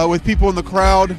with people in the crowd.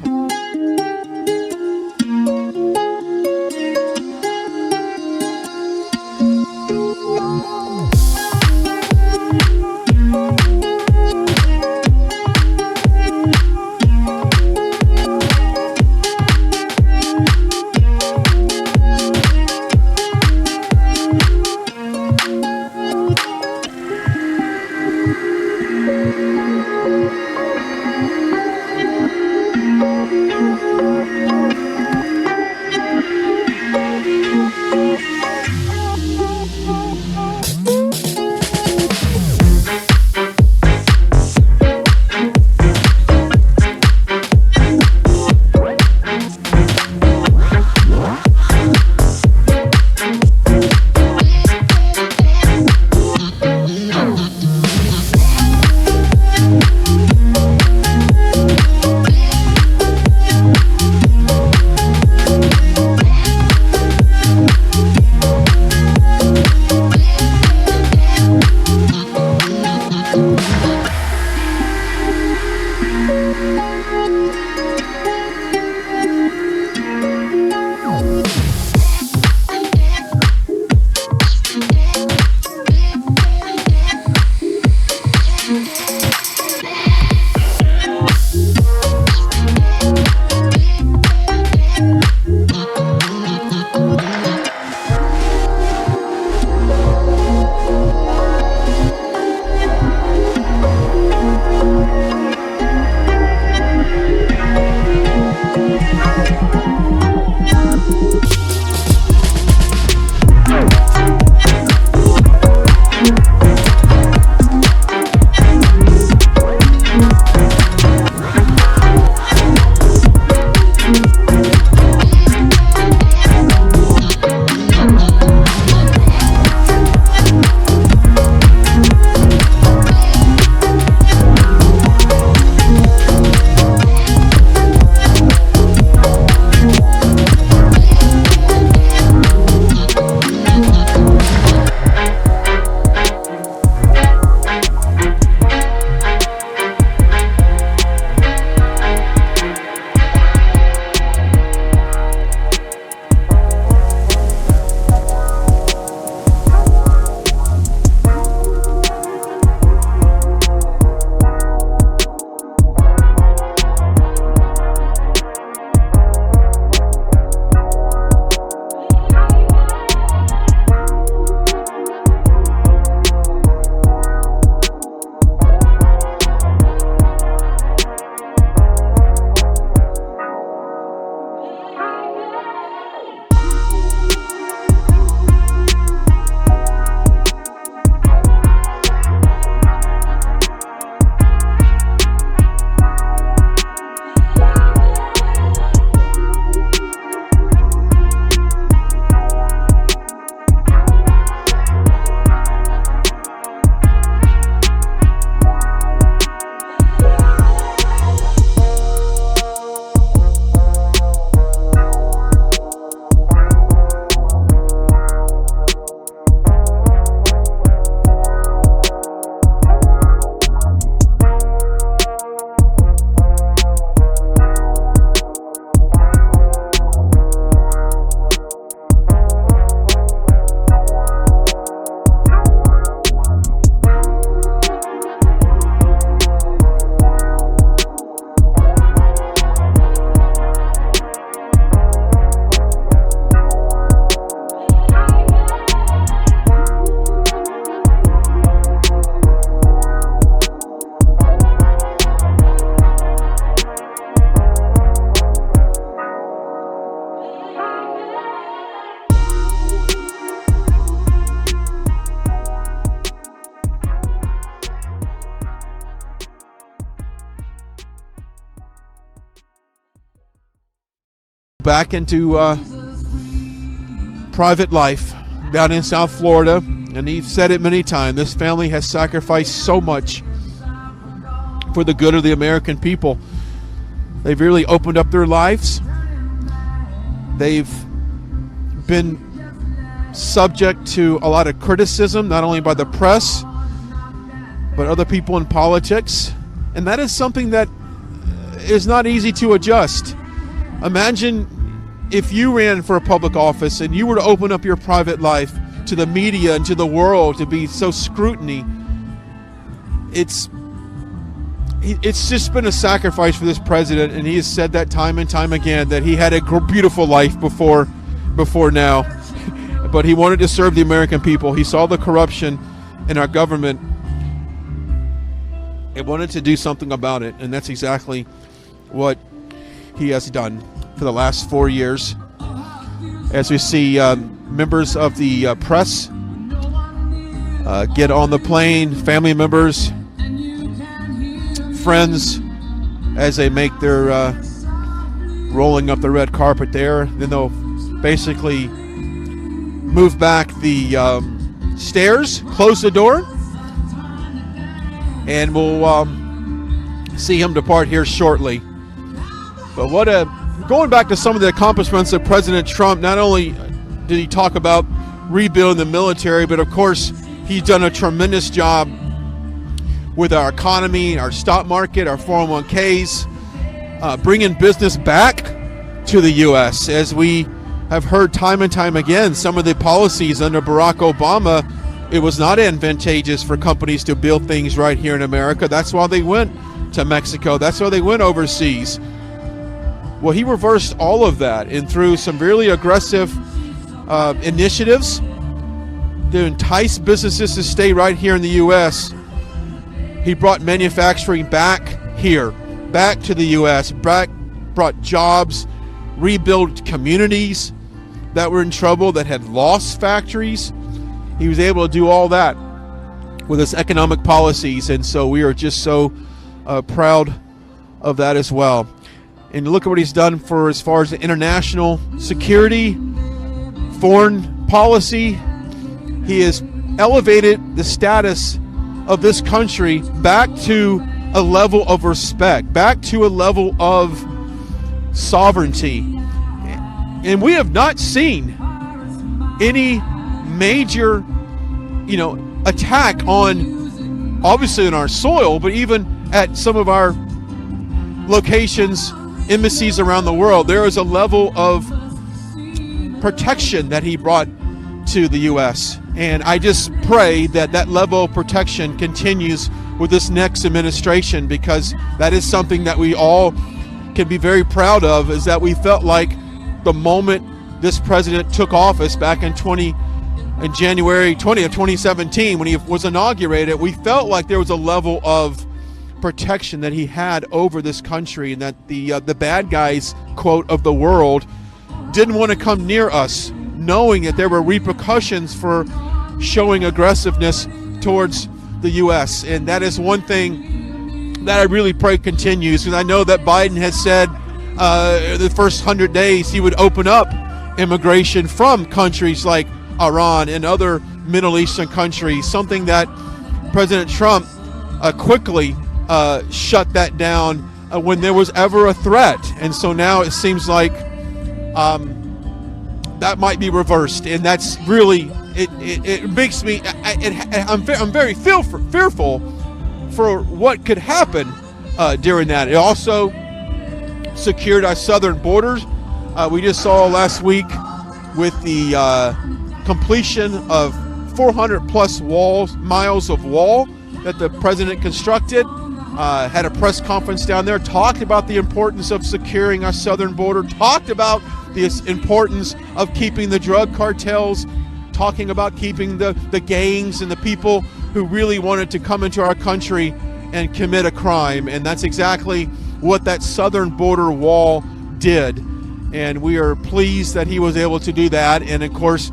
back into private life down in South Florida, and he said it many times. This family has sacrificed so much for the good of the American people. They've really opened up their lives. They've been subject to a lot of criticism, not only by the press, but other people in politics. And that is something that is not easy to adjust. Imagine if you ran for a public office and you were to open up your private life to the media and to the world to be so scrutiny. It's just been a sacrifice for this president, and he has said that time and time again that he had a beautiful life before now, but he wanted to serve the American people. He saw the corruption in our government and wanted to do something about it, and that's exactly what he has done for the last 4 years. As we see members of the press get on the plane, family members, friends, as they make their rolling up the red carpet there. Then they'll basically move back the stairs, close the door, and we'll see him depart here shortly. But going back to some of the accomplishments of President Trump, not only did he talk about rebuilding the military, but of course he's done a tremendous job with our economy, our stock market, our 401ks, bringing business back to the U.S. As we have heard time and time again, some of the policies under Barack Obama, it was not advantageous for companies to build things right here in America. That's why they went to Mexico. That's why they went overseas. Well, he reversed all of that, and through some really aggressive initiatives to entice businesses to stay right here in the U.S., he brought manufacturing back here, back to the U.S., brought jobs, rebuilt communities that were in trouble, that had lost factories. He was able to do all that with his economic policies, and so we are just so proud of that as well. And look at what he's done for as far as the international security, foreign policy. He has elevated the status of this country back to a level of respect, back to a level of sovereignty. And we have not seen any major, attack on, obviously, on our soil, but even at some of our locations, embassies around the world. There is a level of protection that he brought to the U.S. And I just pray that that level of protection continues with this next administration, because that is something that we all can be very proud of, is that we felt like the moment this president took office back in January 20th, 2017, when he was inaugurated, we felt like there was a level of protection that he had over this country, and that the bad guys, quote, of the world didn't want to come near us, knowing that there were repercussions for showing aggressiveness towards the U.S. And that is one thing that I really pray continues, because I know that Biden has said the first 100 days he would open up immigration from countries like Iran and other Middle Eastern countries, something that President Trump quickly shut that down when there was ever a threat. And so now it seems like that might be reversed, and that's really it makes me I'm very fearful for what could happen during that. It also secured our southern borders. We just saw last week with the completion of 400 plus miles of wall that the president constructed. Had a press conference down there, talked about the importance of securing our southern border, talked about the importance of keeping the drug cartels, talking about keeping the gangs and the people who really wanted to come into our country and commit a crime. And that's exactly what that southern border wall did. And we are pleased that he was able to do that. And of course,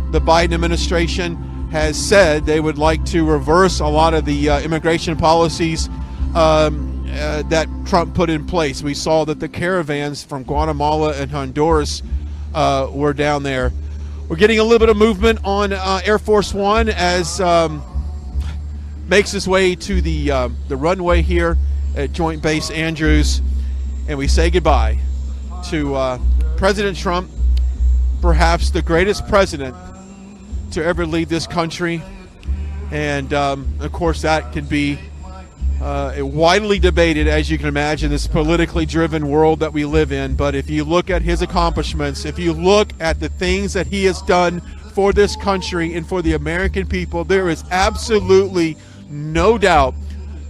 the Biden administration has said they would like to reverse a lot of the immigration policies that Trump put in place. We saw that the caravans from Guatemala and Honduras were down there. We're getting a little bit of movement on Air Force One as makes its way to the runway here at Joint Base Andrews, and we say goodbye to President Trump, perhaps the greatest president to ever lead this country. And of course that can be widely debated, as you can imagine, this politically driven world that we live in. But if you look at his accomplishments, if you look at the things that he has done for this country and for the American people, there is absolutely no doubt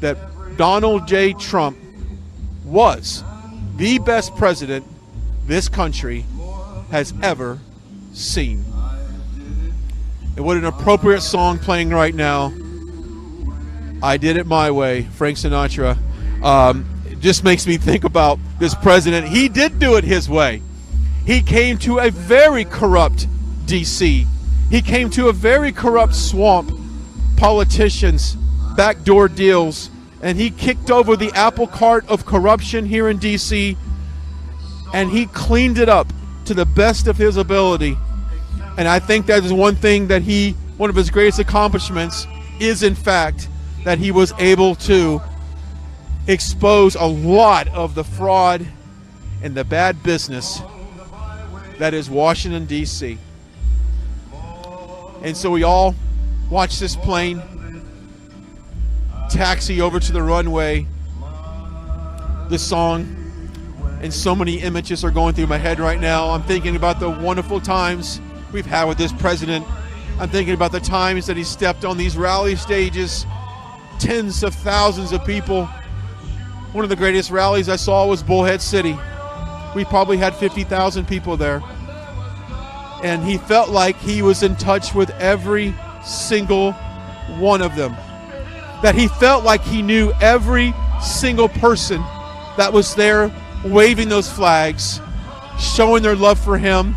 that Donald J. Trump was the best president this country has ever seen. And what an appropriate song playing right now. I Did It My Way, Frank Sinatra. It just makes me think about this president. He did do it his way. He came to a very corrupt D.C. He came to a very corrupt swamp, politicians, backdoor deals, and he kicked over the apple cart of corruption here in D.C., and he cleaned it up to the best of his ability. And I think that is one thing that one of his greatest accomplishments is, in fact, that he was able to expose a lot of the fraud and the bad business that is Washington, D.C. And so we all watch this plane taxi over to the runway. This song and so many images are going through my head right now. I'm thinking about the wonderful times we've had with this president. I'm thinking about the times that he stepped on these rally stages, tens of thousands of people. One of the greatest rallies I saw was Bullhead City. We probably had 50,000 people there. And he felt like he was in touch with every single one of them. That he felt like he knew every single person that was there waving those flags, showing their love for him.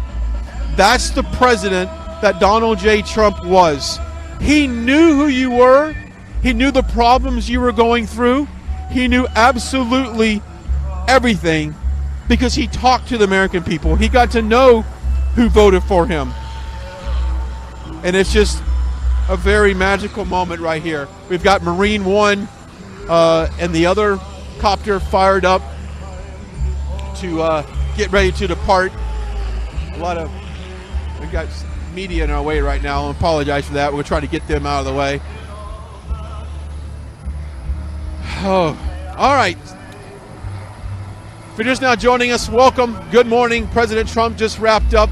That's the president that Donald J. Trump was. He knew who you were. He knew the problems you were going through. He knew absolutely everything because he talked to the American people. He got to know who voted for him. And it's just a very magical moment right here. We've got Marine One and the other copter fired up to get ready to depart. We've got media in our way right now. I apologize for that. We'll try to get them out of the way. Oh, all right. If you're just now joining us, welcome. Good morning. President Trump just wrapped up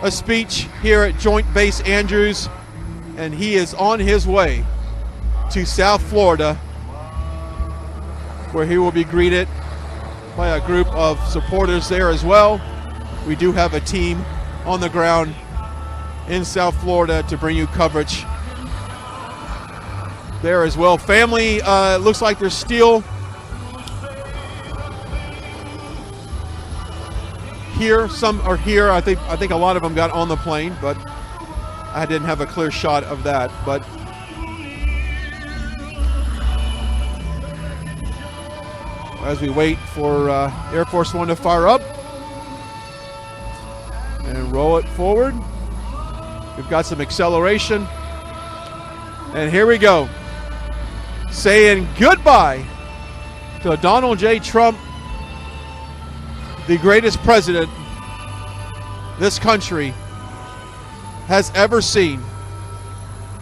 a speech here at Joint Base Andrews, and he is on his way to South Florida, where he will be greeted by a group of supporters there as well. We do have a team on the ground in South Florida to bring you coverage there as well. Family, looks like they're still here. Some are here. I think a lot of them got on the plane, but I didn't have a clear shot of that. But as we wait for Air Force One to fire up and roll it forward, we've got some acceleration. And here we go, saying goodbye to Donald J. Trump, the greatest president this country has ever seen.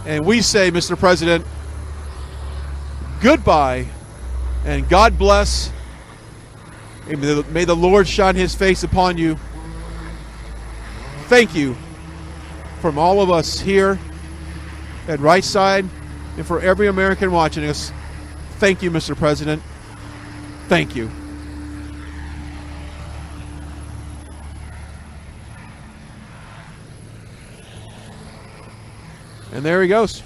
And we say, Mr. President, goodbye and God bless. And may the Lord shine his face upon you. Thank you from all of us here at Right Side and for every American watching us. Thank you, Mr. President. Thank you. And there he goes.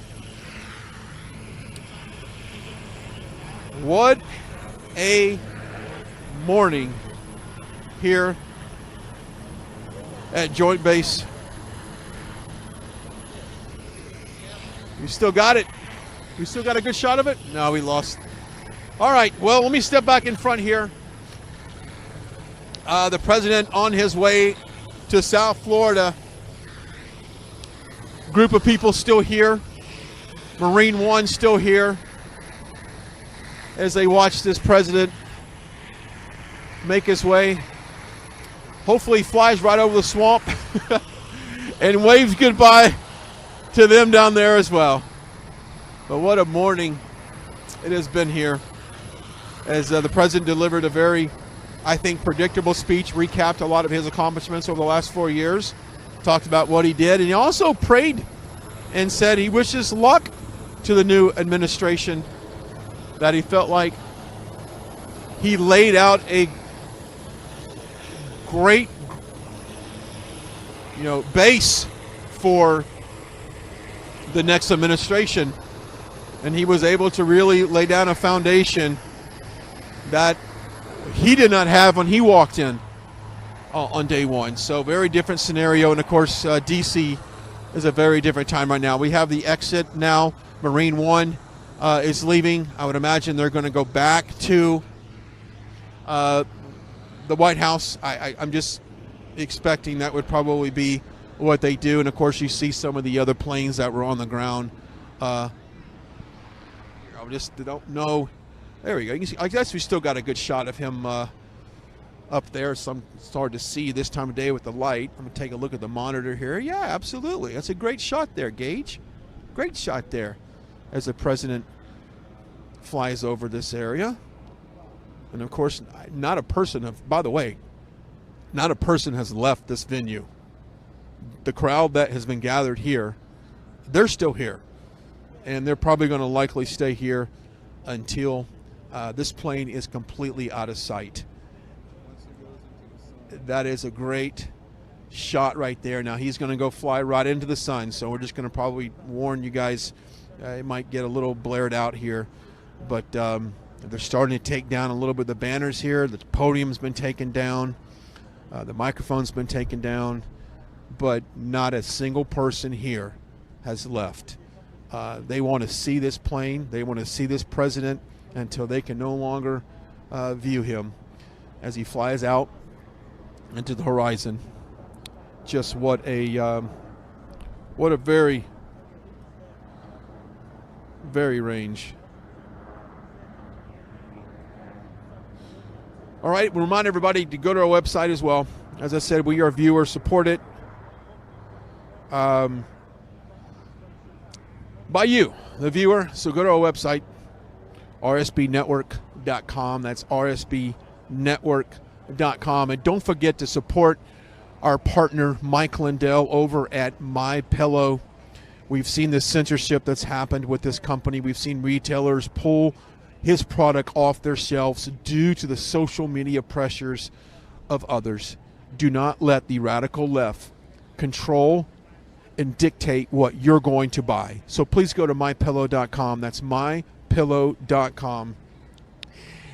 What a morning here at Joint Base. We still got it. We still got a good shot of it. No, we lost. All right, well, let me step back in front here. The president on his way to South Florida. Group of people still here. Marine One still here as they watch this president make his way. Hopefully he flies right over the swamp and waves goodbye to them down there as well. But what a morning it has been here. As the president delivered a very, I think, predictable speech, recapped a lot of his accomplishments over the last 4 years, talked about what he did, and he also prayed and said he wishes luck to the new administration, that he felt like he laid out a great, base for the next administration, and he was able to really lay down a foundation that he did not have when he walked in on day one. So very different scenario, and of course DC is a very different time right now. We have the exit now. Marine One is leaving. I would imagine they're going to go back to the White House. I'm just expecting that would probably be what they do. And of course you see some of the other planes that were on the ground. I just don't know. There we go. You can see, I guess we still got a good shot of him up there. It's hard to see this time of day with the light. I'm going to take a look at the monitor here. Yeah, absolutely. That's a great shot there, Gage. Great shot there as the president flies over this area. And of course, not a person has left this venue. The crowd that has been gathered here, they're still here. And they're probably going to likely stay here until this plane is completely out of sight. That is a great shot right there. Now he's going to go fly right into the sun, so we're just going to probably warn you guys. It might get a little blared out here, but they're starting to take down a little bit of the banners here. The podium's been taken down. The microphone's been taken down, but not a single person here has left. They want to see this plane. They want to see this president until they can no longer view him as he flies out into the horizon. Just what a very, very range. All right, we'll remind everybody to go to our website as well. As I said, we are viewers, support it. By you, the viewer. So go to our website, rsbnetwork.com. That's rsbnetwork.com. And don't forget to support our partner, Mike Lindell, over at MyPillow. We've seen the censorship that's happened with this company. We've seen retailers pull his product off their shelves due to the social media pressures of others. Do not let the radical left control and dictate what you're going to buy. So please go to mypillow.com. That's mypillow.com.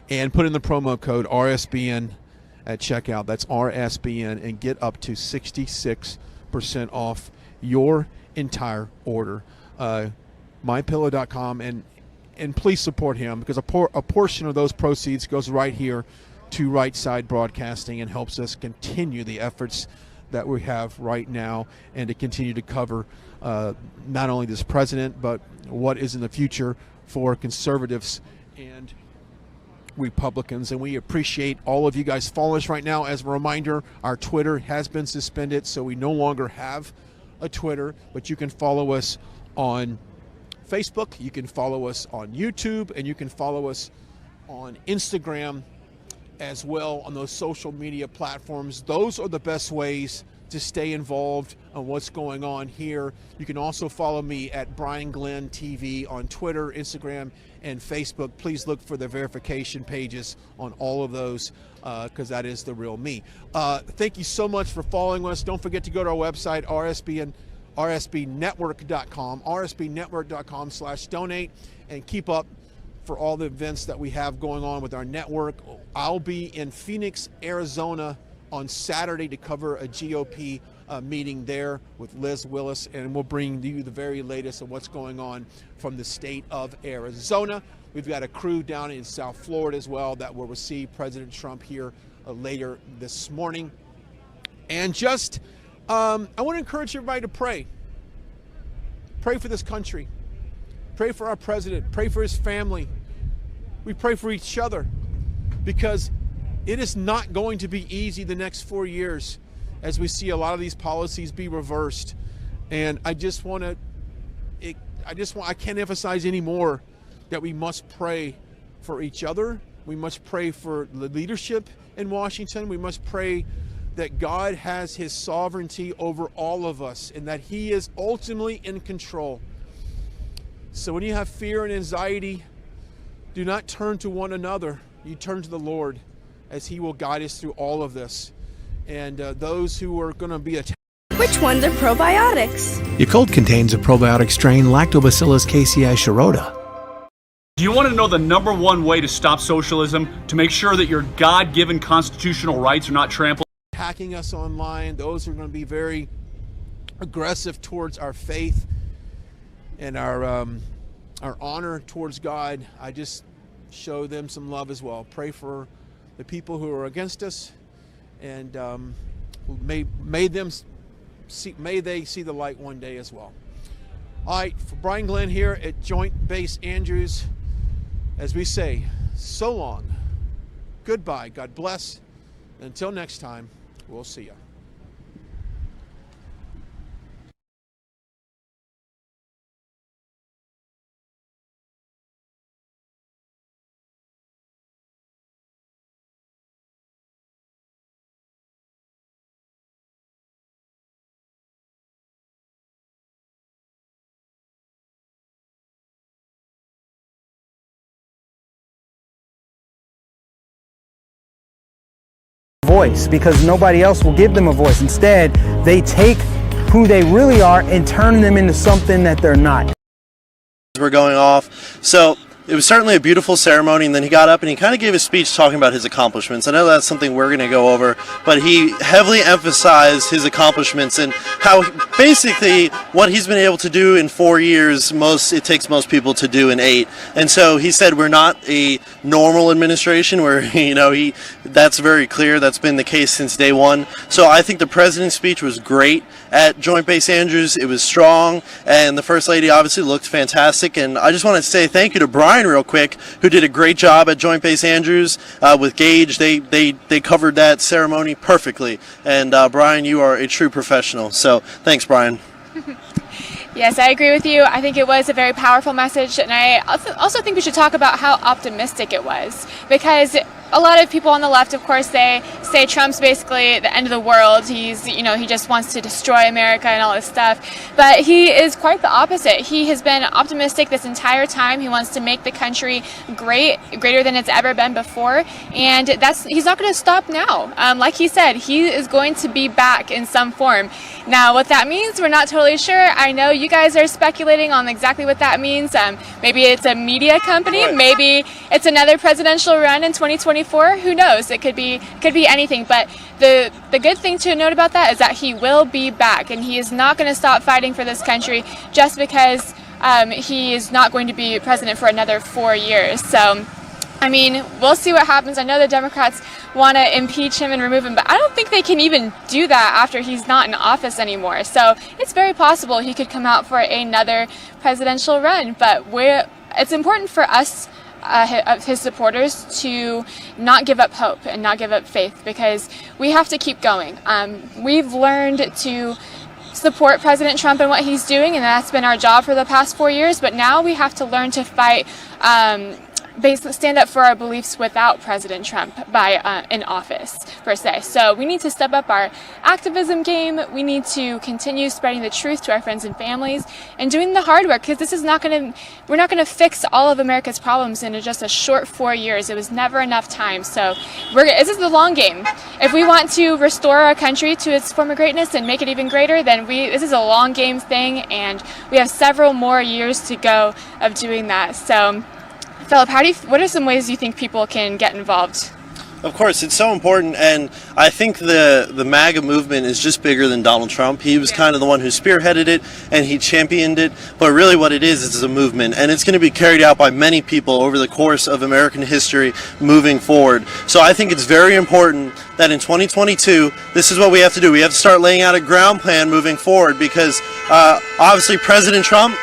And put in the promo code RSBN at checkout. That's RSBN, and get up to 66% off your entire order. Mypillow.com, and please support him, because a portion of those proceeds goes right here to Right Side Broadcasting and helps us continue the efforts that we have right now, and to continue to cover not only this president, but what is in the future for conservatives and Republicans. And we appreciate all of you guys following us right now. As a reminder, our Twitter has been suspended, so we no longer have a Twitter, but you can follow us on Facebook, you can follow us on YouTube, and you can follow us on Instagram as well, on those social media platforms. Those are the best ways to stay involved on what's going on here. You can also follow me at Brian Glenn TV on Twitter, Instagram, and Facebook. Please look for the verification pages on all of those, because that is the real me. Thank you so much for following us. Don't forget to go to our website, rsbnetwork.com, rsbnetwork.com/donate, and keep up for all the events that we have going on with our network. I'll be in Phoenix, Arizona on Saturday to cover a GOP meeting there with Liz Willis, and we'll bring you the very latest of what's going on from the state of Arizona. We've got a crew down in South Florida as well that will receive President Trump here later this morning. And just, I want to encourage everybody to pray. Pray for this country. Pray for our president. Pray for his family. We pray for each other, because it is not going to be easy the next 4 years as we see a lot of these policies be reversed. And I can't emphasize anymore that we must pray for each other. We must pray for the leadership in Washington. We must pray that God has his sovereignty over all of us and that he is ultimately in control. So when you have fear and anxiety, do not turn to one another. You turn to the Lord, as he will guide us through all of this. And those who are going to be attacked. Which ones are probiotics? Yakult contains a probiotic strain, Lactobacillus casei shirota. Do you want to know the #1 way to stop socialism, to make sure that your God-given constitutional rights are not trampled? Attacking us online, those who are going to be very aggressive towards our faith and our honor towards God, I just show them some love as well. Pray for the people who are against us, and may they see the light one day as well. All right, for Brian Glenn here at Joint Base Andrews, as we say, so long, goodbye, God bless, and until next time, we'll see you. Voice, because nobody else will give them a voice. Instead, they take who they really are and turn them into something that they're not. We're going off. So it was certainly a beautiful ceremony, and then he got up and he kind of gave a speech talking about his accomplishments. I know that's something we're going to go over, but he heavily emphasized his accomplishments and how basically what he's been able to do in 4 years, it takes most people to do in 8. And so he said we're not a normal administration where, that's very clear. That's been the case since day one. So I think the president's speech was great at Joint Base Andrews. It was strong, and the First Lady obviously looked fantastic. And I just want to say thank you to Brian real quick, who did a great job at Joint Base Andrews with Gage. They covered that ceremony perfectly. And Brian, you are a true professional. So thanks, Brian. Yes, I agree with you. I think it was a very powerful message, and I also think we should talk about how optimistic it was, because a lot of people on the left, of course, they say Trump's basically the end of the world. He just wants to destroy America and all this stuff. But he is quite the opposite. He has been optimistic this entire time. He wants to make the country greater than it's ever been before. And he's not going to stop now. Like he said, he is going to be back in some form. Now, what that means, we're not totally sure. I know you guys are speculating on exactly what that means. Maybe it's a media company. Maybe it's another presidential run in 2024. Who knows? It could be anything. But the good thing to note about that is that he will be back, and he is not going to stop fighting for this country just because he is not going to be president for another 4 years. So, I mean, we'll see what happens. I know the Democrats want to impeach him and remove him, but I don't think they can even do that after he's not in office anymore. So it's very possible he could come out for another presidential run. But it's important for us, his supporters, to not give up hope and not give up faith, because we have to keep going. We've learned to support President Trump and what he's doing, and that's been our job for the past 4 years, but now we have to learn to fight, basically stand up for our beliefs without President Trump in office, per se. So we need to step up our activism game. We need to continue spreading the truth to our friends and families and doing the hard work, because we're not going to fix all of America's problems in just a short 4 years. It was never enough time. So this is the long game. If we want to restore our country to its former greatness and make it even greater, then this is a long game thing, and we have several more years to go of doing that. So, Philip, what are some ways you think people can get involved? Of course, it's so important, and I think the MAGA movement is just bigger than Donald Trump. He was kind of the one who spearheaded it, and he championed it, but really what it is a movement, and it's going to be carried out by many people over the course of American history moving forward. So I think it's very important that in 2022, this is what we have to do. We have to start laying out a ground plan moving forward, because obviously President Trump,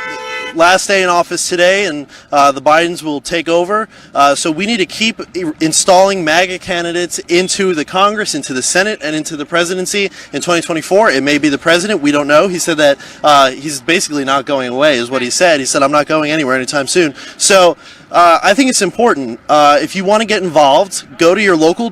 last day in office today, and the Bidens will take over. So we need to keep installing MAGA candidates into the Congress, into the Senate, and into the presidency in 2024. It may be the president. We don't know. He said that he's basically not going away, is what he said. He said, I'm not going anywhere anytime soon. So I think it's important. If you want to get involved, go to your local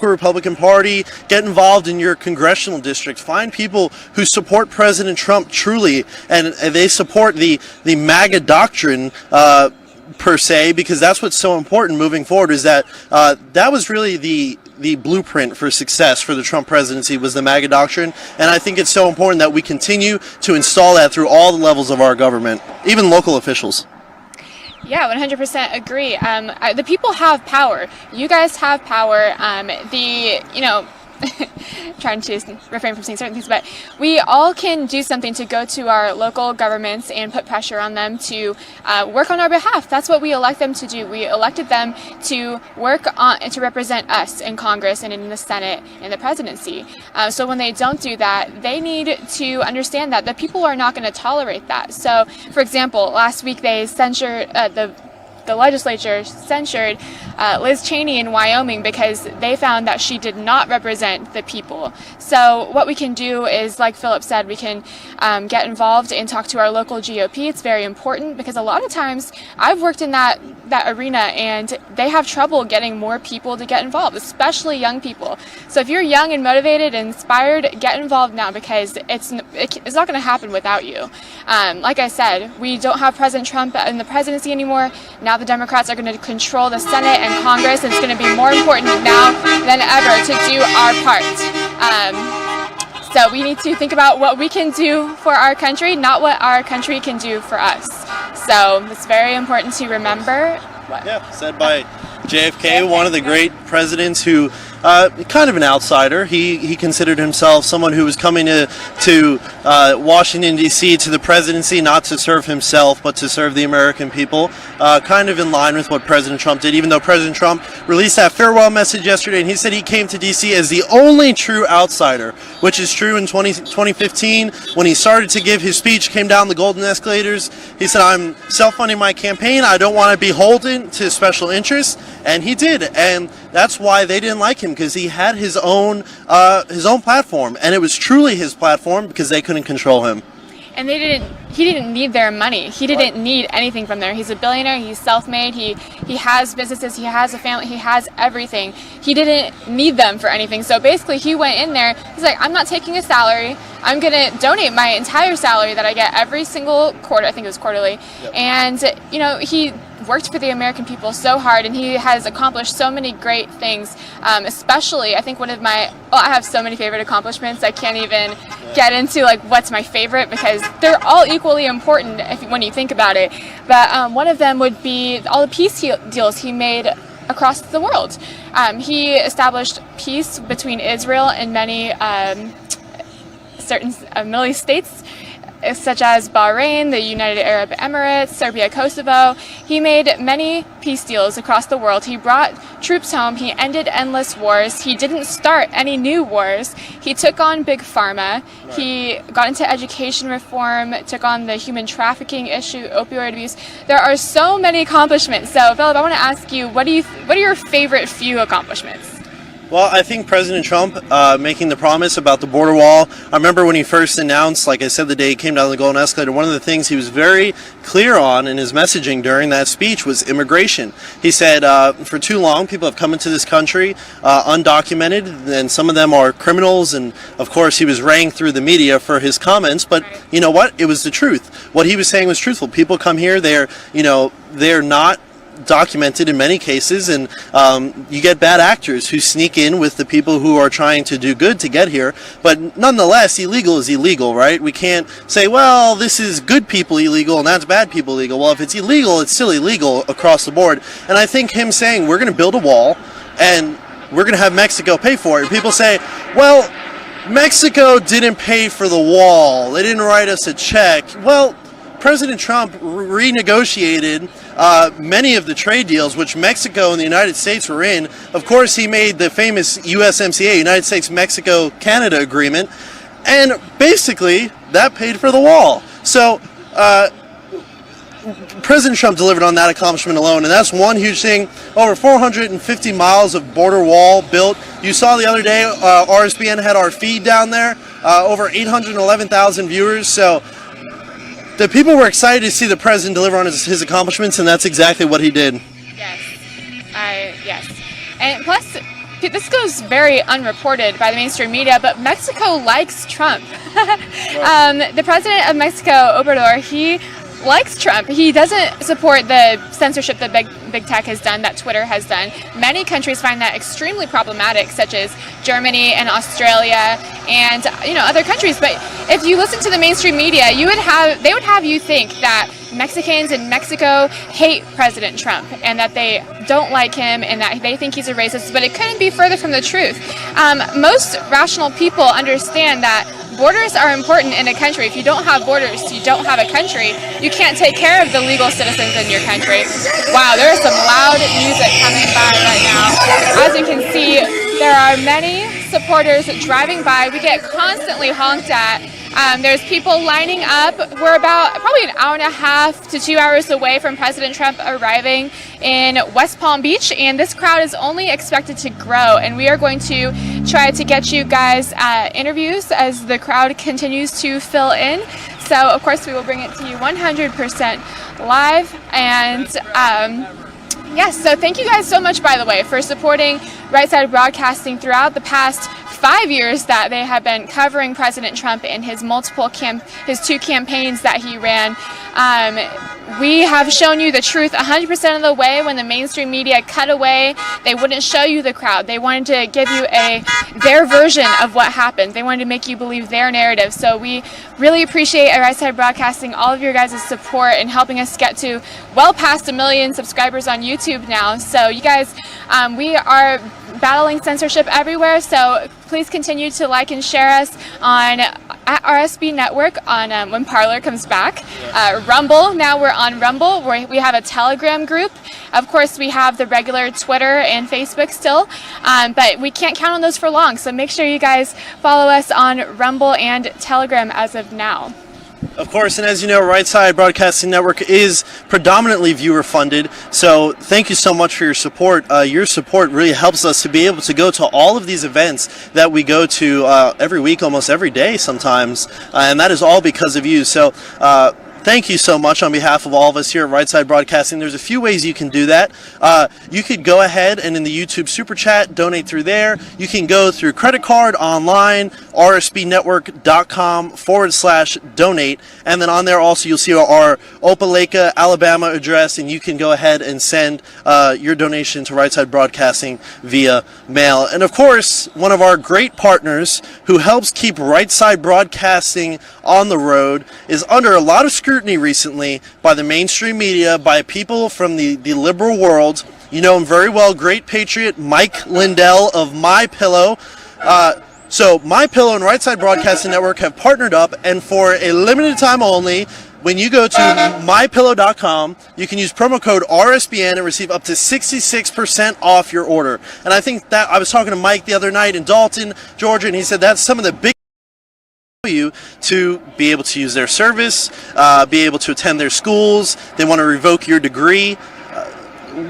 Republican Party, get involved in your congressional district, find people who support President Trump truly, and they support the MAGA doctrine per se, because that's what's so important moving forward, is that that was really the blueprint for success for the Trump presidency, was the MAGA doctrine. And I think it's so important that we continue to install that through all the levels of our government, even local officials. Yeah, 100% agree. The people have power. You guys have power. Trying to refrain from saying certain things, but we all can do something to go to our local governments and put pressure on them to work on our behalf. That's what we elect them to do. We elected them to work on and to represent us in Congress and in the Senate and the presidency. So when they don't do that, they need to understand that the people are not going to tolerate that. So, for example, last week they censured the legislature censured Liz Cheney in Wyoming because they found that she did not represent the people. So what we can do is, like Philip said, we can get involved and talk to our local GOP. It's very important because a lot of times I've worked in that arena and they have trouble getting more people to get involved, especially young people. So if you're young and motivated and inspired, get involved now, because it's not going to happen without you. Like I said, we don't have President Trump in the presidency anymore. Now the Democrats are going to control the Senate and Congress, and it's going to be more important now than ever to do our part. So we need to think about what we can do for our country, not what our country can do for us. So it's very important to remember. Yeah, said by JFK, one of the great presidents who, kind of an outsider. He considered himself someone who was coming to Washington, D.C., to the presidency, not to serve himself, but to serve the American people. Kind of in line with what President Trump did, even though President Trump released that farewell message yesterday, and he said he came to D.C. as the only true outsider, which is true in 2015. When he started to give his speech, came down the golden escalators, he said, I'm self-funding my campaign. I don't want to be beholden to special interests. And he did. And that's why they didn't like him, because he had his own platform, and it was truly his platform because they couldn't control him. And he didn't need their money. He didn't need anything from there. He's a billionaire, he's self-made, he has businesses, he has a family, he has everything. He didn't need them for anything. So basically he went in there, he's like, I'm not taking a salary, I'm gonna donate my entire salary that I get every single quarter, I think it was quarterly. Yep. And he worked for the American people so hard, and he has accomplished so many great things, especially I think I have so many favorite accomplishments I can't even get into like what's my favorite, because they're all equally important when you think about it. But one of them would be all the peace deals he made across the world. He established peace between Israel and many certain Middle East states, such as Bahrain, the United Arab Emirates, Serbia, Kosovo. He made many peace deals across the world. He brought troops home. He ended endless wars. He didn't start any new wars. He took on Big Pharma. Right. He got into education reform, took on the human trafficking issue, opioid abuse. There are so many accomplishments. So, Philip, I want to ask you, what are your favorite few accomplishments? Well, I think President Trump making the promise about the border wall. I remember when he first announced, like I said, the day he came down the golden escalator, one of the things he was very clear on in his messaging during that speech was immigration. He said, for too long, people have come into this country undocumented, and some of them are criminals, and of course he was rang through the media for his comments, but you know what? It was the truth. What he was saying was truthful. People come here, they're not documented in many cases, and you get bad actors who sneak in with the people who are trying to do good to get here. But nonetheless, illegal is illegal, right? We can't say, well, this is good people illegal and that's bad people illegal. Well, if it's illegal, it's still illegal across the board. And I think him saying we're going to build a wall and we're going to have Mexico pay for it, and people say, well, Mexico didn't pay for the wall, they didn't write us a check. Well, President Trump renegotiated many of the trade deals which Mexico and the United States were in. Of course, he made the famous USMCA, United States-Mexico-Canada agreement, and basically that paid for the wall. So President Trump delivered on that accomplishment alone, and that's one huge thing. Over 450 miles of border wall built. You saw the other day, RSBN had our feed down there, over 811,000 viewers. So the people were excited to see the president deliver on his accomplishments, and that's exactly what he did. Yes. And plus, this goes very unreported by the mainstream media, but Mexico likes Trump. The president of Mexico, Obrador, he likes Trump. He doesn't support the censorship that big tech has done, that Twitter has done. Many countries find that extremely problematic, such as Germany and Australia and other countries. But if you listen to the mainstream media, they would have you think that Mexicans in Mexico hate President Trump and that they don't like him and that they think he's a racist, but it couldn't be further from the truth. Most rational people understand that borders are important in a country. If you don't have borders, you don't have a country. You can't take care of the legal citizens in your country. Wow, there is some loud music coming by right now. As you can see, there are many supporters driving by. We get constantly honked at. There's people lining up. We're about probably an hour and a half to 2 hours away from President Trump arriving in West Palm Beach, and this crowd is only expected to grow, and we are going to try to get you guys interviews as the crowd continues to fill in. So of course we will bring it to you 100% live. And yes, so thank you guys so much, by the way, for supporting Right Side Broadcasting throughout the past 5 years that they have been covering President Trump in his his two campaigns that he ran. We have shown you the truth 100% of the way. When the mainstream media cut away, they wouldn't show you the crowd. They wanted to give you their version of what happened. They wanted to make you believe their narrative. So we really appreciate at Right Side Broadcasting all of your guys' support in helping us get to well past 1 million subscribers on YouTube now. So you guys, we are battling censorship everywhere, so please continue to like and share us on at RSB Network on when Parler comes back. Rumble, now we're on Rumble, where we have a Telegram group. Of course, we have the regular Twitter and Facebook still, but we can't count on those for long, so make sure you guys follow us on Rumble and Telegram as of now. Of course, and as you know, Right Side Broadcasting Network is predominantly viewer funded, so thank you so much for your support. Your support really helps us to be able to go to all of these events that we go to every week, almost every day sometimes, and that is all because of you. So thank you so much on behalf of all of us here at Right Side Broadcasting. There's a few ways you can do that. You could go ahead and in the YouTube Super Chat, donate through there. You can go through credit card, online, rsbnetwork.com/donate. And then on there also you'll see our Opelika, Alabama address, and you can go ahead and send your donation to Right Side Broadcasting via mail. And of course, one of our great partners who helps keep Right Side Broadcasting on the road is under a lot of scrutiny recently by the mainstream media, by people from the liberal world. You know him very well, great patriot Mike Lindell of MyPillow. So MyPillow and Right Side Broadcasting Network have partnered up, and for a limited time only, when you go to mypillow.com, you can use promo code RSBN and receive up to 66% off your order. And I think that I was talking to Mike the other night in Dalton, Georgia, and he said that's some of the big you to be able to use their service, be able to attend their schools. They want to revoke your degree.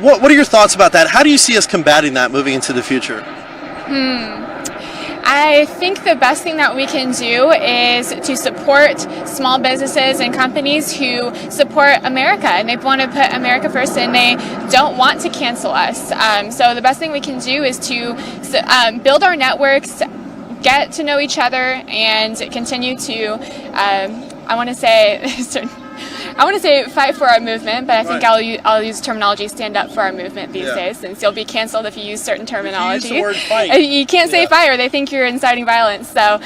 What are your thoughts about that? How do you see us combating that moving into the future? I think the best thing that we can do is to support small businesses and companies who support America, and they want to put America first, and they don't want to cancel us. So the best thing we can do is to build our networks, get to know each other, and continue to, I want to say fight for our movement, but I think I'll use terminology stand up for our movement these days, since you'll be canceled if you use certain terminology. If you use the word fight. You can't say fight, or they think you're inciting violence. So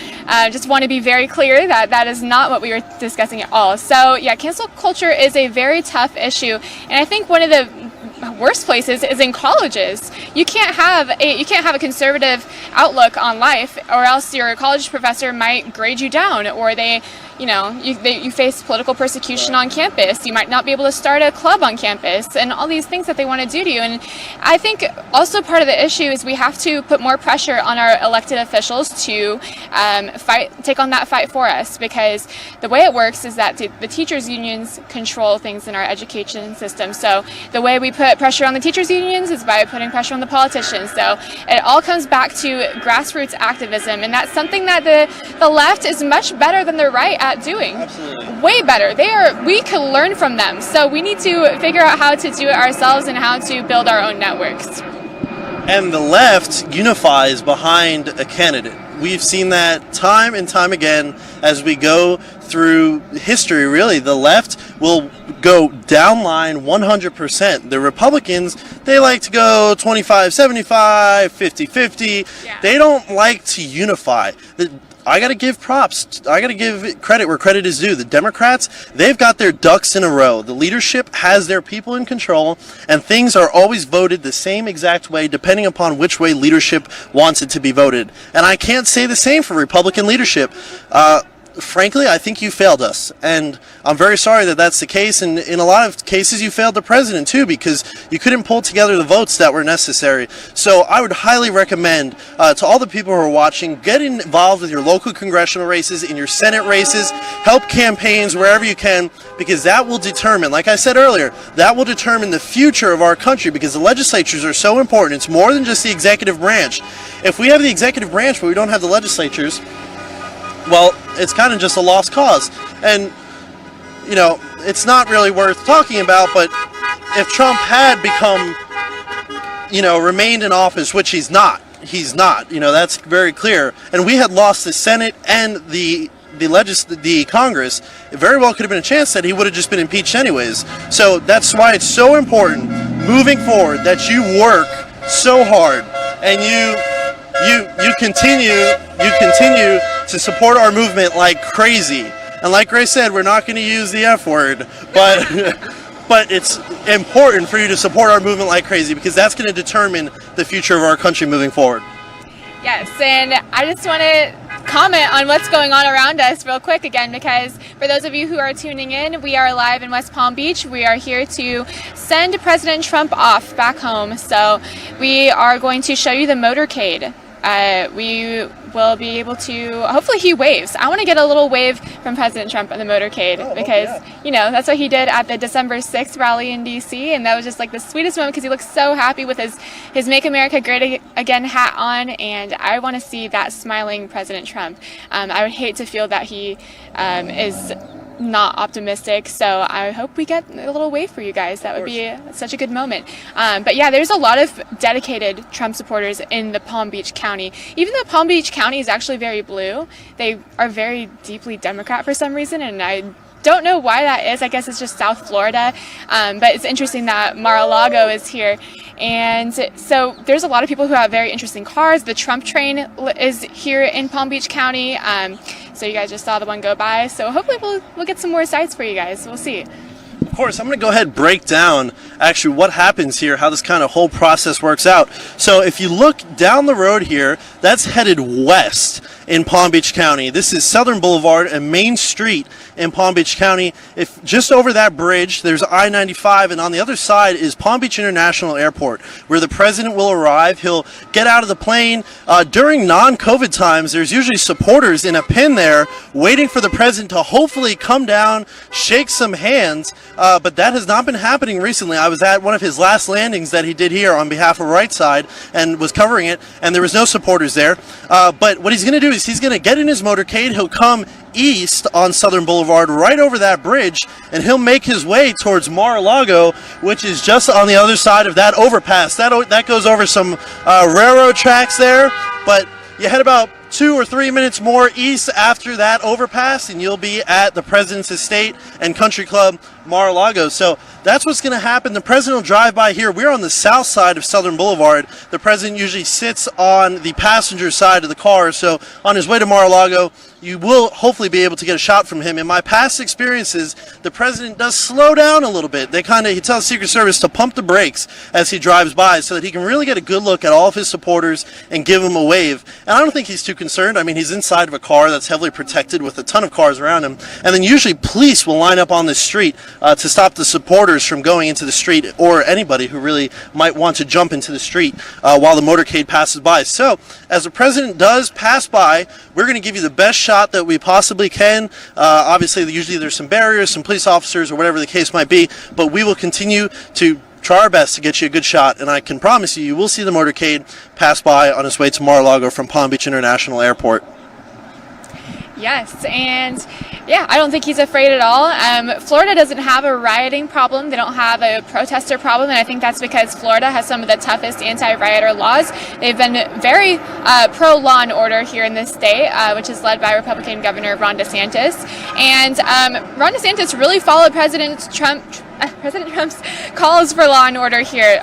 just want to be very clear that that is not what we were discussing at all. So yeah, cancel culture is a very tough issue, and I think one of the worst places is in colleges. You can't have a conservative outlook on life, or else your college professor might grade you down, or they you face political persecution on campus. You might not be able to start a club on campus, and all these things that they want to do to you. And I think also part of the issue is we have to put more pressure on our elected officials to take on that fight for us, because the way it works is that the teachers' unions control things in our education system. So the way we put pressure on the teachers' unions is by putting pressure on the politicians. So it all comes back to grassroots activism, and that's something that the left is much better than the right at doing. Absolutely. Way better. We can learn from them. So we need to figure out how to do it ourselves and how to build our own networks. And the left unifies behind a candidate. We've seen that time and time again as we go through history, really. The left will go down line 100%. The Republicans, they like to go 25-75, 50-50. Yeah. They don't like to unify. I got to give props. I got to give credit where credit is due. The Democrats, they've got their ducks in a row. The leadership has their people in control, and things are always voted the same exact way depending upon which way leadership wants it to be voted. And I can't say the same for Republican leadership. Frankly, I think you failed us, and I'm very sorry that that's the case, and in a lot of cases you failed the president too, because you couldn't pull together the votes that were necessary. So I would highly recommend to all the people who are watching, get involved with your local congressional races, in your Senate races, help campaigns wherever you can, because that will determine, like I said earlier, that will determine the future of our country, because the legislatures are so important. It's more than just the executive branch. If we have the executive branch but we don't have the legislatures, well, it's kind of just a lost cause. And, it's not really worth talking about, but if Trump had become, remained in office, which he's not, that's very clear, and we had lost the Senate and the Congress, it very well could have been a chance that he would have just been impeached anyways. So that's why it's so important, moving forward, that you work so hard, and you continue to support our movement like crazy. And like Grace said, we're not going to use the F word, but it's important for you to support our movement like crazy, because that's going to determine the future of our country moving forward. Yes, and I just want to comment on what's going on around us real quick again, because for those of you who are tuning in, we are live in West Palm Beach. We are here to send President Trump off back home. So we are going to show you the motorcade. We will be able to, hopefully he waves. I want to get a little wave from President Trump on the motorcade, because, that's what he did at the December 6th rally in D.C., and that was just like the sweetest moment, because he looks so happy with his Make America Great Again hat on, and I want to see that smiling President Trump. I would hate to feel that he is not optimistic, so I hope we get a little wave for you guys. That would be such a good moment. But yeah, there's a lot of dedicated Trump supporters in the Palm Beach County. Even though Palm Beach County is actually very blue, they are very deeply Democrat for some reason, and I don't know why that is. I guess it's just South Florida, but it's interesting that Mar-a-Lago is here. And so there's a lot of people who have very interesting cars. The Trump train is here in Palm Beach County. So you guys just saw the one go by. So hopefully we'll get some more sights for you guys. We'll see. Of course, I'm going to go ahead and break down actually what happens here, how this kind of whole process works out. So if you look down the road here, that's headed west in Palm Beach County. This is Southern Boulevard and Main Street in Palm Beach County. If just over that bridge, there's I-95, and on the other side is Palm Beach International Airport, where the president will arrive. He'll get out of the plane. During non-COVID times, there's usually supporters in a pin there waiting for the president to hopefully come down, shake some hands, but that has not been happening recently. I was at one of his last landings that he did here on behalf of Right Side and was covering it, and there was no supporters there. But what he's going to do is he's going to get in his motorcade. He'll come east on Southern Boulevard right over that bridge, and he'll make his way towards Mar-a-Lago, which is just on the other side of that overpass. That goes over some railroad tracks there, but you head about 2 or 3 minutes more east after that overpass, and you'll be at the President's Estate and Country Club Mar-a-Lago. So that's what's going to happen. The president will drive by here. We're on the south side of Southern Boulevard. The president usually sits on the passenger side of the car. So on his way to Mar-a-Lago, you will hopefully be able to get a shot from him. In my past experiences, the president does slow down a little bit. He tells Secret Service to pump the brakes as he drives by so that he can really get a good look at all of his supporters and give them a wave. And I don't think he's too concerned. I mean, he's inside of a car that's heavily protected with a ton of cars around him. And then usually police will line up on the street to stop the supporters from going into the street, or anybody who really might want to jump into the street while the motorcade passes by. So as the president does pass by, we're going to give you the best shot that we possibly can. Obviously, usually there's some barriers, some police officers, or whatever the case might be, but we will continue to try our best to get you a good shot, and I can promise you, you will see the motorcade pass by on its way to Mar-a-Lago from Palm Beach International Airport. Yes, and yeah, I don't think he's afraid at all. Florida doesn't have a rioting problem. They don't have a protester problem, and I think that's because Florida has some of the toughest anti-rioter laws. They've been very pro-law and order here in this state, which is led by Republican Governor Ron DeSantis. And Ron DeSantis really followed President Trump's calls for law and order here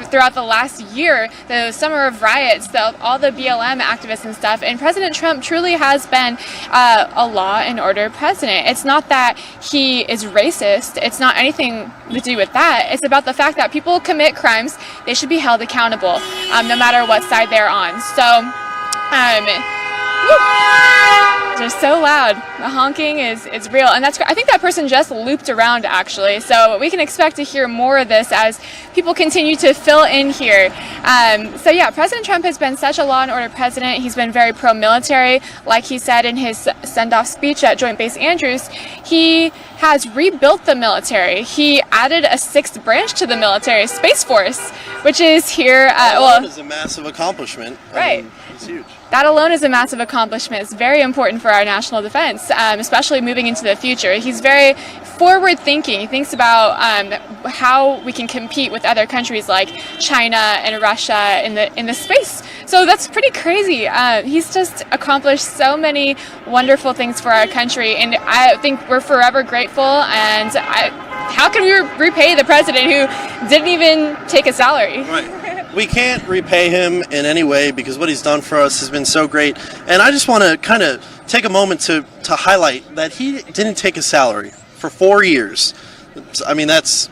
throughout the last year, the summer of riots, all the BLM activists and stuff. And President Trump truly has been a law and order president. It's not that he is racist. It's not anything to do with that. It's about the fact that people commit crimes. They should be held accountable, no matter what side they're on. So, they're so loud. The honking is real, and I think that person just looped around actually. So we can expect to hear more of this as people continue to fill in here. So yeah, President Trump has been such a law and order president. He's been very pro-military, like he said in his send-off speech at Joint Base Andrews. He has rebuilt the military. He added a 6th branch to the military, Space Force, which is here. That is a massive accomplishment. Right. I mean, it's huge. That alone is a massive accomplishment. It's very important for our national defense, especially moving into the future. He's very forward-thinking. He thinks about how we can compete with other countries like China and Russia in the space. So that's pretty crazy. He's just accomplished so many wonderful things for our country, and I think we're forever grateful. And how can we repay the president who didn't even take a salary? Right. We can't repay him in any way because what he's done for us has been so great. And I just want to kind of take a moment to highlight that he didn't take a salary for 4 years. I mean, that's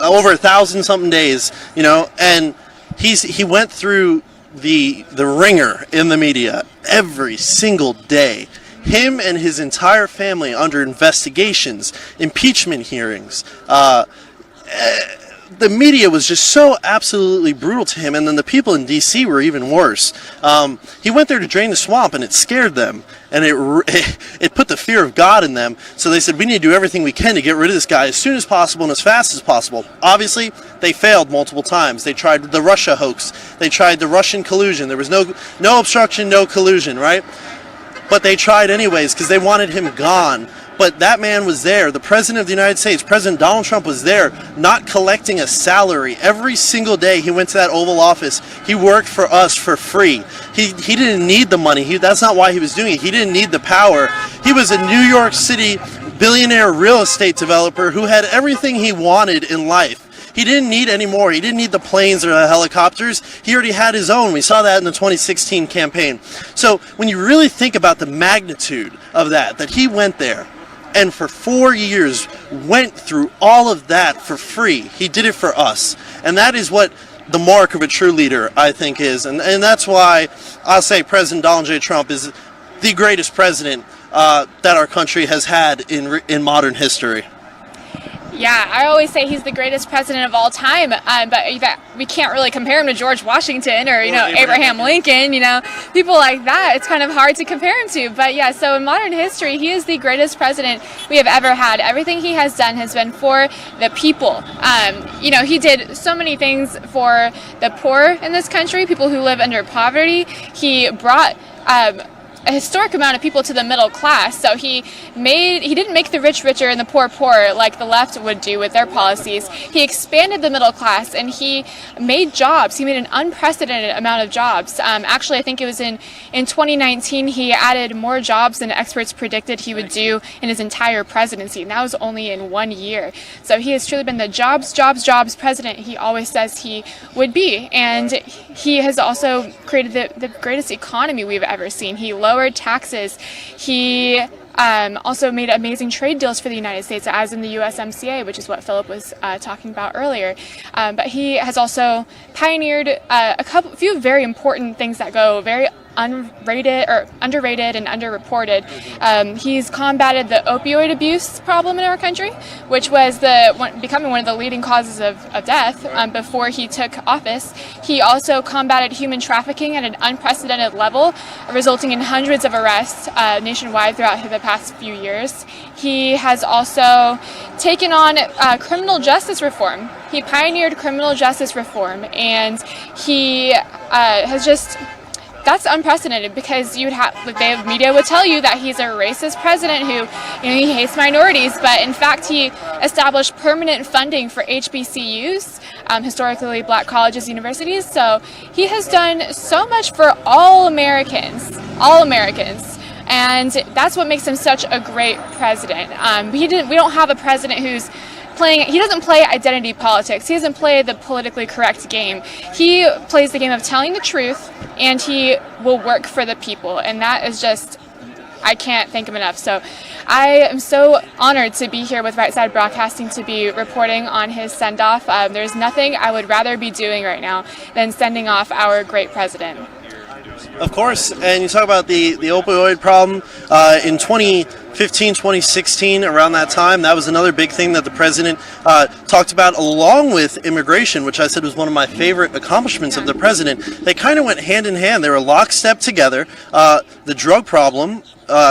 over 1,000-something days, you know, and he went through the ringer in the media every single day. Him and his entire family under investigations, impeachment hearings, the media was just so absolutely brutal to him, and then the people in D.C. were even worse. He went there to drain the swamp, and it scared them, and it put the fear of God in them. So they said, we need to do everything we can to get rid of this guy as soon as possible and as fast as possible. Obviously, they failed multiple times. They tried the Russia hoax. They tried the Russian collusion. There was no obstruction, no collusion, right? But they tried anyways because they wanted him gone. But that man was there. The President of the United States, President Donald Trump, was there, not collecting a salary. Every single day he went to that Oval Office, he worked for us for free. He didn't need the money. That's not why he was doing it. He didn't need the power. He was a New York City billionaire real estate developer who had everything he wanted in life. He didn't need any more. He didn't need the planes or the helicopters. He already had his own. We saw that in the 2016 campaign. So when you really think about the magnitude of that he went there, and for 4 years went through all of that for free. He did it for us. And that is what the mark of a true leader, I think, is. And that's why I'll say President Donald J. Trump is the greatest president that our country has had in modern history. Yeah, I always say he's the greatest president of all time, but we can't really compare him to George Washington or Abraham Lincoln, people like that. It's kind of hard to compare him to. But yeah, so in modern history, he is the greatest president we have ever had. Everything he has done has been for the people. He did so many things for the poor in this country, people who live under poverty. He brought a historic amount of people to the middle class. So he didn't make the rich richer and the poor poorer like the left would do with their policies. He expanded the middle class, and he made jobs. He made an unprecedented amount of jobs. Actually, I think it was in 2019 he added more jobs than experts predicted he would do in his entire presidency, and that was only in 1 year. So he has truly been the jobs president he always says he would be, and he has also created the greatest economy we've ever seen. He lowered taxes. He also made amazing trade deals for the United States, as in the USMCA, which is what Philip was talking about earlier. But he has also pioneered a few very important things that go very underrated and underreported. He's combated the opioid abuse problem in our country, which was becoming one of the leading causes of death before he took office. He also combated human trafficking at an unprecedented level, resulting in hundreds of arrests nationwide throughout the past few years. He has also taken on criminal justice reform. He pioneered criminal justice reform, and he has just... That's unprecedented, because the media would tell you that he's a racist president who, he hates minorities, but in fact he established permanent funding for HBCUs, historically black colleges, universities. So he has done so much for all Americans, and that's what makes him such a great president. We don't have a president who's he doesn't play identity politics. He doesn't play the politically correct game. He plays the game of telling the truth, and he will work for the people. And that is just, I can't thank him enough. So I am so honored to be here with Right Side Broadcasting to be reporting on his send-off. There's nothing I would rather be doing right now than sending off our great president. Of course, and you talk about the opioid problem in 2015, 2016, around that time. That was another big thing that the president talked about, along with immigration, which I said was one of my favorite accomplishments of the president. They kind of went hand in hand. They were lockstep together. The drug problem,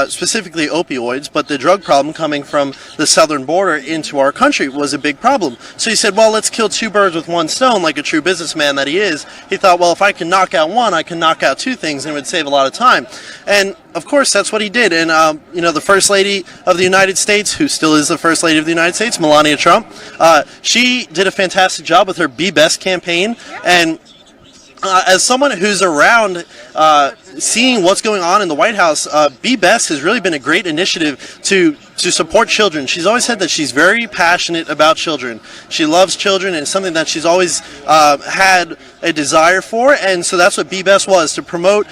specifically opioids, but the drug problem coming from the southern border into our country was a big problem. So he said, well, let's kill two birds with one stone, like a true businessman that he is. He thought, well, if I can knock out one, I can knock out two things, and it would save a lot of time. And of course, that's what he did. And, the First Lady of the United States, who still is the First Lady of the United States, Melania Trump, she did a fantastic job with her Be Best campaign. And as someone who's around seeing what's going on in the White House, Be Best has really been a great initiative to support children. She's always said that she's very passionate about children. She loves children, and it's something that she's always had a desire for. And so that's what Be Best was, to promote,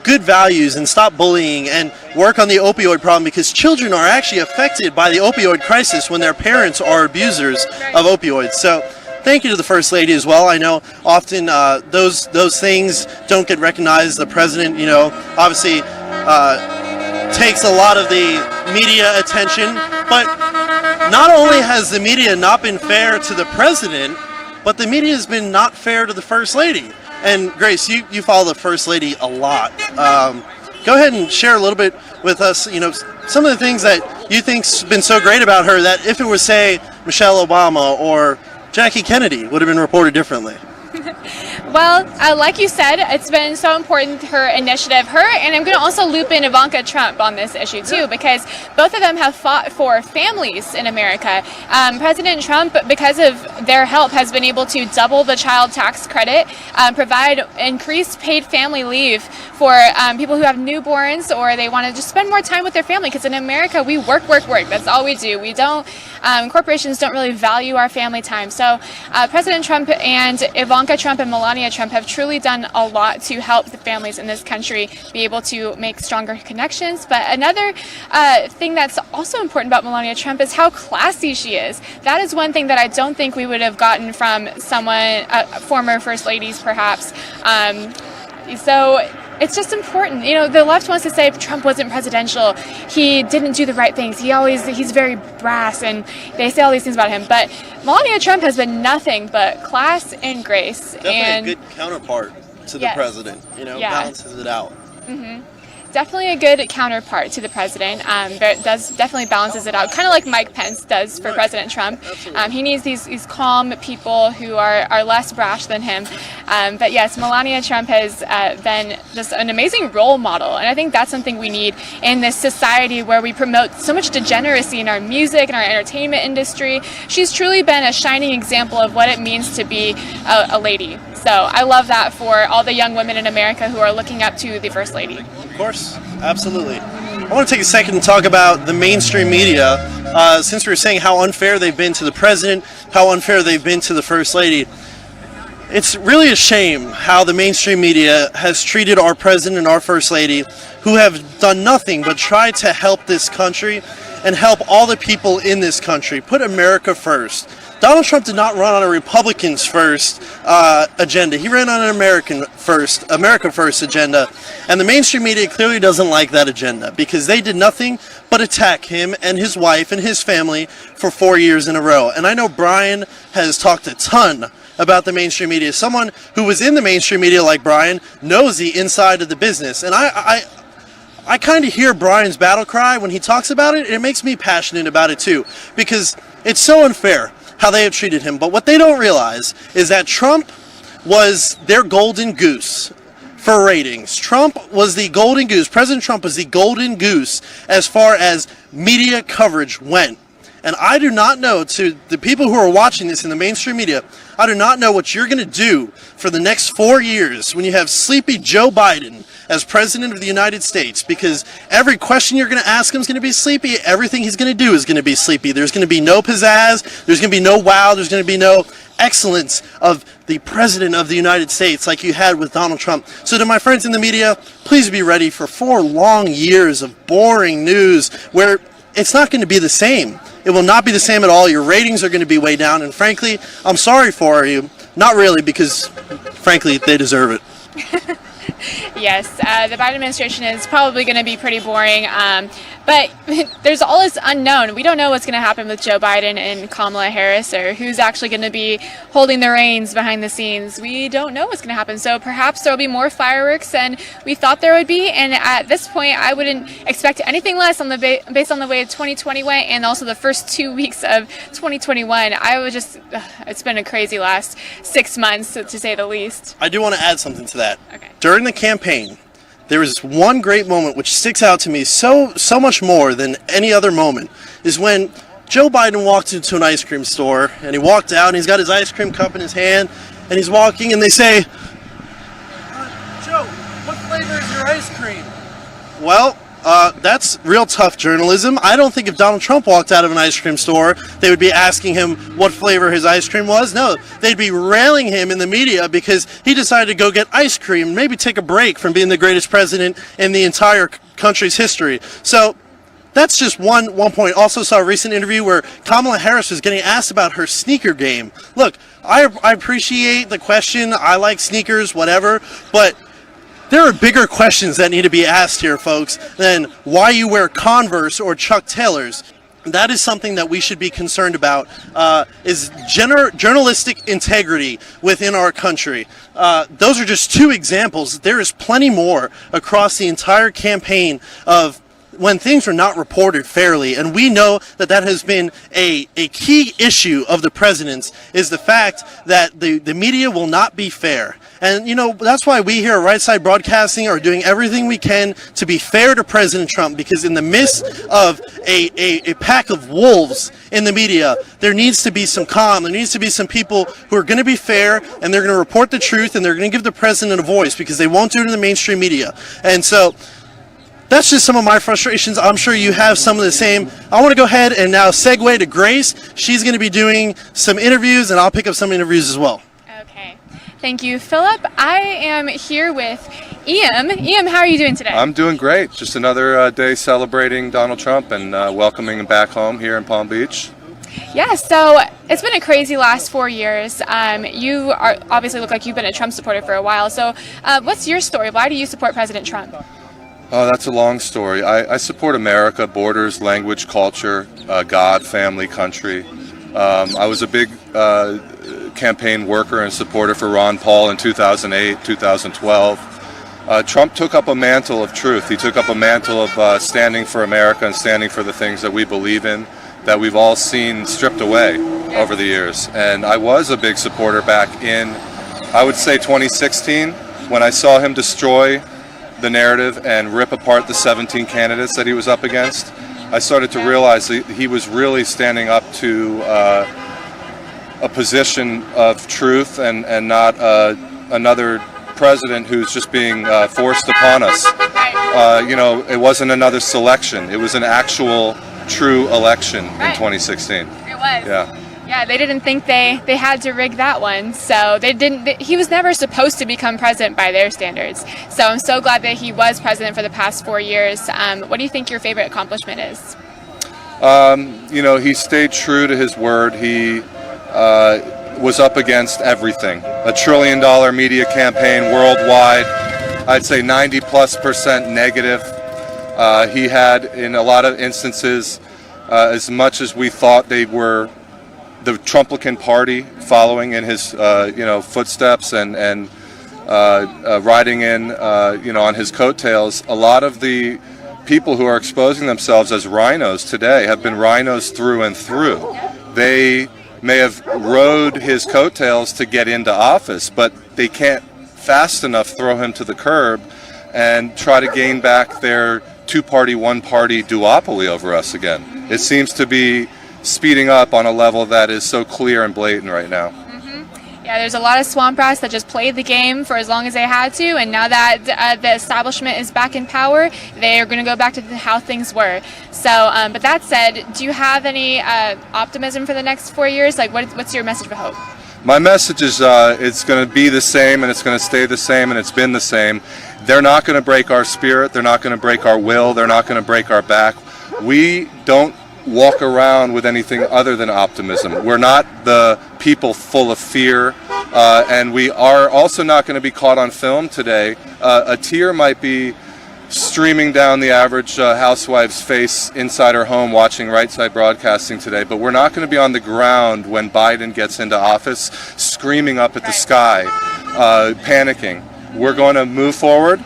good values and stop bullying and work on the opioid problem, because children are actually affected by the opioid crisis when their parents are abusers of opioids. So thank you to the First Lady as well. I know often those things don't get recognized. The president, obviously takes a lot of the media attention, but not only has the media not been fair to the president, but the media has been not fair to the First Lady. And Grace, you follow the First Lady a lot. Go ahead and share a little bit with us, some of the things that you think's been so great about her that if it was, say, Michelle Obama or Jackie Kennedy, would have been reported differently. Well, like you said, it's been so important, her initiative. And I'm going to also loop in Ivanka Trump on this issue too, because both of them have fought for families in America. President Trump, because of their help, has been able to double the child tax credit, provide increased paid family leave for people who have newborns, or they want to just spend more time with their family, because in America we work. That's all we do. We don't, corporations don't really value our family time. So President Trump and Ivanka Trump and Melania Trump have truly done a lot to help the families in this country be able to make stronger connections. But another thing that's also important about Melania Trump is how classy she is. That is one thing that I don't think we would have gotten from someone, former First Ladies perhaps. So it's just important. The left wants to say Trump wasn't presidential. He didn't do the right things. He's very brass, and they say all these things about him. But Melania Trump has been nothing but class and grace. Definitely a good counterpart to the president. Balances it out. Mm-hmm. definitely a good counterpart to the president. It definitely balances it out, kind of like Mike Pence does for President Trump. He needs these calm people who are less brash than him. But yes, Melania Trump has been just an amazing role model, and I think that's something we need in this society where we promote so much degeneracy in our music and our entertainment industry. She's truly been a shining example of what it means to be a lady. So I love that for all the young women in America who are looking up to the First Lady. Of course, absolutely. I want to take a second to talk about the mainstream media. Since we were saying how unfair they've been to the president, how unfair they've been to the First Lady, it's really a shame how the mainstream media has treated our president and our First Lady, who have done nothing but try to help this country and help all the people in this country, put America first. Donald Trump did not run on a Republicans first agenda. He ran on an America first agenda. And the mainstream media clearly doesn't like that agenda because they did nothing but attack him and his wife and his family for 4 years in a row. And I know Brian has talked a ton about the mainstream media. Someone who was in the mainstream media like Brian knows the inside of the business. And I kind of hear Brian's battle cry when he talks about it, and it makes me passionate about it too, because it's so unfair how they have treated him. But what they don't realize is that Trump was their golden goose for ratings. Trump was the golden goose. President Trump was the golden goose as far as media coverage went. And I do not know, to the people who are watching this in the mainstream media, I do not know what you're going to do for the next 4 years when you have sleepy Joe Biden as president of the United States, because every question you're going to ask him is going to be sleepy. Everything he's going to do is going to be sleepy. There's going to be no pizzazz. There's going to be no wow. There's going to be no excellence of the president of the United States like you had with Donald Trump. So to my friends in the media, please be ready for 4 long years of boring news where it's not going to be the same. It will not be the same at all. Your ratings are going to be way down. And frankly, I'm sorry for you. Not really, because frankly, they deserve it. Yes, the Biden administration is probably going to be pretty boring, but there's all this unknown. We don't know what's going to happen with Joe Biden and Kamala Harris, or who's actually going to be holding the reins behind the scenes. We don't know what's going to happen, so perhaps there will be more fireworks than we thought there would be, and at this point I wouldn't expect anything less on the based on the way 2020 went, and also the first 2 weeks of 2021. I would just, it's been a crazy last 6 months, to say the least. I do want to add something to that. Okay. During the campaign, there was one great moment which sticks out to me so much more than any other moment, is when Joe Biden walked into an ice cream store, and he walked out and he's got his ice cream cup in his hand, and he's walking, and they say, Joe, what flavor is your ice cream? Well, that's real tough journalism. I don't think if Donald Trump walked out of an ice cream store, they would be asking him what flavor his ice cream was. No, they'd be railing him in the media because he decided to go get ice cream, maybe take a break from being the greatest president in the entire country's history. So that's just one point. Also saw a recent interview where Kamala Harris was getting asked about her sneaker game. Look, I appreciate the question. I like sneakers, whatever, but there are bigger questions that need to be asked here, folks, than why you wear Converse or Chuck Taylors. That is something that we should be concerned about, is journalistic integrity within our country. Those are just 2 examples. There is plenty more across the entire campaign of when things are not reported fairly, and we know that that has been a key issue of the president's, is the fact that the media will not be fair. And, you know, that's why we here at Right Side Broadcasting are doing everything we can to be fair to President Trump, because in the midst of a pack of wolves in the media, there needs to be some calm. There needs to be some people who are going to be fair, and they're going to report the truth, and they're going to give the president a voice, because they won't do it in the mainstream media. And so that's just some of my frustrations. I'm sure you have some of the same. I want to go ahead and now segue to Grace. She's going to be doing some interviews, and I'll pick up some interviews as well. Okay. Thank you, Philip. I am here with Ian. Ian, how are you doing today? I'm doing great. Just another day celebrating Donald Trump and welcoming him back home here in Palm Beach. Yeah, so it's been a crazy last 4 years. You are obviously look like you've been a Trump supporter for a while. So what's your story? Why do you support President Trump? Oh, that's a long story. I support America, borders, language, culture, God, family, country. I was a big campaign worker and supporter for Ron Paul in 2008, 2012. Trump took up a mantle of truth. He took up a mantle of standing for America and standing for the things that we believe in, that we've all seen stripped away over the years. And I was a big supporter back in, I would say 2016, when I saw him destroy the narrative and rip apart the 17 candidates that he was up against. I started to realize that he was really standing up to a position of truth and not another president who's just being forced upon us. You know, it wasn't another selection. It was an actual, true election in 2016. It was. Yeah. Yeah, they didn't think they had to rig that one, so they didn't. He was never supposed to become president by their standards. So I'm so glad that he was president for the past 4 years. What do you think your favorite accomplishment is? You know, he stayed true to his word. He was up against everything. A $1 trillion media campaign worldwide. I'd say 90+% negative. He had, in a lot of instances, as much as we thought they were the Trumplican party following in his footsteps and riding in on his coattails, a lot of the people who are exposing themselves as rhinos today have been rhinos through and through. They may have rode his coattails to get into office, but they can't fast enough throw him to the curb and try to gain back their two-party, one-party duopoly over us again. It seems to be speeding up on a level that is so clear and blatant right now. Yeah, there's a lot of swamp rats that just played the game for as long as they had to, and now that the establishment is back in power, they are going to go back to how things were. So, but that said, do you have any optimism for the next 4 years? Like, what's your message of hope? My message is it's going to be the same, and it's going to stay the same, and it's been the same. They're not going to break our spirit. They're not going to break our will. They're not going to break our back. We don't walk around with anything other than optimism. We're not the people full of fear, and we are also not going to be caught on film today. A tear might be streaming down the average housewife's face inside her home watching Right Side Broadcasting today, but we're not going to be on the ground when Biden gets into office screaming up at the sky, panicking. We're going to move forward,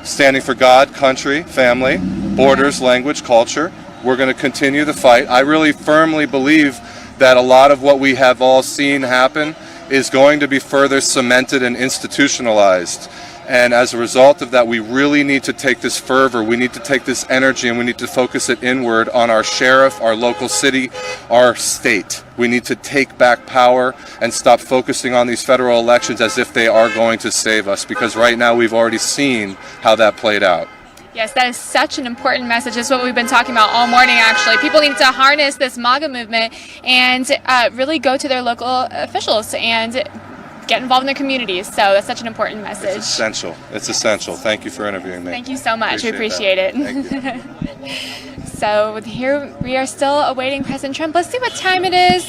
standing for God, country, family, borders, language, culture. We're going to continue the fight. I really firmly believe that a lot of what we have all seen happen is going to be further cemented and institutionalized. And as a result of that, we really need to take this fervor, we need to take this energy, and we need to focus it inward on our sheriff, our local city, our state. We need to take back power and stop focusing on these federal elections as if they are going to save us, because right now we've already seen how that played out. Yes, that is such an important message. It's what we've been talking about all morning, actually. People need to harness this MAGA movement and really go to their local officials and get involved in their communities. So that's such an important message. It's essential. It's essential. Thank you for interviewing me. Thank you so much. We appreciate it. Thank you. So here we are still awaiting President Trump. Let's see what time it is.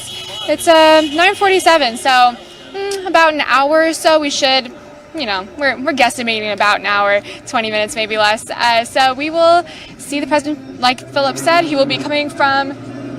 It's 9:47, so about an hour or so we should... we're guesstimating about an hour, 20 minutes, maybe less. So we will see the president, like Philip said, he will be coming from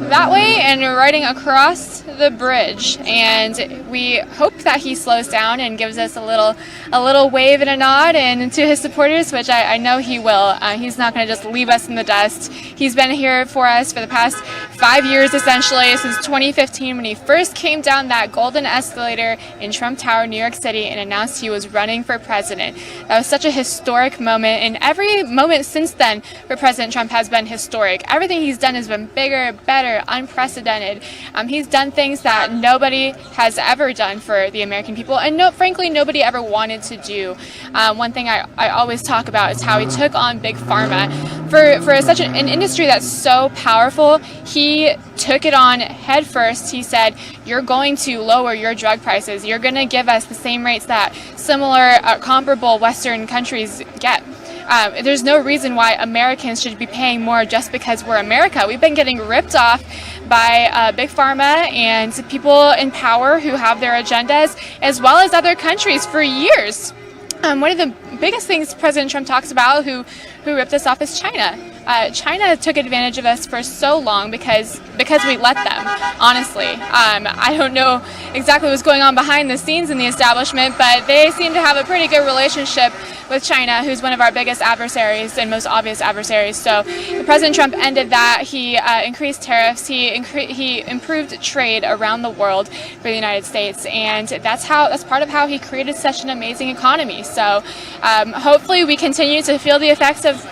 that way and riding across the bridge. And we hope that he slows down and gives us a little wave and a nod and to his supporters, which I know he will. He's not going to just leave us in the dust. He's been here for us for the past 5 years, essentially, since 2015 when he first came down that golden escalator in Trump Tower, New York City, and announced he was running for president. That was such a historic moment, and every moment since then for President Trump has been historic. Everything he's done has been bigger, better, unprecedented. He's done things that nobody has ever done for the American people, and frankly, nobody ever wanted to do. One thing I always talk about is how he took on Big Pharma. For such an industry that's so powerful, he took it on head first. He said, you're going to lower your drug prices. You're going to give us the same rates that similar, comparable Western countries get. There's no reason why Americans should be paying more just because we're America. We've been getting ripped off by Big Pharma and people in power who have their agendas, as well as other countries for years. One of the biggest things President Trump talks about who ripped us off is China. China took advantage of us for so long because we let them, honestly. I don't know exactly what's going on behind the scenes in the establishment, but they seem to have a pretty good relationship with China, who's one of our biggest adversaries and most obvious adversaries. So President Trump ended that. He increased tariffs. He improved trade around the world for the United States, and that's part of how he created such an amazing economy. So hopefully we continue to feel the effects of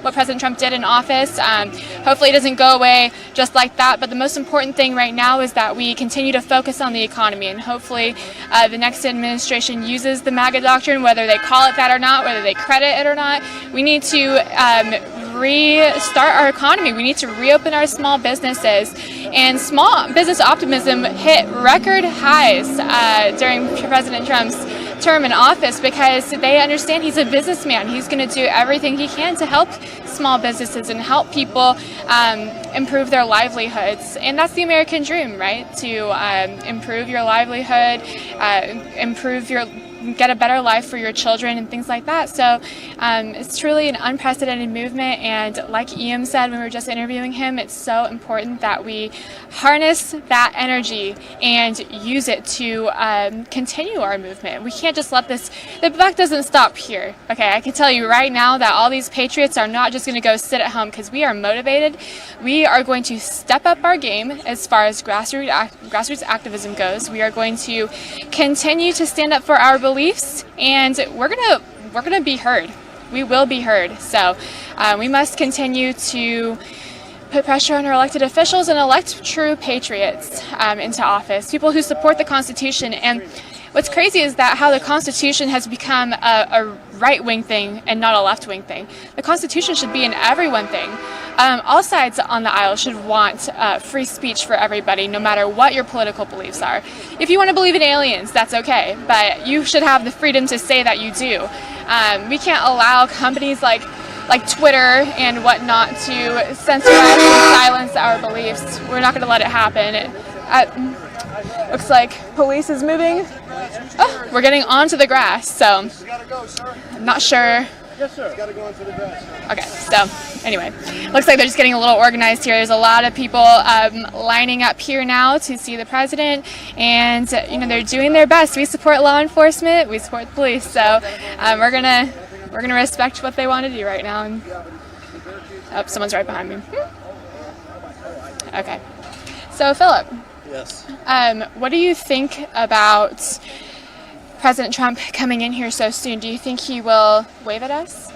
what President Trump did in office. Hopefully it doesn't go away just like that, but the most important thing right now is that we continue to focus on the economy, and hopefully the next administration uses the MAGA doctrine, whether they call it that or not, whether they credit it or not. We need to restart our economy. We need to reopen our small businesses, and small business optimism hit record highs during President Trump's term in office because they understand he's a businessman. He's going to do everything he can to help small businesses and help people improve their livelihoods. And that's the American dream, right? To improve your livelihood, get a better life for your children and things like that. So it's truly an unprecedented movement, and like Ian said when we were just interviewing him, it's so important that we harness that energy and use it to continue our movement. We can't just let the buck doesn't stop here. Okay, I can tell you right now that all these patriots are not just going to go sit at home, because we are motivated. We are going to step up our game as far as grassroots activism goes. We are going to continue to stand up for our beliefs, and we're gonna be heard. We will be heard. So we must continue to put pressure on our elected officials and elect true patriots into office, people who support the Constitution. And what's crazy is that how the Constitution has become a right-wing thing and not a left-wing thing. The Constitution should be an everyone thing. All sides on the aisle should want free speech for everybody, no matter what your political beliefs are. If you want to believe in aliens, that's okay, but you should have the freedom to say that you do. We can't allow companies like Twitter and whatnot to censor us and silence our beliefs. We're not going to let it happen. Looks like police is moving. Oh, we're getting onto the grass, so I'm not sure. Yes, sir. Got to go onto the grass. Okay, so anyway, looks like they're just getting a little organized here. There's a lot of people lining up here now to see the president, and they're doing their best. We support law enforcement. We support the police, so we're gonna respect what they want to do right now. And oh, someone's right behind me. Okay, so Philip. Yes. What do you think about President Trump coming in here so soon? Do you think he will wave at us?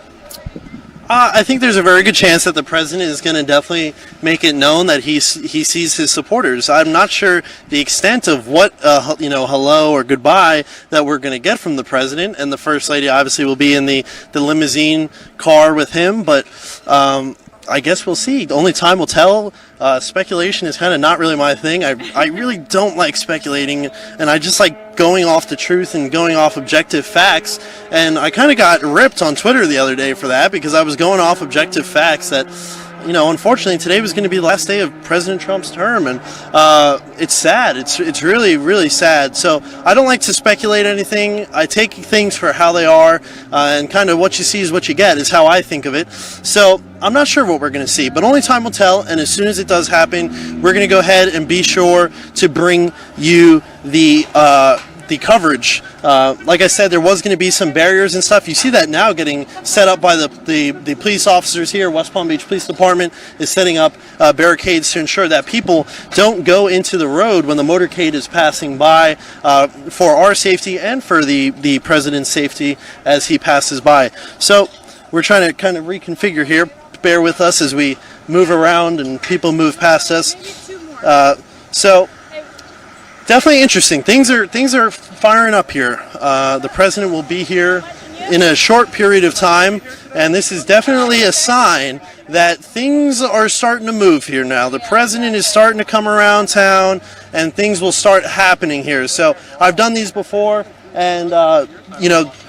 I think there's a very good chance that the president is going to definitely make it known that he sees his supporters. I'm not sure the extent of what hello or goodbye that we're going to get from the president, and the first lady obviously will be in the limousine car with him, but I guess we'll see. Only time will tell. Speculation is kind of not really my thing. I really don't like speculating, and I just like going off the truth and going off objective facts. And I kind of got ripped on Twitter the other day for that, because I was going off objective facts that, unfortunately today was going to be the last day of President Trump's term, and it's sad. It's really, really sad. So I don't like to speculate anything. I take things for how they are, and kind of what you see is what you get is how I think of it. So I'm not sure what we're going to see, but only time will tell, and as soon as it does happen, we're going to go ahead and be sure to bring you the coverage. Like I said, there was going to be some barriers and stuff. You see that now getting set up by the police officers here. West Palm Beach Police Department is setting up barricades to ensure that people don't go into the road when the motorcade is passing by, for our safety and for the president's safety as he passes by. So we're trying to kind of reconfigure here. Bear with us as we move around and people move past us. So definitely interesting. Things are firing up here. The president will be here in a short period of time, and this is definitely a sign that things are starting to move here now. The president is starting to come around town, and things will start happening here. So I've done these before, and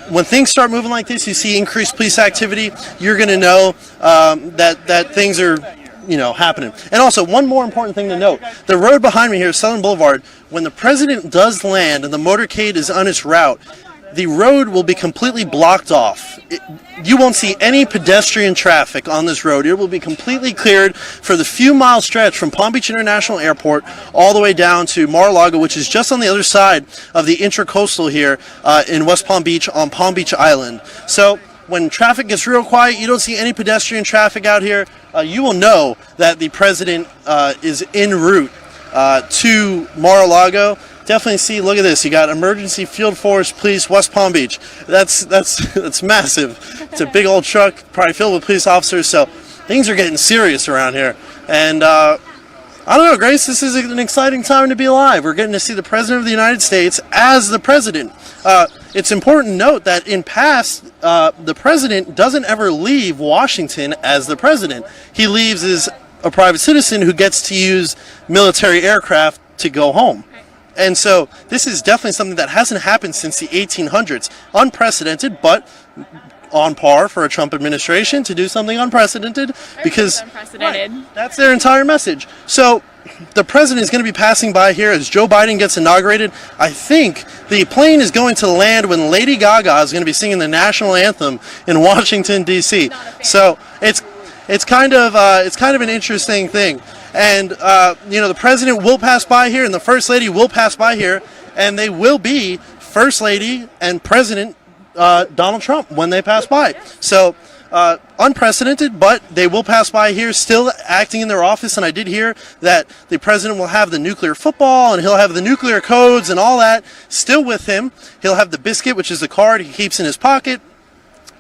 when things start moving like this, you see increased police activity, you're going to know that things are happening. And also, one more important thing to note, the road behind me here, Southern Boulevard, when the president does land and the motorcade is on its route, the road will be completely blocked off. You won't see any pedestrian traffic on this road. It will be completely cleared for the few mile stretch from Palm Beach International Airport all the way down to Mar-a-Lago, which is just on the other side of the Intracoastal here in West Palm Beach on Palm Beach Island. So when traffic gets real quiet, you don't see any pedestrian traffic out here, you will know that the president is en route to Mar-a-Lago. Definitely see, look at this, you got Emergency Field Force Police West Palm Beach. That's massive. It's a big old truck, probably filled with police officers, so things are getting serious around here. And I don't know, Grace, this is an exciting time to be alive. We're getting to see the President of the United States as the President. It's important to note that in past, the President doesn't ever leave Washington as the President. He leaves as a private citizen who gets to use military aircraft to go home. And so this is definitely something that hasn't happened since the 1800s. Unprecedented, but on par for a Trump administration to do something unprecedented, because unprecedented. Right, that's their entire message. So the president is going to be passing by here as Joe Biden gets inaugurated. I think the plane is going to land when Lady Gaga is going to be singing the national anthem in Washington, D.C. So it's kind of an interesting thing. And, the president will pass by here and the first lady will pass by here, and they will be first lady and President Donald Trump when they pass by. So unprecedented, but they will pass by here still acting in their office. And I did hear that the president will have the nuclear football and he'll have the nuclear codes and all that still with him. He'll have the biscuit, which is the card he keeps in his pocket.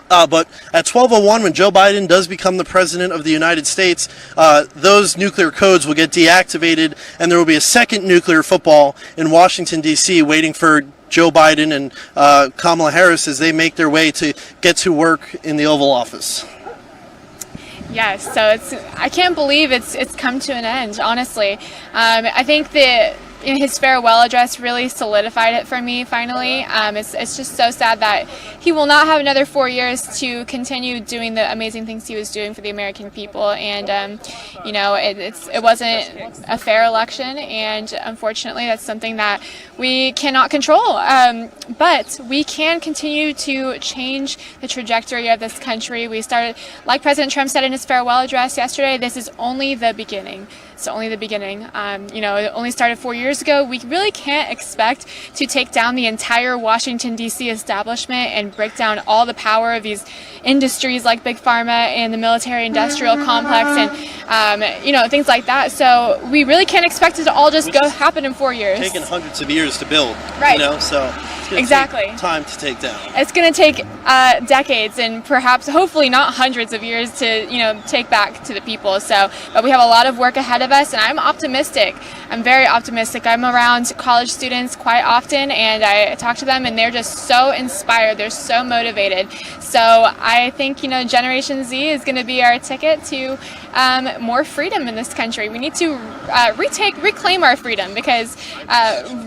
But at 12:01, when Joe Biden does become the President of the United States, those nuclear codes will get deactivated, and there will be a second nuclear football in Washington, D.C., waiting for Joe Biden and Kamala Harris as they make their way to get to work in the Oval Office. Yes, so I can't believe it's come to an end, honestly. I think that his farewell address really solidified it for me, finally. It's just so sad that he will not have another 4 years to continue doing the amazing things he was doing for the American people. And, it wasn't a fair election, and unfortunately that's something that we cannot control. But we can continue to change the trajectory of this country. We started, like President Trump said in his farewell address yesterday, this is only the beginning. It's only the beginning. It only started 4 years ago. We really can't expect to take down the entire Washington, D.C. establishment and break down all the power of these industries like Big Pharma and the military-industrial complex and, things like that. So we really can't expect it to all just go happen in 4 years. Taking hundreds of years to build, right? So it's going to take time to take down. It's going to take decades and perhaps, hopefully not hundreds of years to, take back to the people. So, but we have a lot of work ahead of us, and I'm optimistic. I'm very optimistic. I'm around college students quite often, and I talk to them, and they're just so inspired. They're so motivated. So I think, Generation Z is going to be our ticket to more freedom in this country. We need to reclaim our freedom, because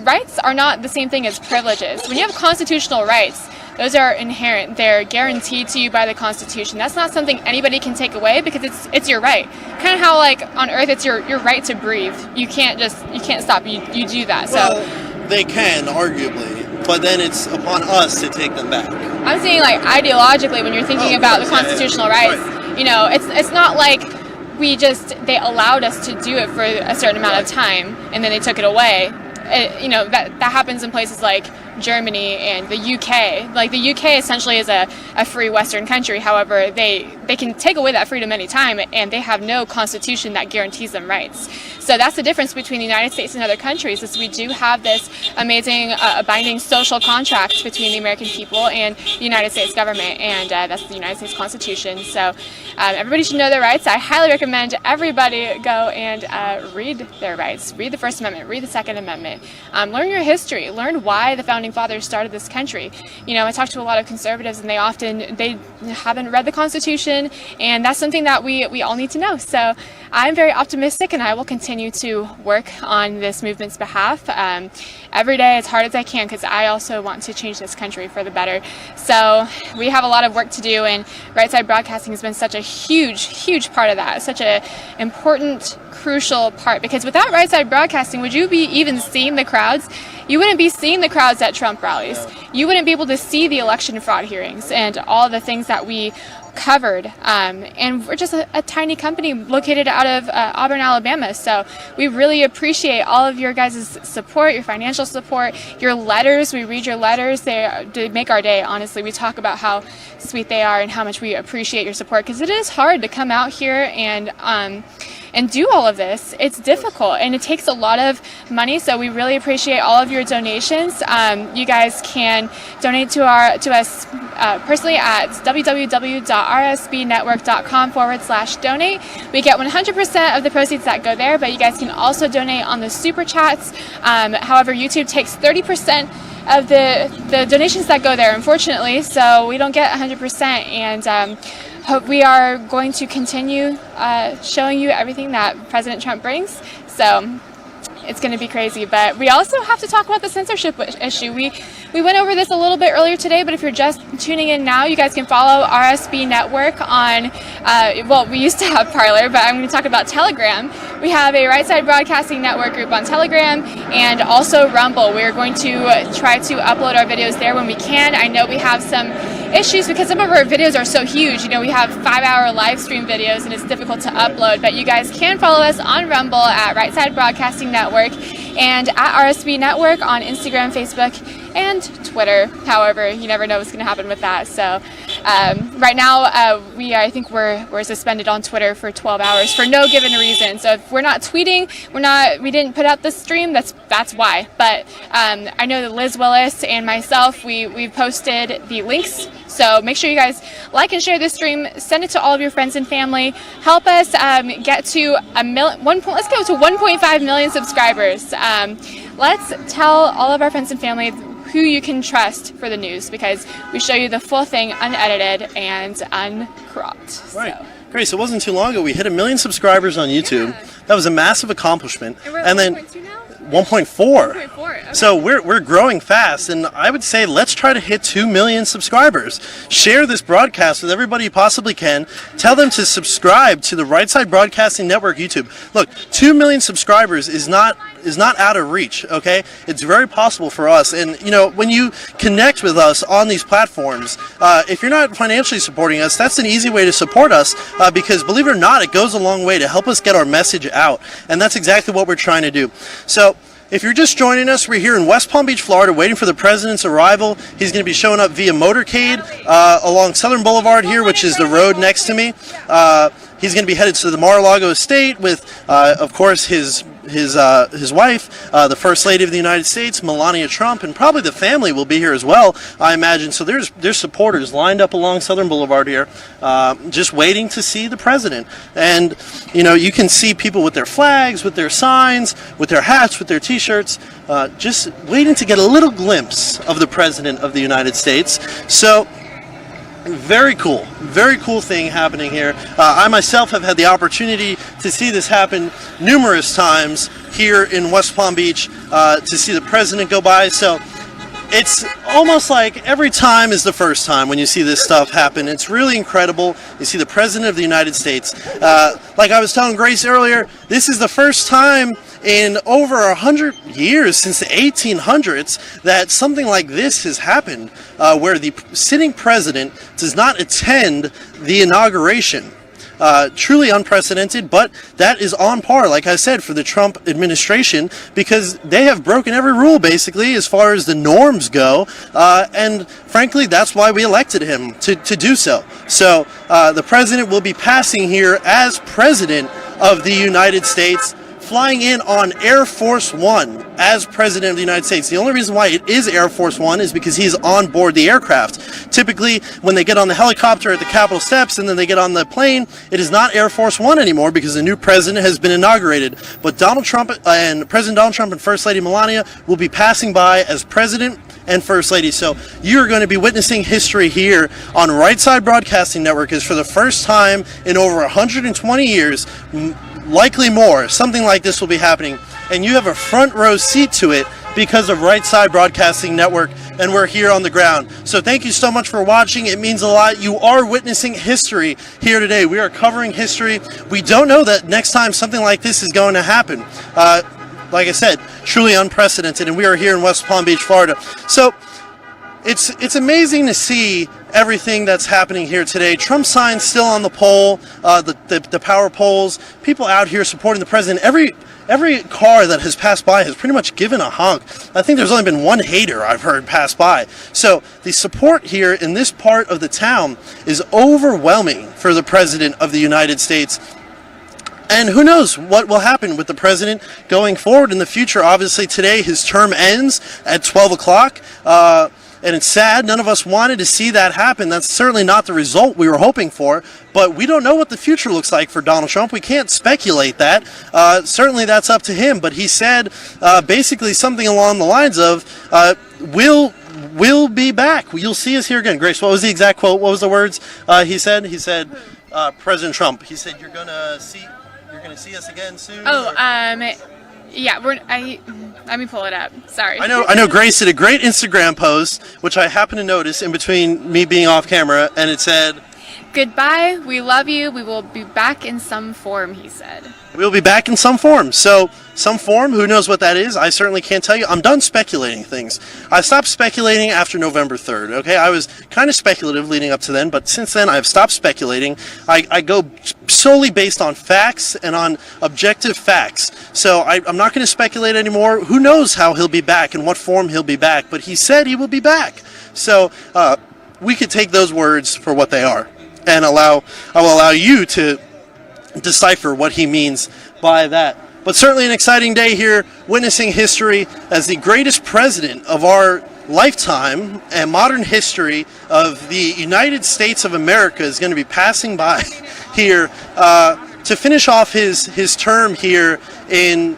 rights are not the same thing as privileges. When you have constitutional rights, those are inherent. They're guaranteed to you by the Constitution. That's not something anybody can take away, because it's your right. Kind of how, like, on Earth, it's your right to breathe. You can't stop. You do that. Well, they can, arguably, but then it's upon us to take them back. I'm saying, like, ideologically, when you're thinking about the constitutional rights, it's not like they allowed us to do it for a certain amount of time and then they took it away. That happens in places like Germany and the UK. Like, the UK essentially is a free Western country. However, they can take away that freedom anytime, and they have no constitution that guarantees them rights. So that's the difference between the United States and other countries, is we do have this amazing binding social contract between the American people and the United States government, and that's the United States Constitution. So everybody should know their rights. I highly recommend everybody go and read their rights. Read the First Amendment, read the Second Amendment. Learn your history. Learn why the Founding Fathers started this country. I talk to a lot of conservatives, and they haven't read the Constitution, and that's something that we all need to know. So I'm very optimistic, and I will continue to work on this movement's behalf every day as hard as I can, because I also want to change this country for the better. So we have a lot of work to do, and Right Side Broadcasting has been such a huge part of that, such an important crucial part, because without Right Side Broadcasting, would you be even seeing the crowds? You wouldn't be seeing the crowds at Trump rallies. You wouldn't be able to see the election fraud hearings and all the things that we covered. And we're just a tiny company located out of Auburn, Alabama. So we really appreciate all of your guys' support, your financial support, your letters. We read your letters. They make our day, honestly. We talk about how sweet they are and how much we appreciate your support, because it is hard to come out here and do all of this. It's difficult and it takes a lot of money, so we really appreciate all of your donations. You guys can donate to us personally at www.rsbnetwork.com/donate. We get 100% of the proceeds that go there, but you guys can also donate on the super chats. However, YouTube takes 30% of the donations that go there, unfortunately, so we don't get 100%, and we are going to continue showing you everything that President Trump brings. So it's going to be crazy, but we also have to talk about the censorship issue. We went over this a little bit earlier today, but if you're just tuning in now, you guys can follow RSB Network on, well, we used to have Parler, but I'm going to talk about Telegram. We have a Right Side Broadcasting Network group on Telegram and also Rumble. We're going to try to upload our videos there when we can. I know we have some issues because some of our videos are so huge. You know, we have 5-hour live stream videos and it's difficult to upload, but you guys can follow us on Rumble at Right Side Broadcasting Network and at RSB Network on Instagram, Facebook, and Twitter. However, you never know what's going to happen with that. So right now, I think we're suspended on Twitter for 12 hours for no given reason. So if we're not tweeting, we didn't put out the stream. That's why. But I know that Liz Willis and myself, we posted the links. So make sure you guys like and share this stream. Send it to all of your friends and family. Help us get to let's go to 1.5 million subscribers. Let's tell all of our friends and family who you can trust for the news, because we show you the full thing unedited and uncropped. Right. Great. So it wasn't too long ago we hit 1 million subscribers on YouTube. Yeah. That was a massive accomplishment. And we're at 1.2 now? 1.4. Okay. So we're growing fast, and I would say let's try to hit 2 million subscribers. Share this broadcast with everybody you possibly can. Tell them to subscribe to the Right Side Broadcasting Network YouTube. Look, 2 million subscribers is not out of reach, okay? It's very possible for us. And you know, when you connect with us on these platforms, if you're not financially supporting us, that's an easy way to support us, because believe it or not, it goes a long way to help us get our message out. And that's exactly what we're trying to do. So if you're just joining us, we're here in West Palm Beach, Florida, waiting for the president's arrival. He's going to be showing up via motorcade along Southern Boulevard here, which is the road next to me. He's going to be headed to the Mar-a-Lago estate with, of course, his wife, the First Lady of the United States, Melania Trump, and probably the family will be here as well, I imagine. So there's supporters lined up along Southern Boulevard here, just waiting to see the president. And you know, you can see people with their flags, with their signs, with their hats, with their T-shirts, just waiting to get a little glimpse of the president of the United States. So very cool thing happening here. I myself have had the opportunity to see this happen numerous times here in West Palm Beach, to see the president go by. So it's almost like every time is the first time when you see this stuff happen. It's really incredible. You see the president of the United States. Like I was telling Grace earlier, this is the first time in over 100 years, since the 1800s, that something like this has happened, where the sitting president does not attend the inauguration. Truly unprecedented, but that is on par, like I said, for the Trump administration, because they have broken every rule, basically, as far as the norms go, and frankly, that's why we elected him, to do so. So the president will be passing here as president of the United States, flying in on Air Force One as President of the United States. The only reason why it is Air Force One is because he's on board the aircraft. Typically, when they get on the helicopter at the Capitol steps and then they get on the plane, it is not Air Force One anymore because the new president has been inaugurated. But Donald Trump and President Donald Trump and First Lady Melania will be passing by as President and First Lady. So you're going to be witnessing history here on Right Side Broadcasting Network, as for the first time in over 120 years, likely more, something like this will be happening, and you have a front row seat to it because of Right Side Broadcasting Network and we're here on the ground. So thank you so much for watching. It means a lot. You are witnessing history here today. We are covering history. We don't know that next time something like this is going to happen. Like I said, truly unprecedented, and we are here in West Palm Beach, Florida. So it's amazing to see everything that's happening here today. Trump signs still on the poll, the power polls, people out here supporting the president. Every car that has passed by has pretty much given a honk. I think there's only been one hater I've heard pass by. So the support here in this part of the town is overwhelming for the President of the United States. And who knows what will happen with the president going forward in the future. Obviously today his term ends at 12 o'clock. And it's sad. None of us wanted to see that happen. That's certainly not the result we were hoping for. But we don't know what the future looks like for Donald Trump. We can't speculate that. Certainly that's up to him. But he said basically something along the lines of, we'll be back. You'll see us here again. Grace, what was the exact quote? What was the words he said? He said, President Trump, he said, you're going to see us again soon? Yeah, let me pull it up. Sorry. I know Grace did a great Instagram post, which I happened to notice in between me being off camera, and it said, "Goodbye, we love you, we will be back in some form," he said. We'll be back in some form. So, some form, who knows what that is? I certainly can't tell you. I'm done speculating things. I stopped speculating after November 3rd, okay? I was kind of speculative leading up to then, but since then I've stopped speculating. I go solely based on facts and on objective facts. So I'm not going to speculate anymore. Who knows how he'll be back and what form he'll be back, but he said he will be back. So we could take those words for what they are, and I will allow you to decipher what he means by that. But certainly an exciting day here, witnessing history as the greatest president of our lifetime and modern history of the United States of America is going to be passing by here to finish off his term here in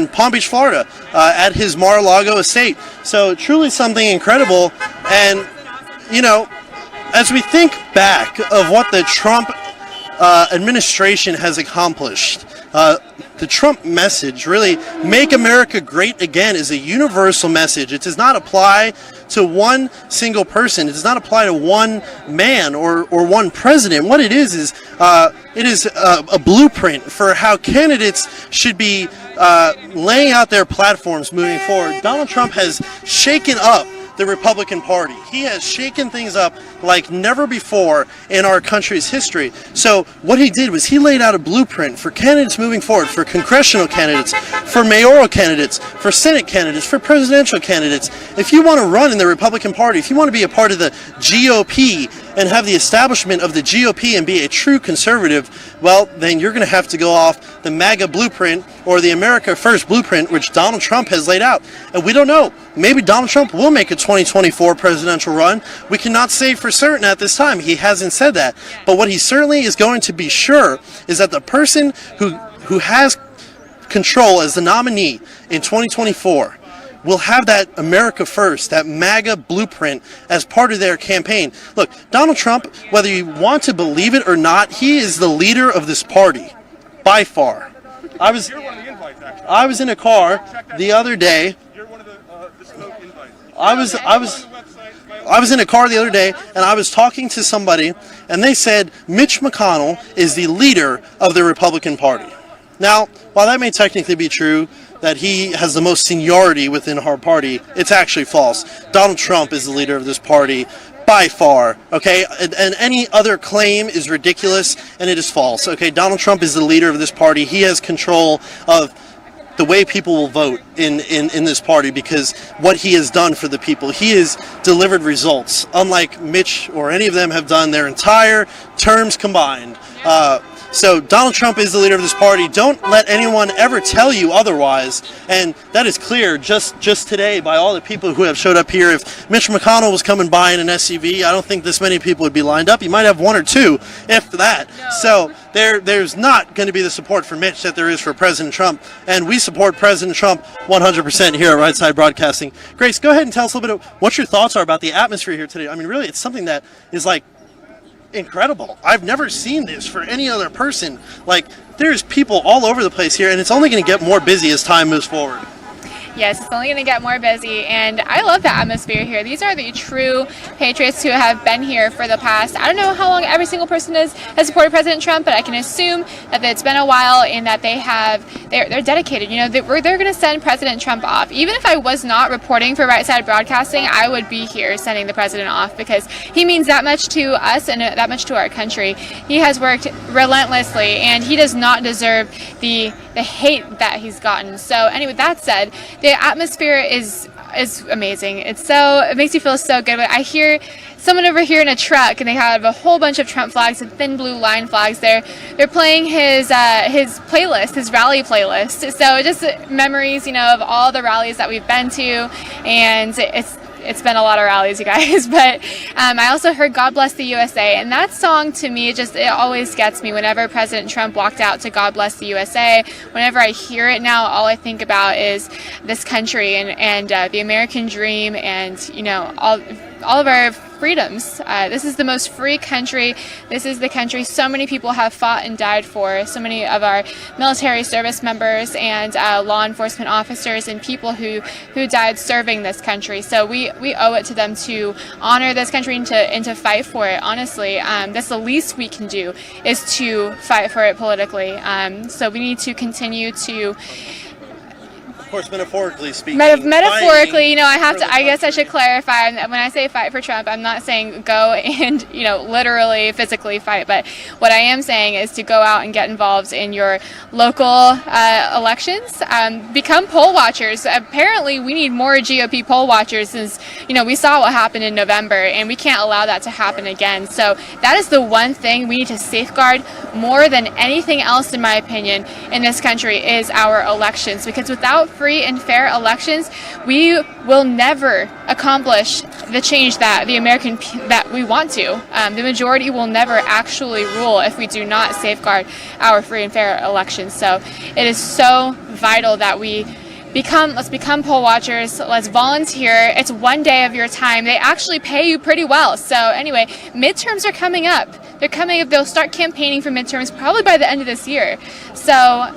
Palm Beach, Florida, at his Mar-a-Lago estate. So truly something incredible. And, you know, as we think back of what the Trump administration has accomplished, the Trump message, really, make America great again, is a universal message. It does not apply to one single person. It does not apply to one man or one president. What it is a blueprint for how candidates should be laying out their platforms moving forward. Donald Trump has shaken up the Republican Party. He has shaken things up like never before in our country's history. So what he did was he laid out a blueprint for candidates moving forward, for congressional candidates, for mayoral candidates, for Senate candidates, for presidential candidates. If you want to run in the Republican Party, if you want to be a part of the GOP and have the establishment of the GOP and be a true conservative, well, then you're going to have to go off the MAGA blueprint or the America First blueprint, which Donald Trump has laid out. And we don't know. Maybe Donald Trump will make a 2024 presidential run. We cannot say for certain at this time. He hasn't said that. But what he certainly is going to be sure is that the person who has control as the nominee in 2024 will have that America First, that MAGA blueprint as part of their campaign. Look, Donald Trump, whether you want to believe it or not, he is the leader of this party, by far. I was in a car the other day. I was in a car the other day, and I was talking to somebody, and they said Mitch McConnell is the leader of the Republican Party. Now, while that may technically be true, that he has the most seniority within our party, it's actually false. Donald Trump is the leader of this party by far, okay? And any other claim is ridiculous, and it is false, okay? Donald Trump is the leader of this party. He has control of the way people will vote in this party because what he has done for the people. He has delivered results, unlike Mitch or any of them have done their entire terms combined. So Donald Trump is the leader of this party. Don't let anyone ever tell you otherwise. And that is clear just today by all the people who have showed up here. If Mitch McConnell was coming by in an SUV, I don't think this many people would be lined up. You might have one or two, if that. No. So there's not going to be the support for Mitch that there is for President Trump. And we support President Trump 100% here at Right Side Broadcasting. Grace, go ahead and tell us a little bit of what your thoughts are about the atmosphere here today. I mean, really, it's something that is like incredible. I've never seen this for any other person. Like, there's people all over the place here, and it's only going to get more busy as time moves forward. Yes, it's only going to get more busy, and I love the atmosphere here. These are the true patriots who have been here for the past, I don't know how long every single person has supported President Trump, but I can assume that it's been a while and that they're dedicated. You know, they're going to send President Trump off. Even if I was not reporting for Right Side Broadcasting, I would be here sending the president off because he means that much to us and that much to our country. He has worked relentlessly, and he does not deserve the hate that he's gotten. So anyway, that said, the atmosphere is amazing. It makes you feel so good. I hear someone over here in a truck, and they have a whole bunch of Trump flags and thin blue line flags there. They're playing his playlist, his rally playlist. So just memories, you know, of all the rallies that we've been to, and it's been a lot of rallies, you guys. But I also heard God Bless the USA, and that song to me it always gets me. Whenever President Trump walked out to God Bless the USA, whenever I hear it now, all I think about is this country and the American dream, and you know, all of our freedoms. This is the most free country. This is the country so many people have fought and died for. So many of our military service members and law enforcement officers and people who died serving this country. So we owe it to them to honor this country and to fight for it. Honestly, that's the least we can do is to fight for it politically. So we need to continue to. Of course, metaphorically speaking. Metaphorically, you know, I guess I should clarify. When I say fight for Trump, I'm not saying go and, you know, literally, physically fight. But what I am saying is to go out and get involved in your local elections. Become poll watchers. Apparently, we need more GOP poll watchers since, you know, we saw what happened in November, and we can't allow that to happen again. So that is the one thing we need to safeguard more than anything else, in my opinion, in this country is our elections. Because without free and fair elections, we will never accomplish the change that that we want to. The majority will never actually rule if we do not safeguard our free and fair elections. So it is so vital that let's become poll watchers. Let's volunteer. It's one day of your time. They actually pay you pretty well. So anyway, midterms are coming up. They'll start campaigning for midterms probably by the end of this year. So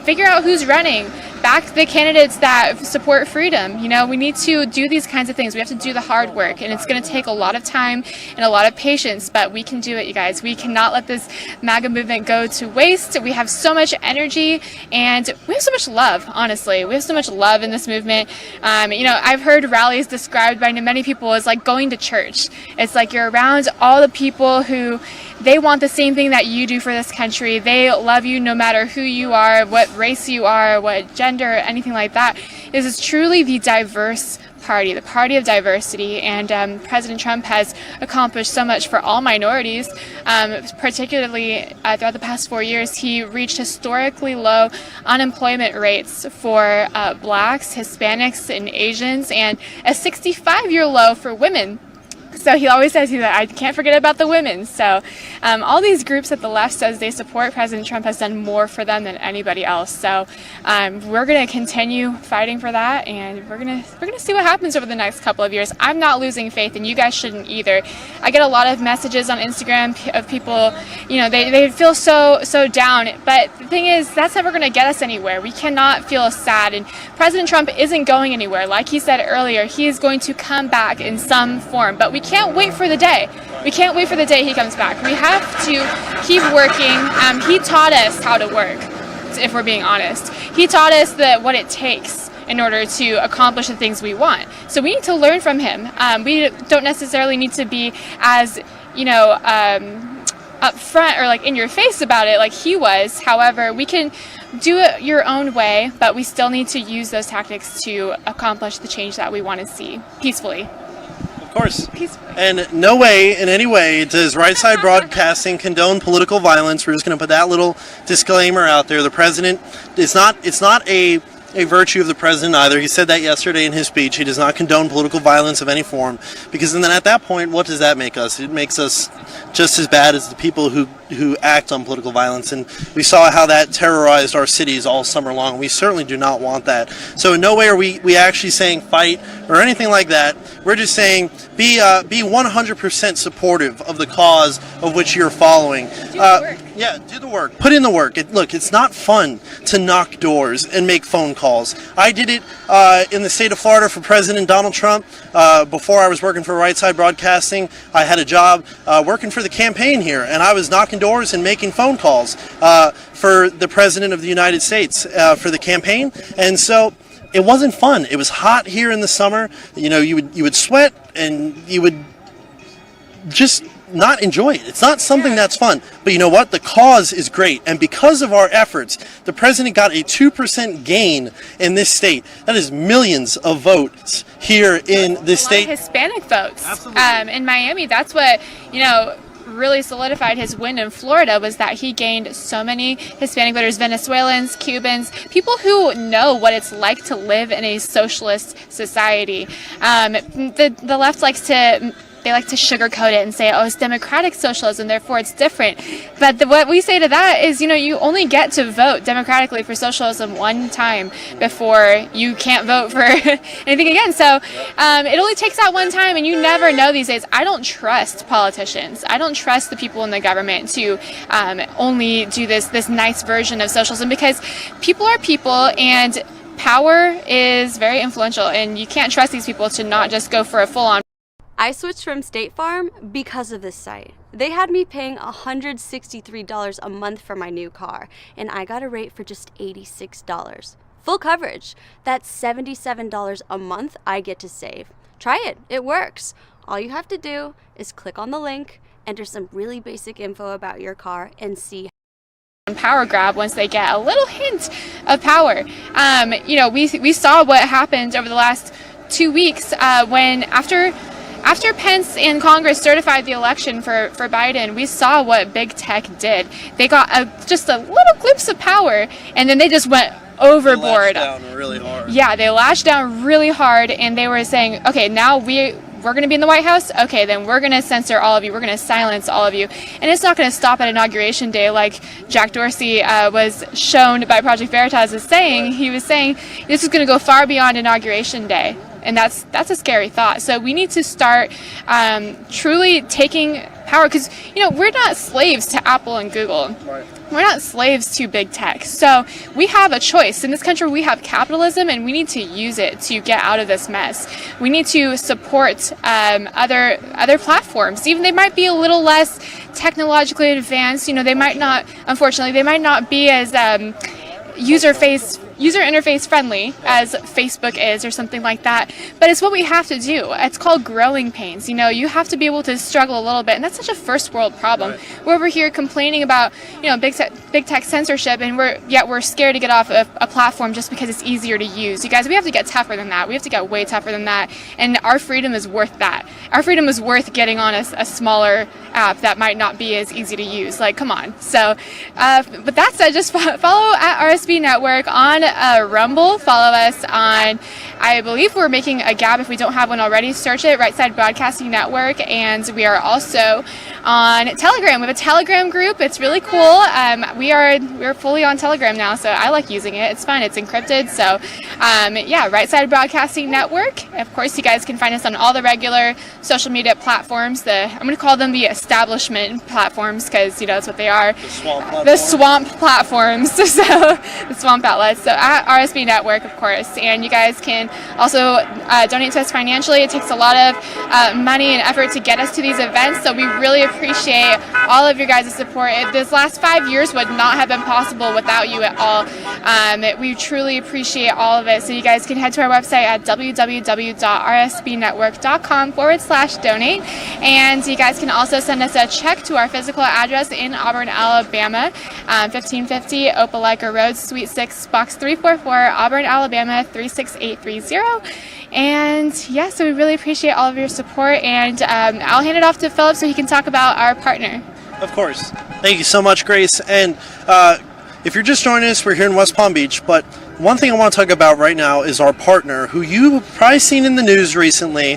figure out who's running. Back the candidates that support freedom. You know, we need to do these kinds of things. We have to do the hard work, and it's going to take a lot of time and a lot of patience, but we can do it, you guys. We cannot let this MAGA movement go to waste. We have so much energy, and we have so much love, honestly. We have so much love in this movement. You know, I've heard rallies described by many people as like going to church. It's like you're around all the people who they want the same thing that you do for this country. They love you no matter who you are, what race you are, what gender, anything like that. This is truly the diverse party, the party of diversity, and President Trump has accomplished so much for all minorities, particularly throughout the past 4 years. He reached historically low unemployment rates for blacks, Hispanics, and Asians, and a 65-year low for women. So he always says that I can't forget about the women. So all these groups that the left says they support President Trump has done more for them than anybody else. So we're going to continue fighting for that, and we're gonna see what happens over the next couple of years. I'm not losing faith, and you guys shouldn't either. I get a lot of messages on Instagram of people, you know, they feel so down. But the thing is, that's never going to get us anywhere. We cannot feel sad, and President Trump isn't going anywhere. Like he said earlier, he is going to come back in some form, but we can't wait for the day. We can't wait for the day he comes back. We have to keep working. He taught us how to work, if we're being honest. He taught us what it takes in order to accomplish the things we want. So we need to learn from him. We don't necessarily need to be as, you know, up front or like in your face about it like he was. However, we can do it your own way, but we still need to use those tactics to accomplish the change that we want to see peacefully. Of course. And no way, in any way, does Right Side Broadcasting condone political violence. We're just going to put that little disclaimer out there. The president, it's not a virtue of the president either. He said that yesterday in his speech. He does not condone political violence of any form. Because then at that point, what does that make us? It makes us just as bad as the people who who act on political violence, and we saw how that terrorized our cities all summer long. We certainly do not want that. So in no way are we actually saying fight or anything like that. We're just saying be 100% supportive of the cause of which you're following. Do the work. Yeah, do the work. Put in the work. Look, it's not fun to knock doors and make phone calls. I did it in the state of Florida for President Donald Trump. Before I was working for Right Side Broadcasting, I had a job working for the campaign here, and I was knocking doors and making phone calls for the President of the United States for the campaign. And so it wasn't fun. It was hot here in the summer. You know, you would sweat and you would just not enjoy it. It's not something that's fun. But you know what? The cause is great. And because of our efforts, the president got a 2% gain in this state. That is millions of votes here in this state. Hispanic votes. Absolutely. In Miami, that's what, really solidified his win in Florida, was that he gained so many Hispanic voters, Venezuelans, Cubans, people who know what it's like to live in a socialist society. The left likes to sugarcoat it and say, oh, it's democratic socialism, therefore it's different. But what we say to that is, you only get to vote democratically for socialism one time before you can't vote for anything again. So it only takes that one time, and you never know these days. I don't trust politicians. I don't trust the people in the government to only do this nice version of socialism, because people are people, and power is very influential, and you can't trust these people to not just go for a full-on. I switched from State Farm because of this site. They had me paying $163 a month for my new car, and I got a rate for just $86. Full coverage. That's $77 a month I get to save. Try it. It works. All you have to do is click on the link, enter some really basic info about your car, and see Power grab once they get a little hint of power. We saw what happened over the last 2 weeks when after Pence and Congress certified the election for Biden, we saw what big tech did. They got just a little glimpse of power, and then they just went overboard. They lashed down really hard. Yeah, they lashed down really hard, and they were saying, okay, now we're going to be in the White House? Okay, then we're going to censor all of you. We're going to silence all of you. And it's not going to stop at Inauguration Day like Jack Dorsey was shown by Project Veritas as saying. He was saying this is going to go far beyond Inauguration Day. And that's a scary thought. So we need to start truly taking power, because we're not slaves to Apple and Google. Right. We're not slaves to big tech. So we have a choice. In this country, we have capitalism, and we need to use it to get out of this mess. We need to support other platforms. Even they might be a little less technologically advanced. They might not, unfortunately, be as user interface friendly as Facebook is, or something like that. But it's what we have to do. It's called growing pains. You have to be able to struggle a little bit, and that's such a first world problem. Right. We're over here complaining about big tech censorship, and we're scared to get off a platform just because it's easier to use. You guys, we have to get tougher than that. We have to get way tougher than that, and our freedom is worth that. Our freedom is worth getting on a smaller app that might not be as easy to use. Like, come on. So, but that said, just follow at RSB Network on Rumble. Follow us on, I believe we're making a Gab if we don't have one already. Search it, Right Side Broadcasting Network. And we are also on Telegram. We have a Telegram group. It's really cool. We're fully on Telegram now, so I like using it. It's fun. It's encrypted. So Right Side Broadcasting Network. Of course, you guys can find us on all the regular social media platforms. I'm going to call them the establishment platforms, because that's what they are. The swamp platforms. So the swamp outlets. So at RSB Network, of course. And you guys can also donate to us financially. It takes a lot of money and effort to get us to these events, so we really appreciate all of your guys' support. This last 5 years would not have been possible without you at all. We truly appreciate all of it. So you guys can head to our website at www.rsbnetwork.com/donate. And you guys can also send us a check to our physical address in Auburn, Alabama, 1550 Opelika Road, Suite 6, Box 344, Auburn, Alabama 36830. And so we really appreciate all of your support, and I'll hand it off to Philip so he can talk about our partner. Of course. Thank you so much, Grace. And if you're just joining us, we're here in West Palm Beach, but one thing I want to talk about right now is our partner, who you've probably seen in the news recently,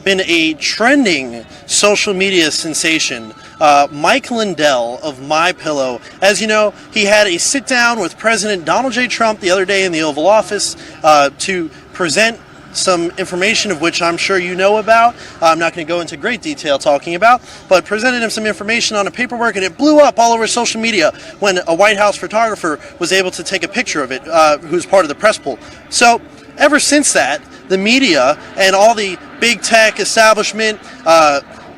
been a trending social media sensation. Mike Lindell of MyPillow. As you know, he had a sit down with President Donald J. Trump the other day in the Oval Office to present some information of which I'm sure you know about. I'm not going to go into great detail talking about, but presented him some information on a paperwork, and it blew up all over social media when a White House photographer was able to take a picture of it, who's part of the press pool. So ever since that, the media and all the big tech establishment,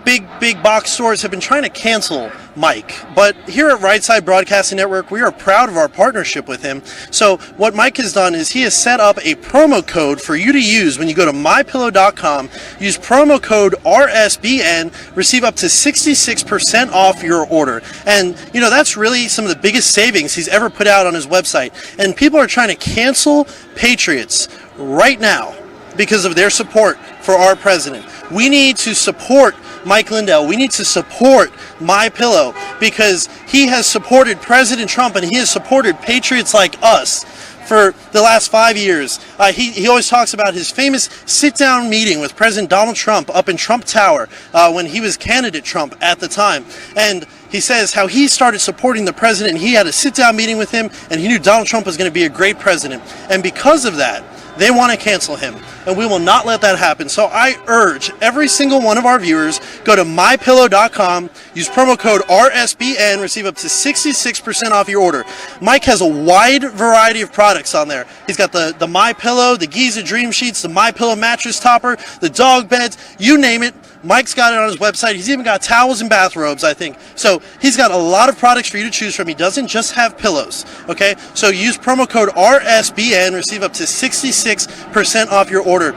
big box stores have been trying to cancel Mike. But here at Right Side Broadcasting Network, we are proud of our partnership with him. So what Mike has done is he has set up a promo code for you to use when you go to mypillow.com. Use promo code RSBN, receive up to 66% off your order. And you know, that's really some of the biggest savings he's ever put out on his website. And people are trying to cancel Patriots right now because of their support for our president. We need to support Mike Lindell. We need to support MyPillow because he has supported President Trump and he has supported patriots like us for the last 5 years. He always talks about his famous sit-down meeting with President Donald Trump up in Trump Tower when he was candidate Trump at the time. And he says how he started supporting the president. He had a sit-down meeting with him and he knew Donald Trump was going to be a great president. And because of that, they want to cancel him, and we will not let that happen. So I urge every single one of our viewers, go to mypillow.com, use promo code RSBN, receive up to 66% off your order. Mike has a wide variety of products on there. He's got the MyPillow, the Giza Dream Sheets, the MyPillow mattress topper, the dog beds, you name it. Mike's got it on his website. He's even got towels and bathrobes, I think. So he's got a lot of products for you to choose from. He doesn't just have pillows, okay? So use promo code RSBN, receive up to 66% off your order.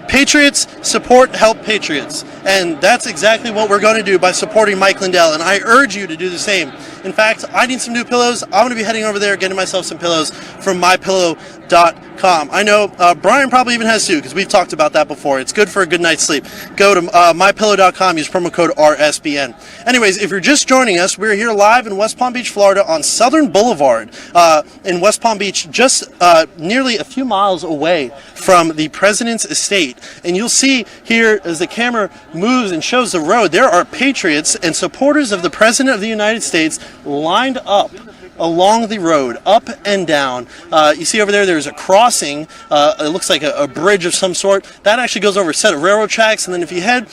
Patriots support help patriots, and that's exactly what we're going to do by supporting Mike Lindell, and I urge you to do the same. In fact, I need some new pillows. I'm going to be heading over there, getting myself some pillows from mypillow.com. I know Brian probably even has too, because we've talked about that before. It's good for a good night's sleep. Go to mypillow.com, use promo code RSBN. Anyways, if you're just joining us, we're here live in West Palm Beach, Florida on Southern Boulevard in West Palm Beach, just nearly a few miles away from the president's estate. And you'll see here as the camera moves and shows the road, there are patriots and supporters of the President of the United States lined up along the road, up and down. You see over there, there's a crossing. It looks like a bridge of some sort. That actually goes over a set of railroad tracks. And then if you head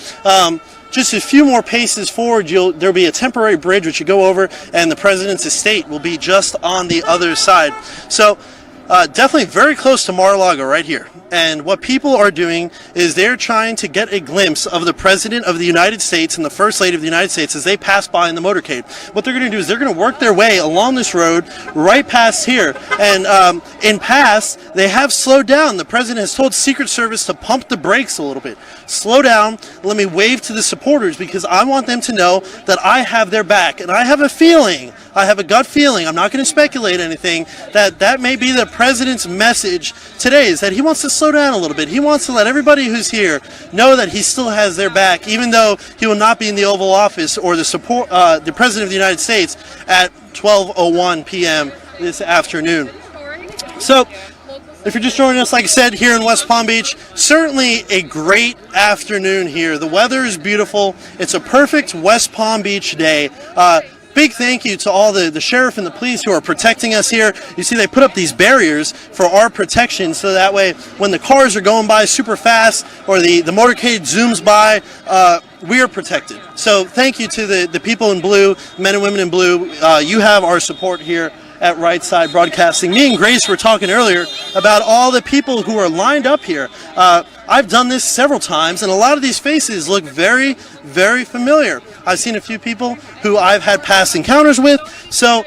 just a few more paces forward, there'll be a temporary bridge which you go over, and the president's estate will be just on the other side. So definitely very close to Mar-a-Lago right here. And what people are doing is they're trying to get a glimpse of the President of the United States and the First Lady of the United States as they pass by in the motorcade. What they're going to do is they're going to work their way along this road right past here. And in past, they have slowed down. The President has told Secret Service to pump the brakes a little bit. Slow down. Let me wave to the supporters because I want them to know that I have their back. And I have a feeling, I have a gut feeling, I'm not going to speculate anything, that may be the President's message today, is that he wants to slow down a little bit. He wants to let everybody who's here know that he still has their back, even though he will not be in the Oval Office or the President of the United States at 12:01 p.m. this afternoon. So, if you're just joining us, like I said, here in West Palm Beach, certainly a great afternoon here. The weather is beautiful. It's a perfect West Palm Beach day. Big thank you to all the sheriff and the police who are protecting us here. You see, they put up these barriers for our protection, so that way when the cars are going by super fast or the motorcade zooms by, we are protected. So thank you to the people in blue, men and women in blue. You have our support here at Right Side Broadcasting. Me and Grace were talking earlier about all the people who are lined up here. I've done this several times, and a lot of these faces look very, very familiar. I've seen a few people who I've had past encounters with, so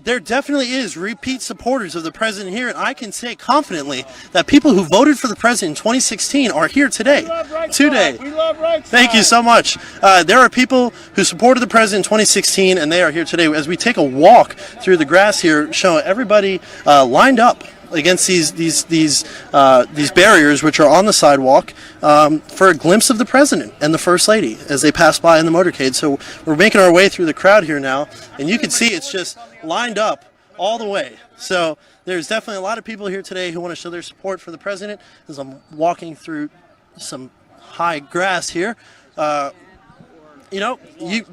there definitely is repeat supporters of the president here, and I can say confidently that people who voted for the president in 2016 are here today. We love Right Side. Thank you so much. There are people who supported the president in 2016, and they are here today. As we take a walk through the grass here, showing everybody lined up against these barriers which are on the sidewalk for a glimpse of the president and the first lady as they pass by in the motorcade. So we're making our way through the crowd here now, and you can see it's just lined up all the way. So there's definitely a lot of people here today who want to show their support for the president. As I'm walking through some high grass here, you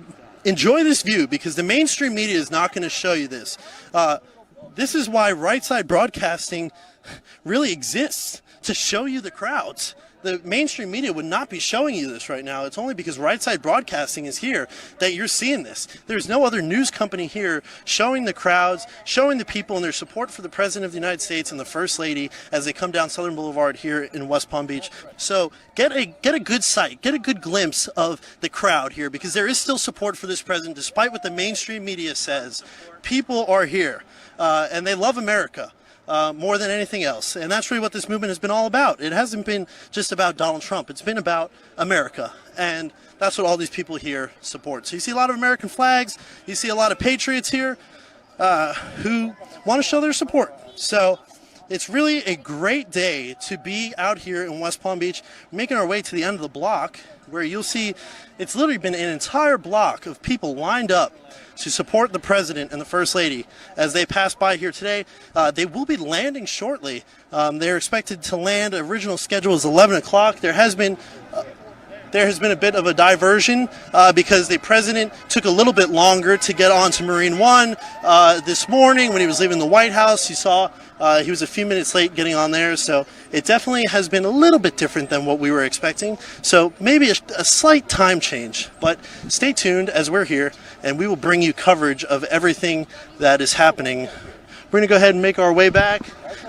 enjoy this view because the mainstream media is not going to show you this. This is why right side broadcasting really exists, to show you the crowds. The mainstream media would not be showing you this right now. It's only because right side broadcasting is here that you're seeing this. There's no other news company here showing the crowds, showing the people and their support for the President of the United States and the First Lady as they come down Southern Boulevard here in West Palm Beach. So get a good sight, get a good glimpse of the crowd here, because there is still support for this president despite what the mainstream media says. People are here and they love America. More than anything else. And that's really what this movement has been all about. It hasn't been just about Donald Trump. It's been about America. And that's what all these people here support. So you see a lot of American flags. You see a lot of patriots here who want to show their support. So it's really a great day to be out here in West Palm Beach, making our way to the end of the block, where you'll see it's literally been an entire block of people lined up to support the president and the First Lady as they pass by here today. They will be landing shortly. They're expected to land. Original schedule is 11 o'clock. There has been a bit of a diversion because the president took a little bit longer to get onto Marine One this morning when he was leaving the White House. You saw he was a few minutes late getting on there, so it definitely has been a little bit different than what we were expecting. So maybe a slight time change, but stay tuned as we're here, and we will bring you coverage of everything that is happening. We're going to go ahead and make our way back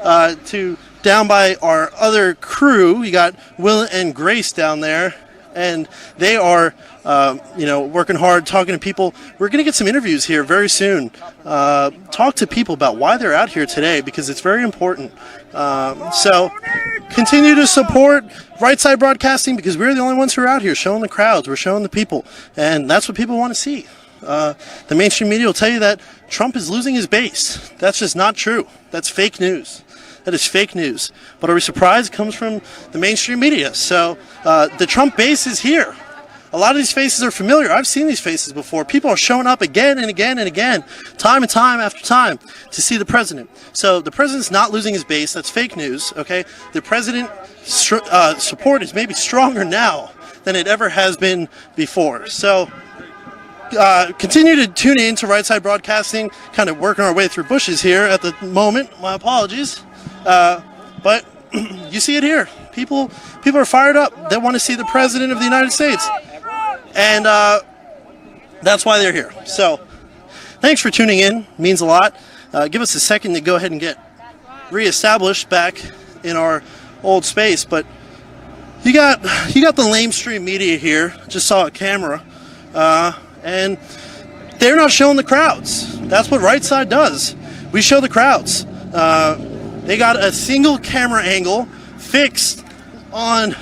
to down by our other crew. We got Will and Grace down there, and they are working hard, talking to people. We're going to get some interviews here very soon. Talk to people about why they're out here today, because it's very important. So continue to support Right Side Broadcasting, because we're the only ones who are out here showing the crowds. We're showing the people, and that's what people want to see. The mainstream media will tell you that Trump is losing his base. That's just not true. That's fake news. That is fake news. But are we surprised? It comes from the mainstream media. So the Trump base is here. A lot of these faces are familiar. I've seen these faces before. People are showing up again and again and again, time and time after time, to see the president. So the president's not losing his base. That's fake news, okay? The president's support is maybe stronger now than it ever has been before. So continue to tune in to Right Side Broadcasting, kind of working our way through bushes here at the moment. My apologies. But you see it here. People are fired up. They want to see the president of the United States. And that's why they're here. So thanks for tuning in. It means a lot. Give us a second to go ahead and get reestablished back in our old space. But you got the lamestream media here. Just saw a camera. And they're not showing the crowds. That's what Right Side does. We show the crowds. They got a single camera angle fixed on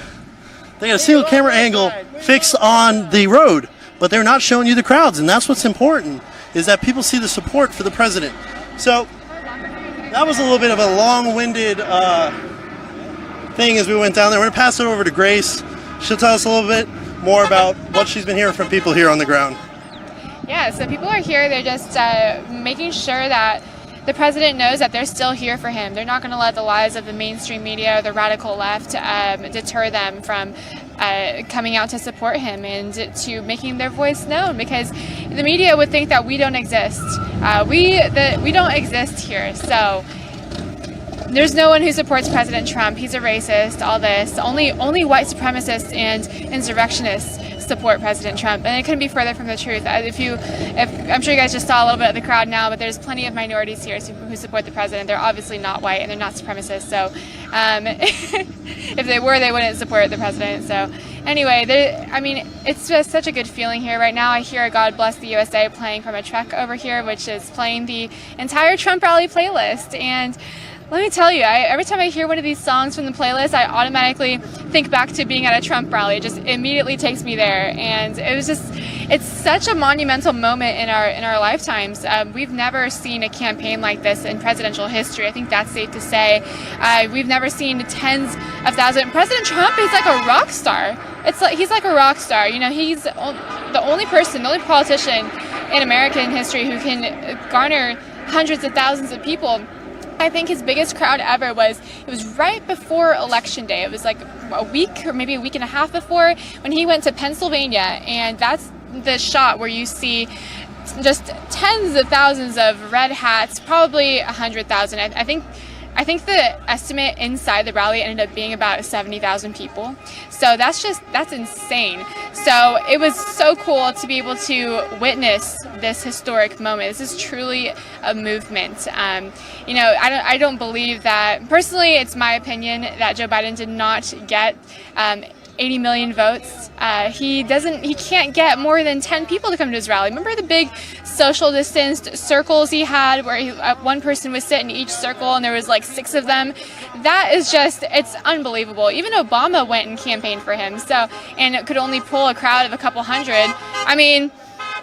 the road, but they're not showing you the crowds, and that's what's important, is that people see the support for the president. So that was a little bit of a long-winded thing as we went down there. We're going to pass it over to Grace. She'll tell us a little bit more about what she's been hearing from people here on the ground. Yeah, so people are here. They're just making sure that the president knows that they're still here for him. They're not going to let the lies of the mainstream media or the radical left deter them from coming out to support him and to making their voice known, because the media would think that we don't exist. We don't exist here. So there's no one who supports President Trump. He's a racist, all this. Only white supremacists and insurrectionists support President Trump, and it couldn't be further from the truth. I'm sure you guys just saw a little bit of the crowd now, but there's plenty of minorities here who support the president. They're obviously not white, and they're not supremacists. So if they were, they wouldn't support the president. So anyway, it's just such a good feeling here right now. I hear "God Bless the USA" playing from a truck over here, which is playing the entire Trump rally playlist. And let me tell you, every time I hear one of these songs from the playlist, I automatically think back to being at a Trump rally. It just immediately takes me there. And it's such a monumental moment in our lifetimes. We've never seen a campaign like this in presidential history. I think that's safe to say. We've never seen tens of thousands. President Trump is like a rock star. He's like a rock star. You know, he's the only politician in American history who can garner hundreds of thousands of people I think his biggest crowd ever was right before Election Day. It was like a week or maybe a week and a half before, when he went to Pennsylvania, and that's the shot where you see just tens of thousands of red hats, probably 100,000. I think the estimate inside the rally ended up being about 70,000 people. So that's insane. So it was so cool to be able to witness this historic moment. This is truly a movement. I don't believe that, personally, it's my opinion that Joe Biden did not get 80 million votes. He can't get more than 10 people to come to his rally. Remember the big social distanced circles he had where one person would sit in each circle and there was like 6 of them? That is it's unbelievable. Even Obama went and campaigned for him, and it could only pull a crowd of a couple hundred. I mean,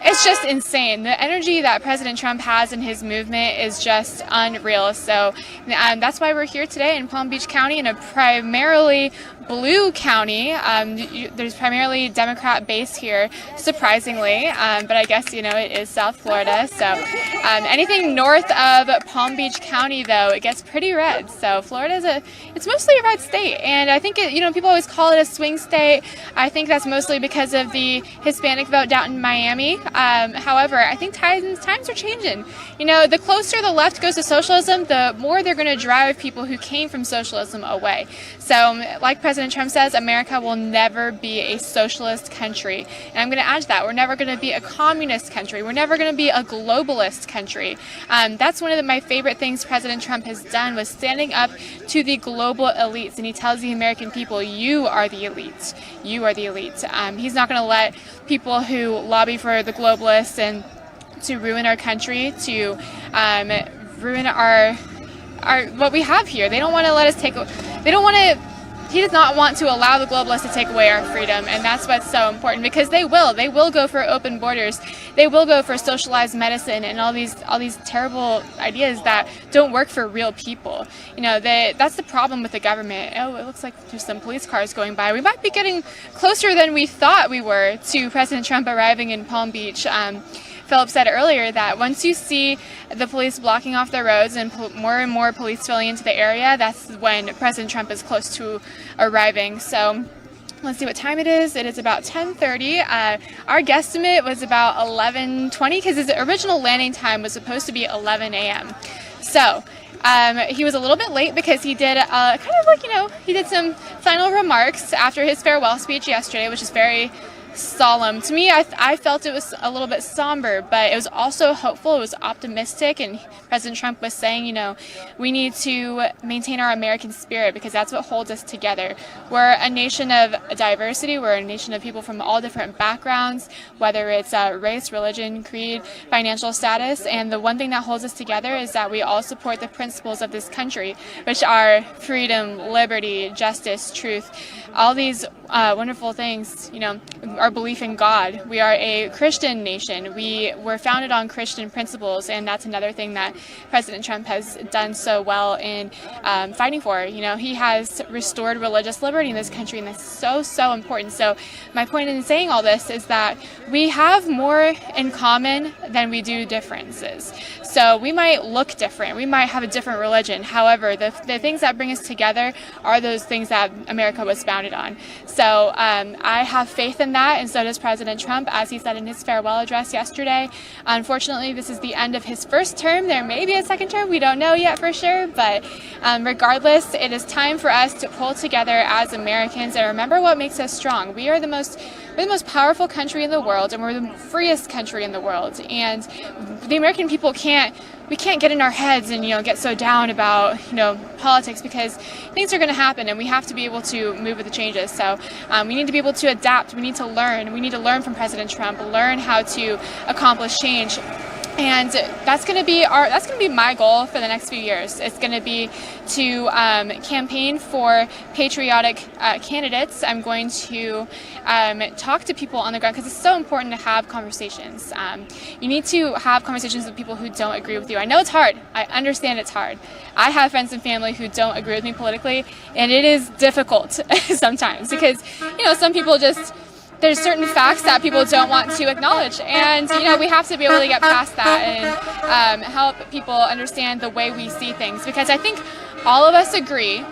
it's just insane. The energy that President Trump has in his movement is just unreal. So that's why we're here today in Palm Beach County, in a primarily blue county. There's primarily Democrat base here, surprisingly, but I guess, it is South Florida. So anything north of Palm Beach County, though, it gets pretty red. So Florida it's mostly a red state, and I think people always call it a swing state. I think that's mostly because of the Hispanic vote down in Miami. However, I think times are changing. The closer the left goes to socialism, the more they're going to drive people who came from socialism away. So, like President Trump says, America will never be a socialist country. And I'm going to add to that, we're never going to be a communist country. We're never going to be a globalist country. That's one of my favorite things President Trump has done, was standing up to the global elites. And he tells the American people, you are the elite. You are the elite. He's not going to let people who lobby for the globalists and to ruin our country, to ruin our what we have here. They don't want to let us he does not want to allow the globalists to take away our freedom, and that's what's so important, because they will go for open borders, they will go for socialized medicine and all these terrible ideas that don't work for real people. That's the problem with the government. Oh, it looks like there's some police cars going by. We might be getting closer than we thought we were to President Trump arriving in Palm Beach. Philip said earlier that once you see the police blocking off the roads and more police filling into the area, that's when President Trump is close to arriving. So let's see what time it is. It is about 10:30. Our guesstimate was about 11:20 because his original landing time was supposed to be 11 a.m. So he was a little bit late because he did he did some final remarks after his farewell speech yesterday, which is very solemn. To me, I felt it was a little bit somber, but it was also hopeful. It was optimistic, and President Trump was saying, we need to maintain our American spirit because that's what holds us together. We're a nation of diversity. We're a nation of people from all different backgrounds, whether it's race, religion, creed, financial status, and the one thing that holds us together is that we all support the principles of this country, which are freedom, liberty, justice, truth, all these wonderful things, our belief in God. We are a Christian nation. We were founded on Christian principles, and that's another thing that President Trump has done so well in fighting for. He has restored religious liberty in this country, and that's so important. So my point in saying all this is that we have more in common than we do differences. So we might look different. We might have a different religion. However, the things that bring us together are those things that America was founded on. So I have faith in that, and so does President Trump, as he said in his farewell address yesterday. Unfortunately, this is the end of his first term. There may be a second term. We don't know yet for sure, but regardless, it is time for us to pull together as Americans and remember what makes us strong. We're the most powerful country in the world, and we're the freest country in the world. And the American people can't get in our heads and get so down about politics, because things are going to happen, and we have to be able to move with the changes. So we need to be able to adapt. We need to learn. We need to learn from President Trump, learn how to accomplish change. And that's going to be my goal for the next few years. It's going to be to campaign for patriotic candidates. I'm going to talk to people on the ground, because it's so important to have conversations. You need to have conversations with people who don't agree with you. I know it's hard. I understand it's hard. I have friends and family who don't agree with me politically, and it is difficult sometimes because some people there's certain facts that people don't want to acknowledge, and we have to be able to get past that and help people understand the way we see things, because I think all of us agree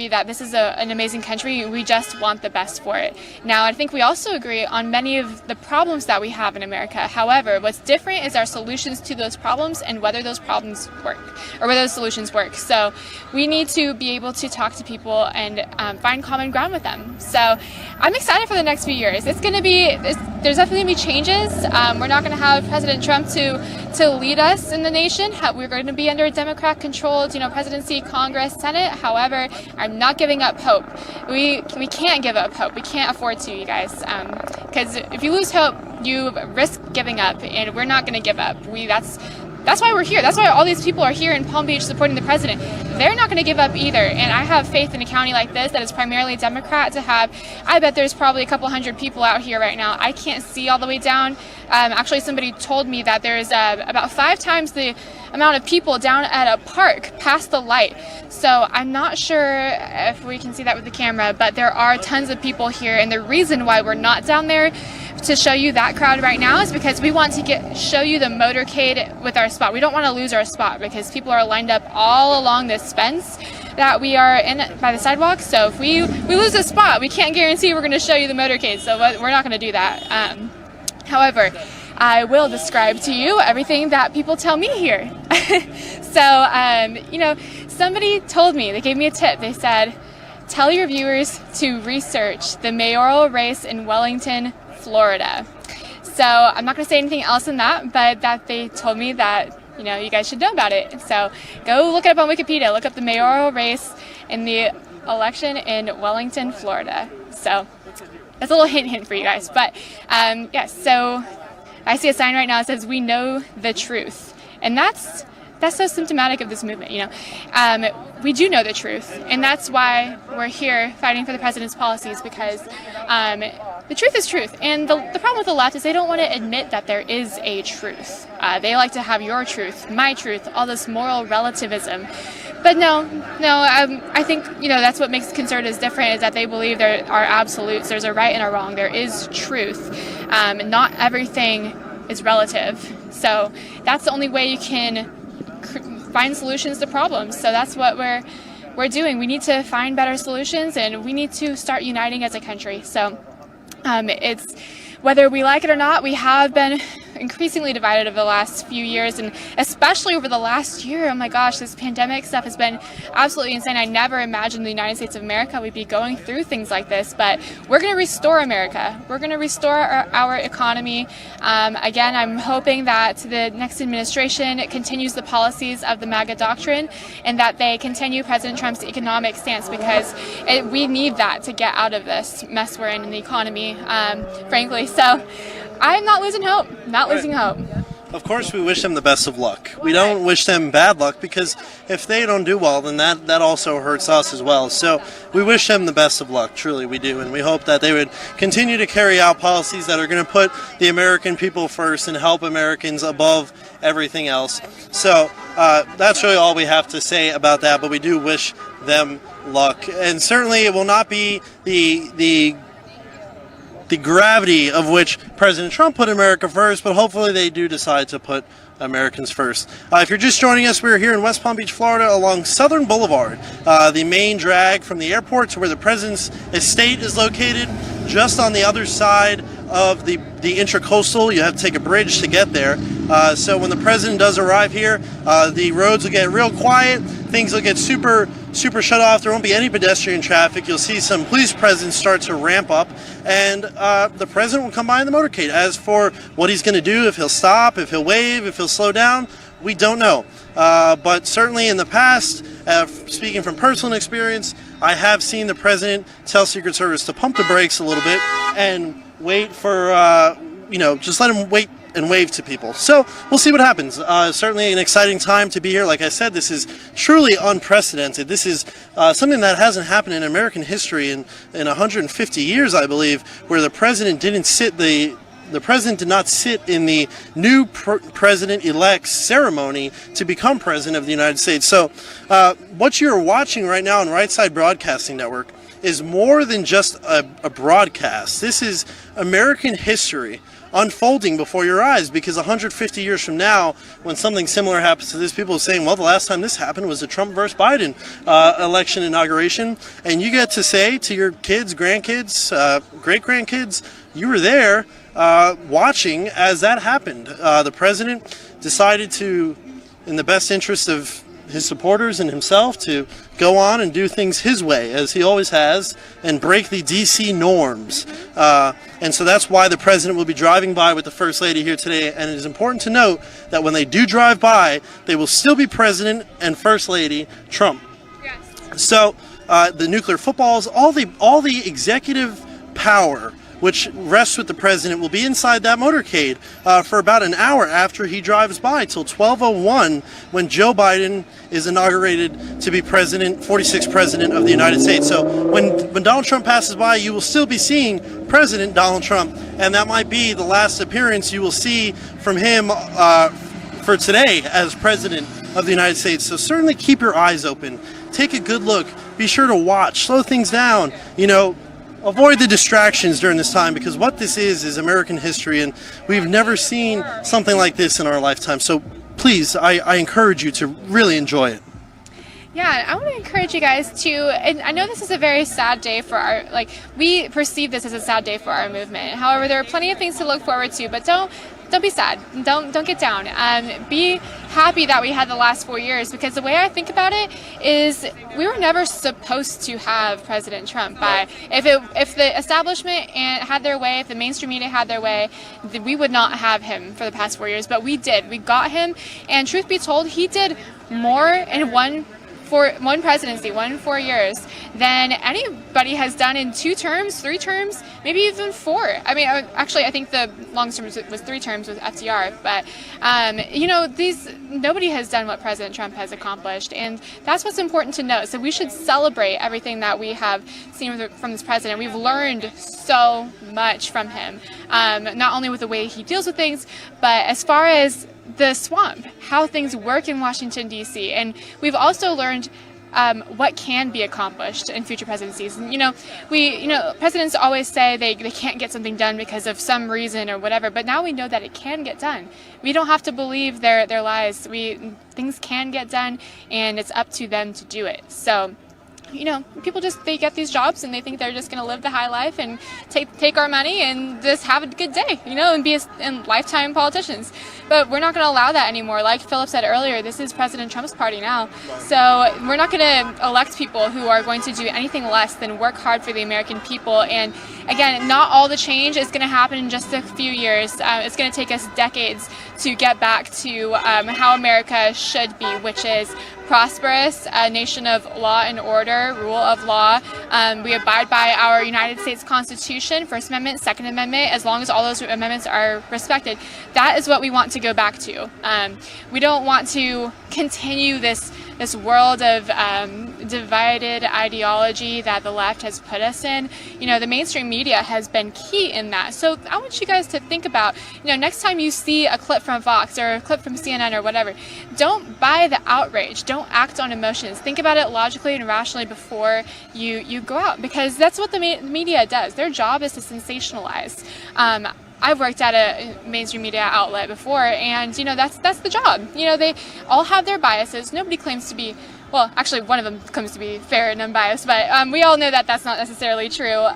that this is an amazing country. We just want the best for it. Now, I think we also agree on many of the problems that we have in America. However, what's different is our solutions to those problems and whether those problems work or whether those solutions work. So we need to be able to talk to people and find common ground with them. So I'm excited for the next few years. There's definitely going to be changes. We're not going to have President Trump to lead us in the nation. We're going to be under a Democrat-controlled, presidency, Congress, Senate. However, I'm not giving up hope. We can't give up hope. We can't afford to, you guys. Because if you lose hope, you risk giving up, and we're not going to give up. That's why we're here. That's why all these people are here in Palm Beach supporting the president. They're not going to give up either. And I have faith in a county like this that is primarily Democrat I bet there's probably a couple hundred people out here right now. I can't see all the way down. Actually, somebody told me that there's about 5 times the amount of people down at a park past the light. So I'm not sure if we can see that with the camera, but there are tons of people here. And the reason why we're not down there to show you that crowd right now is because we want to show you the motorcade with our spot. We don't want to lose our spot because people are lined up all along this fence that we are in by the sidewalk. So if we lose a spot, we can't guarantee we're going to show you the motorcade. So we're not going to do that. However, I will describe to you everything that people tell me here. So, somebody told me, they gave me a tip. They said, tell your viewers to research the mayoral race in Wellington, Florida. So I'm not going to say anything else than that, but that they told me that, you guys should know about it. So go look it up on Wikipedia. Look up the mayoral race in the election in Wellington, Florida. So that's a little hint for you guys. But yes, so I see a sign right now that says, "We know the truth," and that's so symptomatic of this movement. We do know the truth, and that's why we're here fighting for the president's policies, because the truth is truth. And the problem with the left is they don't want to admit that there is a truth. They like to have your truth, my truth, all this moral relativism. But no, I think, that's what makes conservatives different, is that they believe there are absolutes. There's a right and a wrong. There is truth. Not everything is relative. So that's the only way you can find solutions to problems. So that's what we're doing. We need to find better solutions, and we need to start uniting as a country. So it's, whether we like it or not, we have been increasingly divided over the last few years, and especially over the last year. Oh my gosh, this pandemic stuff has been absolutely insane. I never imagined the United States of America would be going through things like this, but we're going to restore America. We're going to restore our economy. Again, I'm hoping that the next administration continues the policies of the MAGA doctrine, and that they continue President Trump's economic stance, because we need that to get out of this mess we're in the economy, frankly. So I'm not losing hope. Not losing hope. Of course, we wish them the best of luck. We don't wish them bad luck, because if they don't do well, then that also hurts us as well. So we wish them the best of luck, truly we do, and we hope that they would continue to carry out policies that are going to put the American people first and help Americans above everything else. So that's really all we have to say about that, but we do wish them luck. And certainly it will not be the gravity of which President Trump put America first, but hopefully they do decide to put Americans first. If you're just joining us, we're here in West Palm Beach, Florida, along Southern Boulevard, the main drag from the airport to where the president's estate is located, just on the other side of the Intracoastal. You have to take a bridge to get there. So when the president does arrive here, the roads will get real quiet. Things will get super shut off. There won't be any pedestrian traffic. You'll see some police presence start to ramp up, and the president will come by in the motorcade. As for what he's going to do, if he'll stop, if he'll wave, if he'll slow down, we don't know. But certainly in the past, speaking from personal experience, I have seen the president tell Secret Service to pump the brakes a little bit and wait for, just let him wait and wave to people. So we'll see what happens. Certainly an exciting time to be here. Like I said, this is truly unprecedented. This is something that hasn't happened in American history in 150 years, I believe, where the president didn't sit the president did not sit in the new president-elect's ceremony to become president of the United States. So what you're watching right now on Right Side Broadcasting Network is more than just a broadcast. This is American history unfolding before your eyes, because 150 years from now, when something similar happens to this, people are saying, well, the last time this happened was the Trump versus Biden election inauguration, and you get to say to your kids, grandkids, great-grandkids, you were there watching as that happened. The president decided to, in the best interest of his supporters and himself, to go on and do things his way, as he always has, and break the DC norms. And so that's why the president will be driving by with the First Lady here today. And it is important to note that when they do drive by, they will still be President and First Lady Trump. Yes. So the nuclear footballs, all the executive power which rests with the president, will be inside that motorcade for about an hour after he drives by, till 12:01, when Joe Biden is inaugurated to be president, 46th president of the United States. So when Donald Trump passes by, you will still be seeing President Donald Trump, and that might be the last appearance you will see from him for today as president of the United States. So certainly keep your eyes open. Take a good look. Be sure to watch. Slow things down. Avoid the distractions during this time, because what this is American history, and we've never seen something like this in our lifetime. So please, I encourage you to really enjoy it. Yeah, I want to encourage you guys to, and I know this is a very sad day for our, we perceive this as a sad day for our movement. However, there are plenty of things to look forward to, but don't be sad. Don't get down. Be happy that we had the last 4 years, because the way I think about it is we were never supposed to have President Trump. If the establishment had their way, if the mainstream media had their way, we would not have him for the past 4 years. But we did. We got him, and truth be told, he did more in one presidency, 4 years, than anybody has done in 2 terms, 3 terms, maybe even 4. I mean, actually, I think the longest term was 3 terms with FDR. But nobody has done what President Trump has accomplished, and that's what's important to know. So we should celebrate everything that we have seen from this president. We've learned so much from him, not only with the way he deals with things, but as far as the swamp, how things work in Washington, D.C. And we've also learned what can be accomplished in future presidencies. And, presidents always say they can't get something done because of some reason or whatever, but now we know that it can get done. We don't have to believe their lies. Things can get done, and it's up to them to do it. So, people they get these jobs and they think they're just going to live the high life and take our money and just have a good day, and be lifetime politicians. But we're not going to allow that anymore. Like Philip said earlier, this is President Trump's party now. So we're not going to elect people who are going to do anything less than work hard for the American people. And again, not all the change is going to happen in just a few years. It's going to take us decades to get back to how America should be, which is prosperous, a nation of law and order, rule of law. We abide by our United States Constitution, First Amendment, Second Amendment, as long as all those amendments are respected. That is what we want to go back to. We don't want to continue this world of divided ideology that the left has put us in. The mainstream media has been key in that. So I want you guys to think about, next time you see a clip from Fox or a clip from CNN or whatever, don't buy the outrage. Don't act on emotions. Think about it logically and rationally before you go out, because that's what the media does. Their job is to sensationalize. I've worked at a mainstream media outlet before, and that's the job. They all have their biases. Nobody claims to be, well, actually one of them claims to be fair and unbiased, but we all know that that's not necessarily true.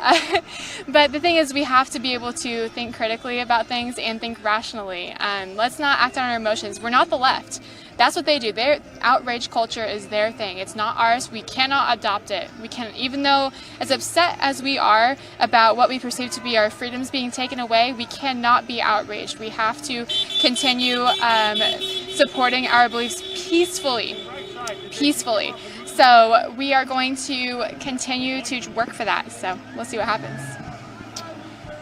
But the thing is, we have to be able to think critically about things and think rationally. Let's not act on our emotions. We're not the left. That's what they do. Their outrage culture is their thing. It's not ours. We cannot adopt it. We can, even though as upset as we are about what we perceive to be our freedoms being taken away, we cannot be outraged. We have to continue supporting our beliefs peacefully. So we are going to continue to work for that. So we'll see what happens.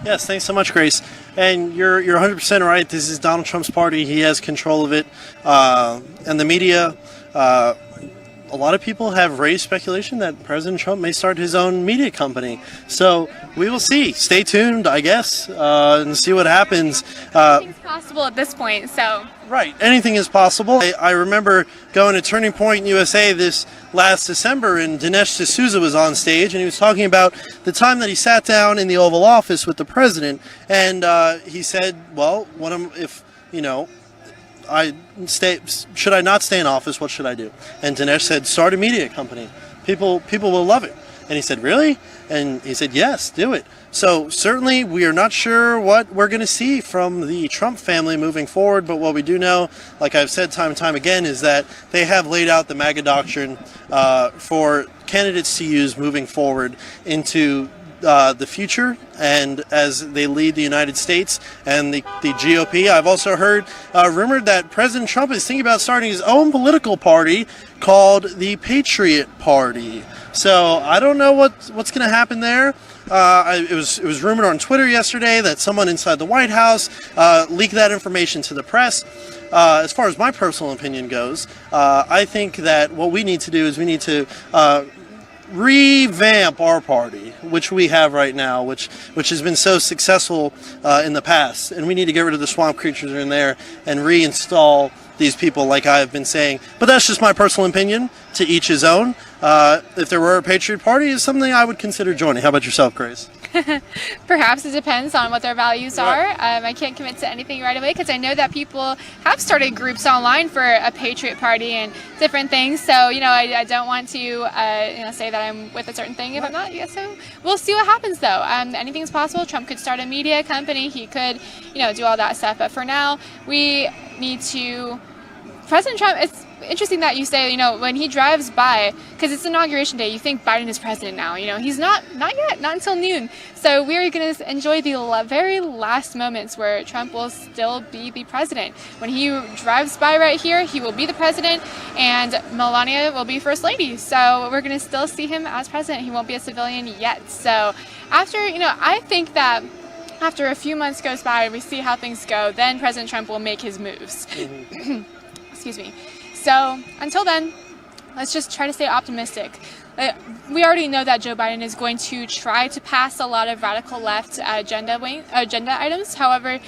Yes, thanks so much, Grace. And you're 100% right. This is Donald Trump's party. He has control of it. And the media, a lot of people have raised speculation that President Trump may start his own media company. So we will see. Stay tuned, I guess, and see what happens. Anything's possible at this point, so. Right, anything is possible. I remember going to Turning Point USA this last December, and Dinesh D'Souza was on stage, and he was talking about the time that he sat down in the Oval Office with the president, and he said, well, should I not stay in office? What should I do? And Dinesh said, start a media company. People will love it. And he said, really? And he said, yes, do it. So certainly we are not sure what we're going to see from the Trump family moving forward, but what we do know, like I've said time and time again, is that they have laid out the MAGA doctrine for candidates to use moving forward into the future, and as they lead the United States and the GOP. I've also heard rumored that President Trump is thinking about starting his own political party called the Patriot Party. So I don't know what's going to happen there. It was rumored on Twitter yesterday that someone inside the White House leaked that information to the press. As far as my personal opinion goes, I think that what we need to do is we need to revamp our party, which we have right now, which has been so successful in the past, and we need to get rid of the swamp creatures in there and reinstall these people, like I've been saying. But that's just my personal opinion. To each his own. If there were a Patriot Party, is something I would consider joining. How about yourself, Grace? Perhaps it depends on what their values are. I can't commit to anything right away because I know that people have started groups online for a Patriot Party and different things. So, I don't want to, say that I'm with a certain thing if I'm not. Yeah, so we'll see what happens, though. Anything's possible. Trump could start a media company. He could, do all that stuff. But for now, we need to. President Trump, it's interesting that you say, when he drives by, because it's Inauguration Day, you think Biden is president now. He's not yet, not until noon. So we're going to enjoy the very last moments where Trump will still be the president. When he drives by right here, he will be the president, and Melania will be first lady. So we're going to still see him as president. He won't be a civilian yet. So after, I think that after a few months goes by, we see how things go, then President Trump will make his moves. Excuse me. So until then, let's just try to stay optimistic. We already know that Joe Biden is going to try to pass a lot of radical left agenda items. However,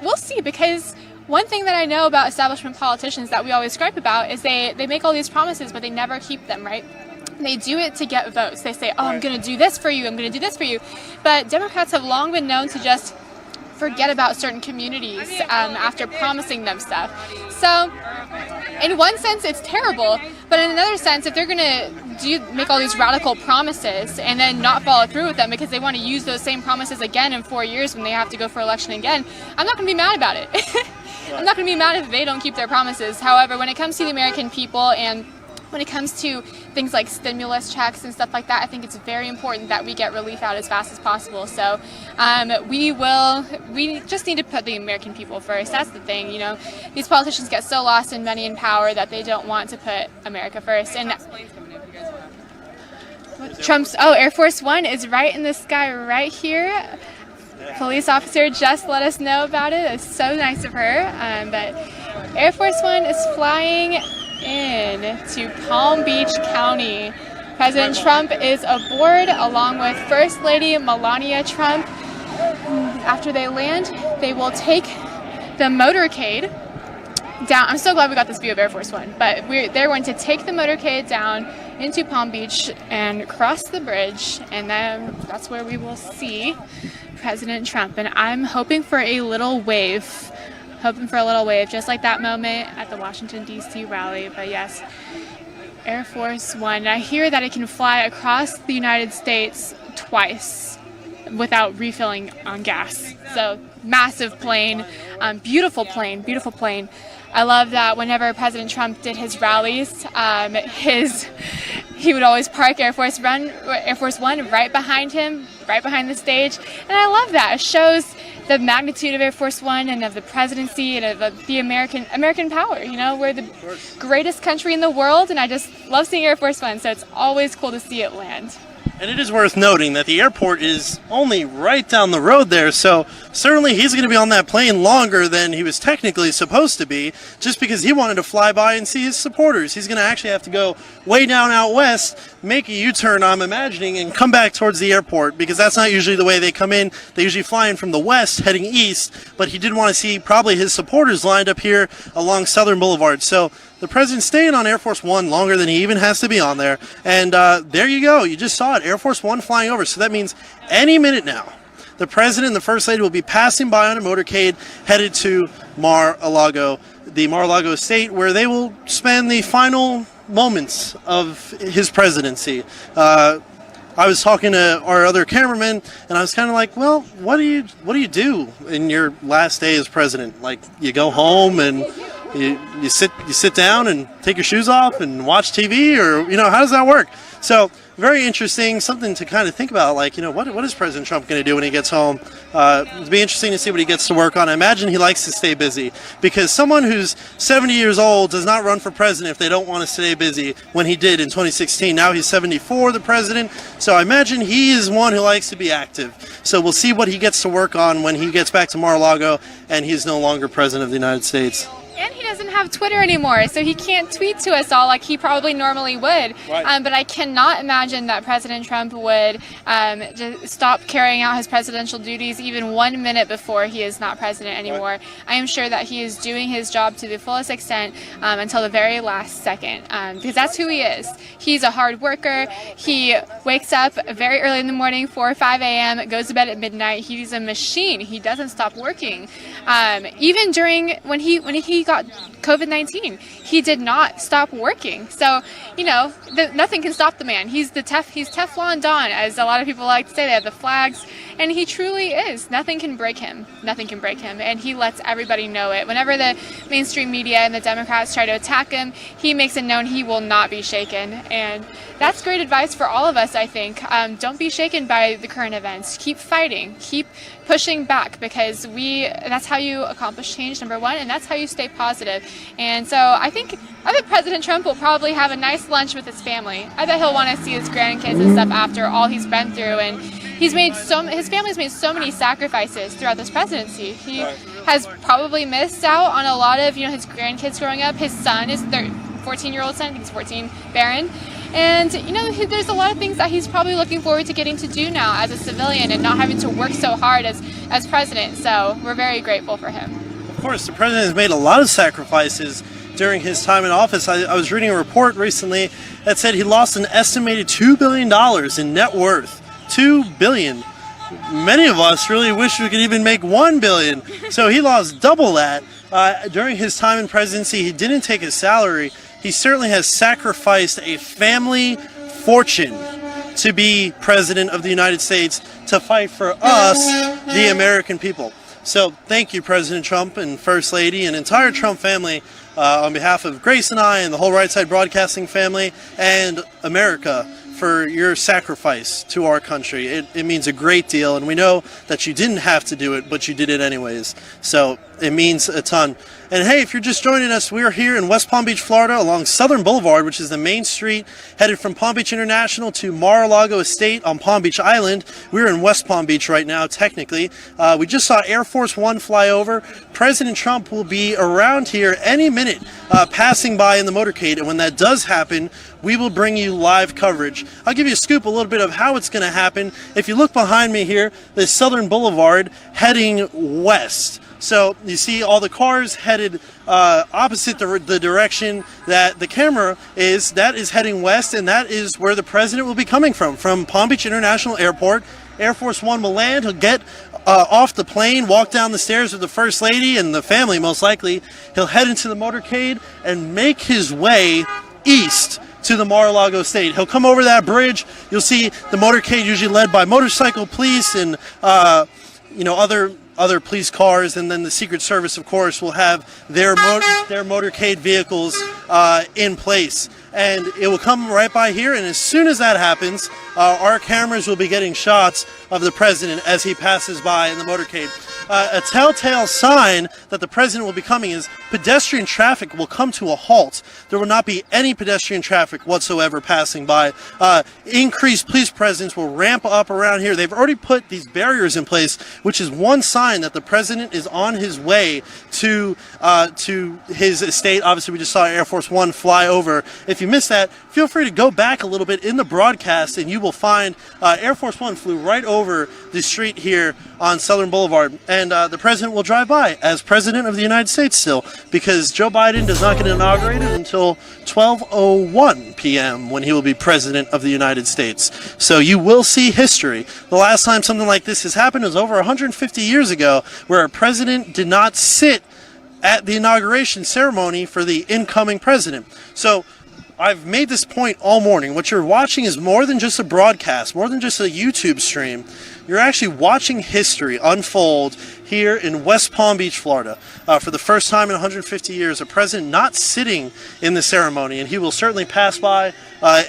we'll see, because one thing that I know about establishment politicians that we always gripe about is they make all these promises, but they never keep them, right? They do it to get votes. They say, I'm going to do this for you, I'm going to do this for you. But Democrats have long been known to just forget about certain communities after promising them stuff. So in one sense it's terrible, but in another sense, if they're going to make all these radical promises and then not follow through with them because they want to use those same promises again in 4 years when they have to go for election again, I'm not going to be mad about it. I'm not going to be mad if they don't keep their promises. However, when it comes to the American people and when it comes to things like stimulus checks and stuff like that, I think it's very important that we get relief out as fast as possible. So we just need to put the American people first. That's the thing, These politicians get so lost in money and power that they don't want to put America first. And Trump's, Air Force One is right in the sky right here. Police officer just let us know about it. It's so nice of her. But Air Force One is flying in to Palm Beach County. President Trump is aboard along with First Lady Melania Trump. After they land, they will take the motorcade down. I'm so glad we got this view of Air Force One, but they're going to take the motorcade down into Palm Beach and cross the bridge, and then that's where we will see President Trump. And I'm hoping for a little wave. Just like that moment at the Washington, D.C. rally. But yes, Air Force One. I hear that it can fly across the United States twice without refilling on gas. So massive plane, beautiful plane. I love that whenever President Trump did his rallies, he would always park Air Force One right behind him, right behind the stage. And I love that. It shows the magnitude of Air Force One and of the presidency and of the American power. We're the greatest country in the world, and I just love seeing Air Force One, so it's always cool to see it land. And it is worth noting that the airport is only right down the road there, so certainly he's going to be on that plane longer than he was technically supposed to be, just because he wanted to fly by and see his supporters. He's going to actually have to go way down out west, make a U-turn, I'm imagining, and come back towards the airport, because that's not usually the way they come in. They usually fly in from the west, heading east, but he did want to see probably his supporters lined up here along Southern Boulevard. So the president's staying on Air Force One longer than he even has to be on there. And there you go. You just saw it. Air Force One flying over. So that means any minute now, the president and the first lady will be passing by on a motorcade headed to Mar-a-Lago, the Mar-a-Lago estate, where they will spend the final moments of his presidency. I was talking to our other cameraman, and I was kind of like, well, what do you do in your last day as president? Like, you go home and you sit down and take your shoes off and watch TV, or how does that work? So very interesting, something to kind of think about. Like, what is President Trump going to do when he gets home? It'd be interesting to see what he gets to work on. I imagine he likes to stay busy, because someone who's 70 years old does not run for president if they don't want to stay busy, when he did in 2016. Now he's 74, the president, so I imagine he is one who likes to be active. So we'll see what he gets to work on when he gets back to Mar-a-Lago and he's no longer president of the United States. And he doesn't have Twitter anymore, so he can't tweet to us all like he probably normally would. Right. But I cannot imagine that President Trump would just stop carrying out his presidential duties even 1 minute before he is not president anymore. Right. I am sure that he is doing his job to the fullest extent until the very last second, because that's who he is. He's a hard worker. He wakes up very early in the morning, 4 or 5 a.m., goes to bed at midnight. He's a machine. He doesn't stop working. Even during when he got COVID-19, he did not stop working. So, nothing can stop the man. He's Teflon Don, as a lot of people like to say. They have the flags, and he truly is. Nothing can break him. Nothing can break him, and he lets everybody know it. Whenever the mainstream media and the Democrats try to attack him, he makes it known he will not be shaken, and that's great advice for all of us, I think. Don't be shaken by the current events. Keep fighting. Keep pushing back, because that's how you accomplish change, number one, and that's how you stay positive. And so I bet President Trump will probably have a nice lunch with his family. I bet he'll want to see his grandkids and stuff after all he's been through, and his family's made so many sacrifices throughout this presidency. He has probably missed out on a lot of his grandkids growing up. His son is 14-year-old son, I think he's 14, Barron. And, there's a lot of things that he's probably looking forward to getting to do now as a civilian and not having to work so hard as president. So we're very grateful for him. Of course, the president has made a lot of sacrifices during his time in office. I was reading a report recently that said he lost an estimated $2 billion in net worth. $2 billion. Many of us really wish we could even make $1 billion. So he lost double that. During his time in presidency, he didn't take his salary. He certainly has sacrificed a family fortune to be president of the United States, to fight for us, the American people. So thank you, President Trump and First Lady and entire Trump family, on behalf of Grace and I and the whole Right Side Broadcasting family and America, for your sacrifice to our country. It means a great deal, and we know that you didn't have to do it, but you did it anyways. So it means a ton. And hey, if you're just joining us, we're here in West Palm Beach, Florida, along Southern Boulevard, which is the main street headed from Palm Beach International to Mar-a-Lago Estate on Palm Beach Island. We're in West Palm Beach right now, technically. We just saw Air Force One fly over. President Trump will be around here any minute, passing by in the motorcade, and when that does happen, we will bring you live coverage. I'll give you a scoop a little bit of how it's going to happen. If you look behind me here, there's Southern Boulevard heading west. So you see all the cars headed opposite the direction that the camera is. That is heading west, and that is where the president will be coming from Palm Beach International Airport. Air Force One will land. He'll get off the plane, walk down the stairs with the First Lady and the family, most likely. He'll head into the motorcade and make his way east to the Mar-a-Lago Estate. He'll come over that bridge. You'll see the motorcade usually led by motorcycle police and other police cars, and then the Secret Service, of course, will have their motorcade vehicles in place. And it will come right by here, and as soon as that happens, our cameras will be getting shots of the president as he passes by in the motorcade. A telltale sign that the president will be coming is pedestrian traffic will come to a halt. There will not be any pedestrian traffic whatsoever passing by. Increased police presence will ramp up around here. They've already put these barriers in place, which is one sign that the president is on his way to his estate. Obviously, we just saw Air Force One fly over. If you missed that, feel free to go back a little bit in the broadcast, and you will find Air Force One flew right over the street here on Southern Boulevard. And the president will drive by as president of the United States still, because Joe Biden does not get inaugurated until 12:01 p.m. when he will be president of the United States. So you will see history. The last time something like this has happened was over 150 years ago, where a president did not sit at the inauguration ceremony for the incoming president. So I've made this point all morning. What you're watching is more than just a broadcast, more than just a YouTube stream. You're actually watching history unfold here in West Palm Beach, Florida. For the first time in 150 years, a president not sitting in the ceremony, and he will certainly pass by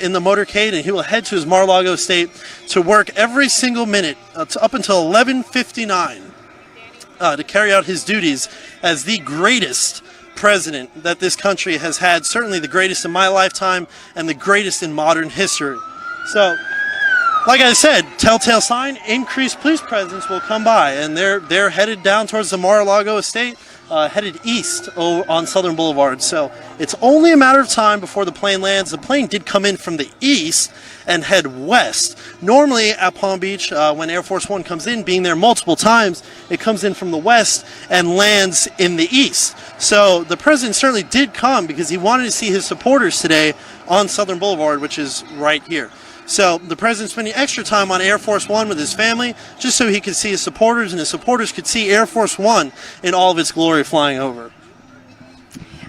in the motorcade, and he will head to his Mar-a-Lago estate to work every single minute up until 11:59 to carry out his duties as the greatest president that this country has had, certainly the greatest in my lifetime and the greatest in modern history. So, like I said, telltale sign, increased police presence will come by, and they're headed down towards the Mar-a-Lago estate, headed east on Southern Boulevard. So it's only a matter of time before the plane lands. The plane did come in from the east and head west. Normally at Palm Beach, when Air Force One comes in, being there multiple times, it comes in from the west and lands in the east. So the president certainly did come because he wanted to see his supporters today on Southern Boulevard, which is right here. So the president's spending extra time on Air Force One with his family, just so he could see his supporters, and his supporters could see Air Force One in all of its glory flying over.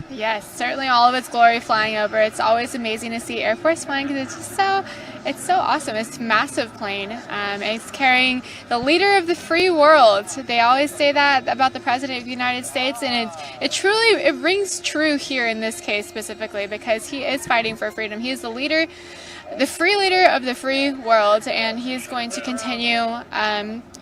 Yes, certainly all of its glory flying over. It's always amazing to see Air Force One because it's just so awesome. It's a massive plane. It's carrying the leader of the free world. They always say that about the president of the United States, and it rings true here in this case specifically, because he is fighting for freedom. He is the leader, the free leader of the free world, and he's going to continue.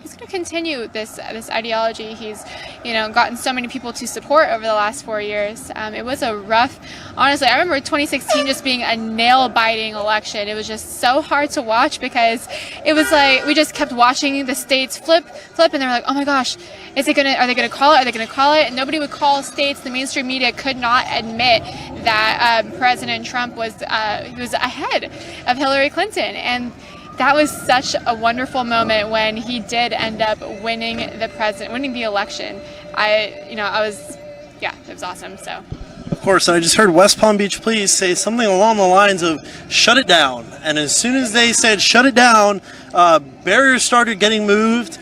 He's going to continue this ideology. He's, gotten so many people to support over the last 4 years. It was a rough, honestly, I remember 2016 just being a nail-biting election. It was just so hard to watch because it was like we just kept watching the states flip, and they were like, oh my gosh, are they going to call it? Are they going to call it? And nobody would call states. The mainstream media could not admit that President Trump was ahead of Hillary Clinton. And that was such a wonderful moment when he did end up winning the election. It was awesome. So, of course, I just heard West Palm Beach Police say something along the lines of "shut it down," and as soon as they said "shut it down," barriers started getting moved.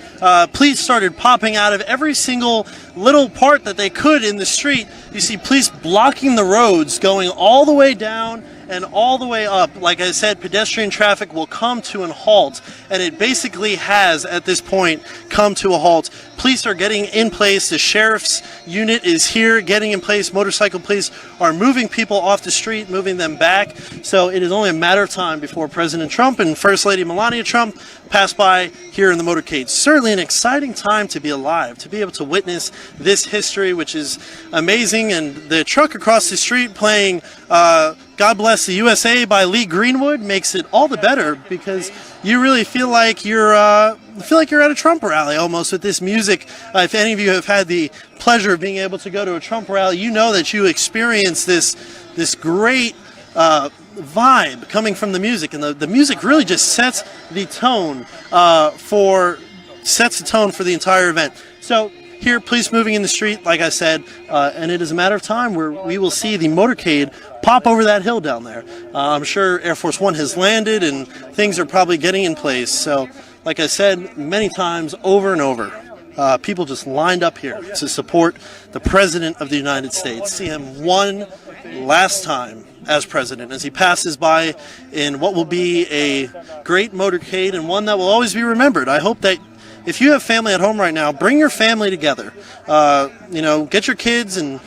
Police started popping out of every single little part that they could in the street. You see police blocking the roads, going all the way down and all the way up. Like I said, pedestrian traffic will come to an halt, and it basically has at this point come to a halt. Police are getting in place. The sheriff's unit is here getting in place. Motorcycle police are moving people off the street, moving them back. So it is only a matter of time before President Trump and First Lady Melania Trump pass by here in the motorcade. Certainly an exciting time to be alive, to be able to witness this history, which is amazing. And the truck across the street playing God Bless the USA by Lee Greenwood makes it all the better, because you really feel like you're at a Trump rally almost with this music. If any of you have had the pleasure of being able to go to a Trump rally, you know that you experience this great vibe coming from the music, and the music really just sets the tone for the entire event. So here, police moving in the street, like I said, and it is a matter of time where we will see the motorcade pop over that hill down there. I'm sure Air Force One has landed and things are probably getting in place. So, like I said many times over and over, people just lined up here to support the President of the United States, see him one last time as president as he passes by in what will be a great motorcade, and one that will always be remembered. I hope that if you have family at home right now, bring your family together. Get your kids and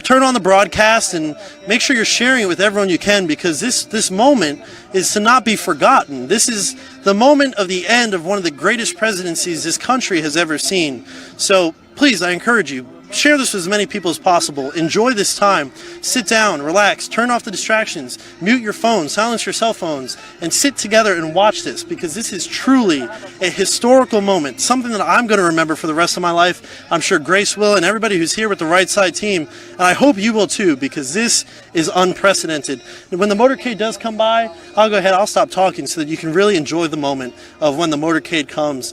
turn on the broadcast and make sure you're sharing it with everyone you can, because this moment is to not be forgotten. This is the moment of the end of one of the greatest presidencies this country has ever seen. So please, I encourage you, share this with as many people as possible. Enjoy this time. Sit down, relax, turn off the distractions, mute your phones, silence your cell phones, and sit together and watch this, because this is truly a historical moment, something that I'm going to remember for the rest of my life. I'm sure Grace will, and everybody who's here with the Right Side team, and I hope you will too, because this is unprecedented. And when the motorcade does come by, I'll stop talking so that you can really enjoy the moment of when the motorcade comes.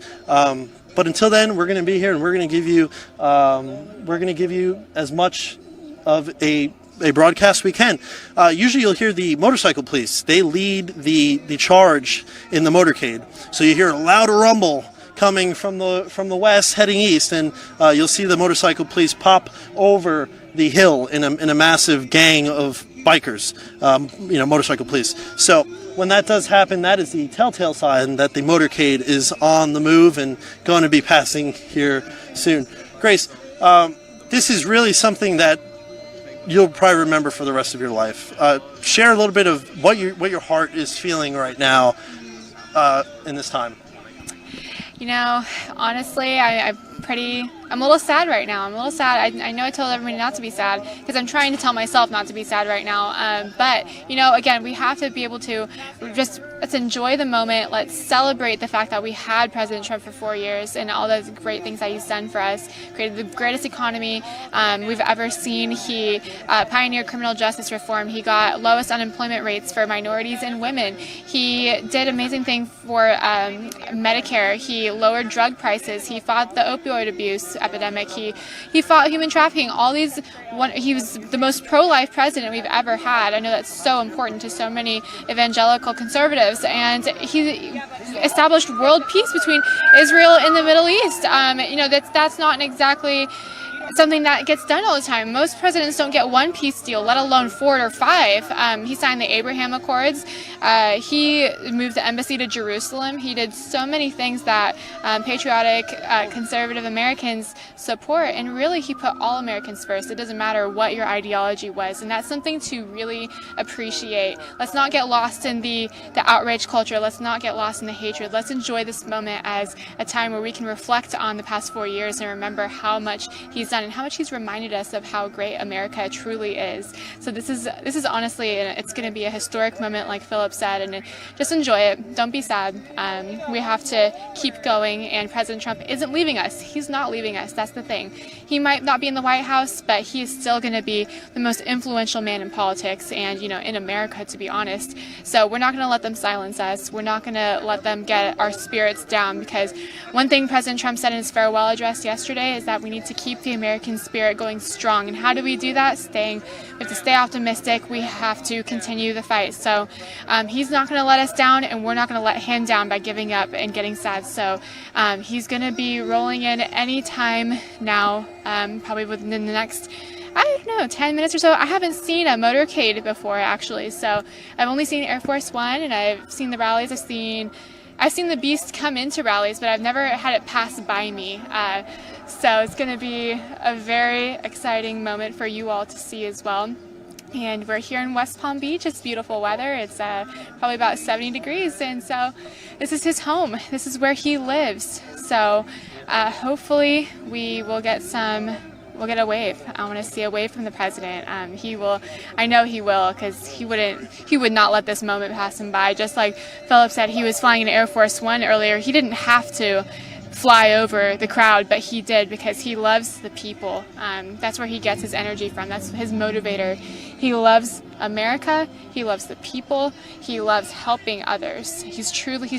But until then, we're going to be here, and we're going to give you as much of a broadcast we can. Usually you'll hear the motorcycle police. They lead the charge in the motorcade. So you hear a loud rumble coming from the west heading east, and you'll see the motorcycle police pop over the hill in a massive gang of bikers, motorcycle police. So when that does happen, that is the telltale sign that the motorcade is on the move and going to be passing here soon. Grace, this is really something that you'll probably remember for the rest of your life. Share a little bit of what your heart is feeling right now in this time. Honestly, I'm a little sad right now. I'm a little sad. I know I told everybody not to be sad because I'm trying to tell myself not to be sad right now. But, again, we have to be able to let's enjoy the moment. Let's celebrate the fact that we had President Trump for 4 years and all those great things that he's done for us. Created the greatest economy we've ever seen. He pioneered criminal justice reform. He got lowest unemployment rates for minorities and women. He did amazing things for Medicare. He lowered drug prices. He fought the opioid abuse epidemic. He fought human trafficking. He was the most pro-life president we've ever had. I know that's so important to so many evangelical conservatives, and he established world peace between Israel and the Middle East. That's not exactly something that gets done all the time. Most presidents don't get one peace deal, let alone 4 or 5. He signed the Abraham Accords. He moved the embassy to Jerusalem. He did so many things that patriotic conservative Americans support, and really he put all Americans first. It doesn't matter what your ideology was, and that's something to really appreciate. Let's not get lost in the outrage culture. Let's not get lost in the hatred. Let's enjoy this moment as a time where we can reflect on the past 4 years and remember how much he's done and how much he's reminded us of how great America truly is. So this is honestly, it's going to be a historic moment, like Philip said, and just enjoy it. Don't be sad. We have to keep going, and President Trump isn't leaving us. He's not leaving us. That's the thing. He might not be in the White House, but he is still going to be the most influential man in politics and, in America, to be honest. So we're not going to let them silence us. We're not going to let them get our spirits down, because one thing President Trump said in his farewell address yesterday is that we need to keep the American spirit going strong. And how do we do that? We have to stay optimistic. We have to continue the fight. So he's not going to let us down, and we're not going to let him down by giving up and getting sad. So he's going to be rolling in any time now, probably within the next 10 minutes or so. I haven't seen a motorcade before, actually. So I've only seen Air Force One, and I've seen the rallies. I've seen the Beast come into rallies, but I've never had it pass by me. So it's going to be a very exciting moment for you all to see as well. And we're here in West Palm Beach. It's beautiful weather. It's probably about 70 degrees. And so this is his home. This is where he lives. So hopefully we will get we'll get a wave. I want to see a wave from the president. He will. I know he will, because he would not let this moment pass him by. Just like Philip said, he was flying in Air Force One earlier. He didn't have to fly over the crowd, but he did, because he loves the people. That's where he gets his energy from. That's his motivator. He loves America. He loves the people. He loves helping others. He's